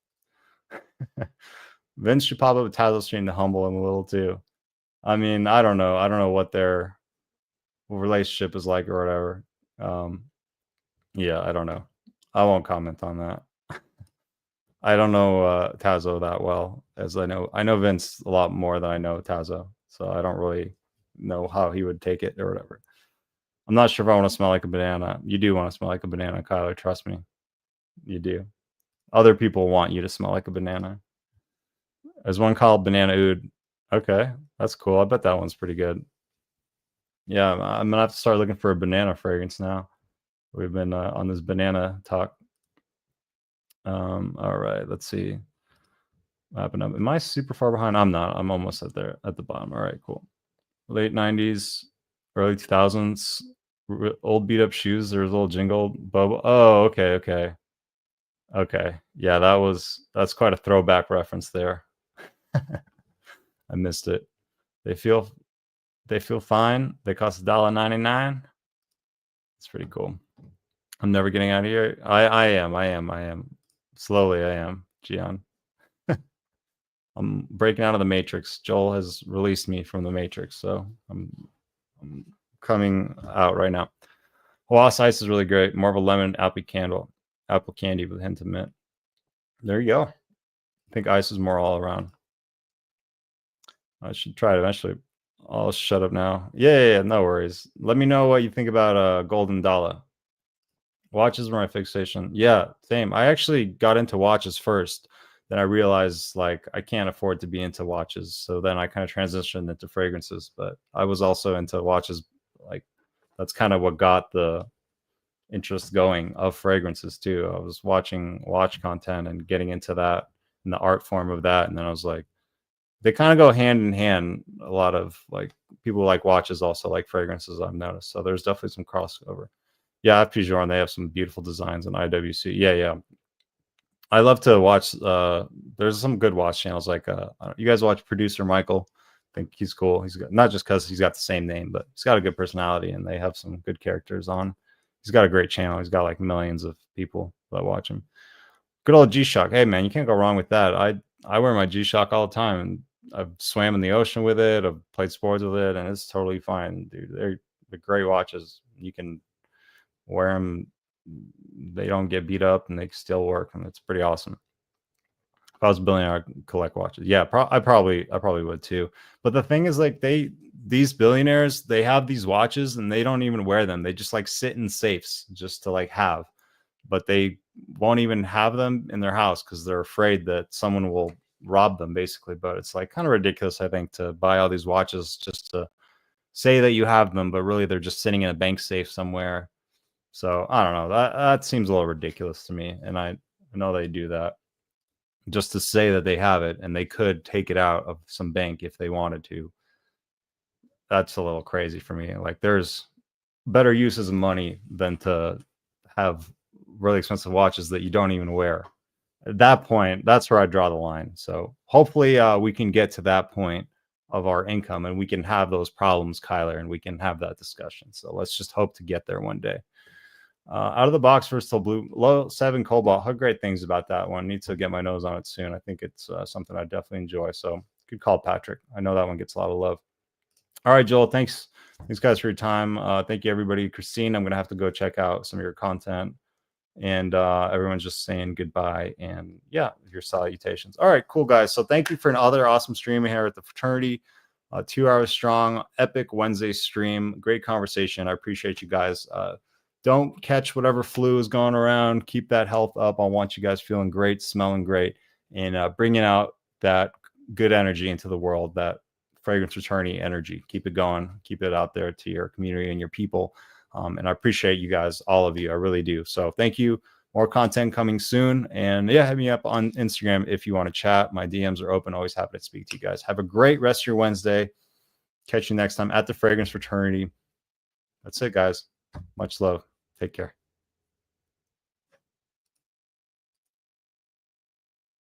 Vince should pop up a Tazo stream to humble him a little too. I mean, I don't know what their relationship is like or whatever. Yeah, I don't know. I won't comment on that. I don't know Tazo that well, as I know Vince a lot more than I know Tazo, so I don't really know how he would take it or whatever. I'm not sure if I want to smell like a banana. You do want to smell like a banana, Kyler. Trust me, you do. Other people want you to smell like a banana. There's one called Banana Oud. Okay, that's cool. I bet that one's pretty good. Yeah, I'm gonna have to start looking for a banana fragrance now. We've been on this banana talk. All right, let's see. Wrapping up. Am I super far behind? I'm not. I'm almost at the bottom. All right, cool. Late 90s, early 2000s, old beat up shoes. There's a little jingle bubble. Oh, okay. Yeah, that's quite a throwback reference there. I missed it. They feel fine. They cost $1.99. It's pretty cool. I'm never getting out of here. I am. Slowly I am, Gian. I'm breaking out of the Matrix. Joel has released me from the Matrix, so I'm coming out right now. Hawass Ice is really great. More of a lemon apple candy with a hint of mint. There you go. I think ice is more all around. I should try it eventually. I'll shut up now. Yeah, no worries. Let me know what you think about Golden Dollar. Watches were my fixation. Yeah, same. I actually got into watches first. Then I realized like I can't afford to be into watches. So then I kind of transitioned into fragrances. But I was also into watches. Like that's kind of what got the interest going of fragrances too. I was watching watch content and getting into that and the art form of that. And then I was like, they kind of go hand in hand. A lot of like people like watches also like fragrances, I've noticed. So there's definitely some crossover. Yeah, at Peugeot, they have some beautiful designs on IWC. Yeah. I love to watch. There's some good watch channels. Like you guys watch Producer Michael. I think he's cool. He's got, not just because he's got the same name, but he's got a good personality, and they have some good characters on. He's got a great channel. He's got like millions of people that watch him. Good old G-Shock. Hey man, you can't go wrong with that. I wear my G-Shock all the time, and I've swam in the ocean with it. I've played sports with it, and it's totally fine, dude. They're great watches. You can wear them, they don't get beat up, and they still work, and it's pretty awesome. If I was a billionaire, I'd collect watches. Yeah, I probably would too. But the thing is, like these billionaires, they have these watches and they don't even wear them. They just like sit in safes just to like have, but they won't even have them in their house because they're afraid that someone will rob them, basically. But it's like kind of ridiculous, I think, to buy all these watches just to say that you have them, but really they're just sitting in a bank safe somewhere. So I don't know. That seems a little ridiculous to me, and I know they do that just to say that they have it, and they could take it out of some bank if they wanted to. That's a little crazy for me. Like, there's better uses of money than to have really expensive watches that you don't even wear. At that point, that's where I draw the line. So hopefully we can get to that point of our income and we can have those problems, Kyler, and we can have that discussion. So let's just hope to get there one day. Out of the box Versatile Blue, low 7 Cobalt. Heard great things about that one. Need to get my nose on it soon. I think it's something I definitely enjoy. So good call, Patrick. I know that one gets a lot of love. All right, Joel. Thanks guys for your time. Thank you, everybody. Christine, I'm gonna have to go check out some of your content. And everyone's just saying goodbye and yeah, your salutations. All right, cool guys. So thank you for another awesome stream here at the fraternity. 2 hours strong, epic Wednesday stream. Great conversation. I appreciate you guys. Don't catch whatever flu is going around. Keep that health up. I want you guys feeling great, smelling great, and bringing out that good energy into the world, that fragrance fraternity energy. Keep it going. Keep it out there to your community and your people. And I appreciate you guys, all of you. I really do. So thank you. More content coming soon. And yeah, hit me up on Instagram if you want to chat. My DMs are open. Always happy to speak to you guys. Have a great rest of your Wednesday. Catch you next time at the Fragrance Fraternity. That's it, guys. Much love. Take care.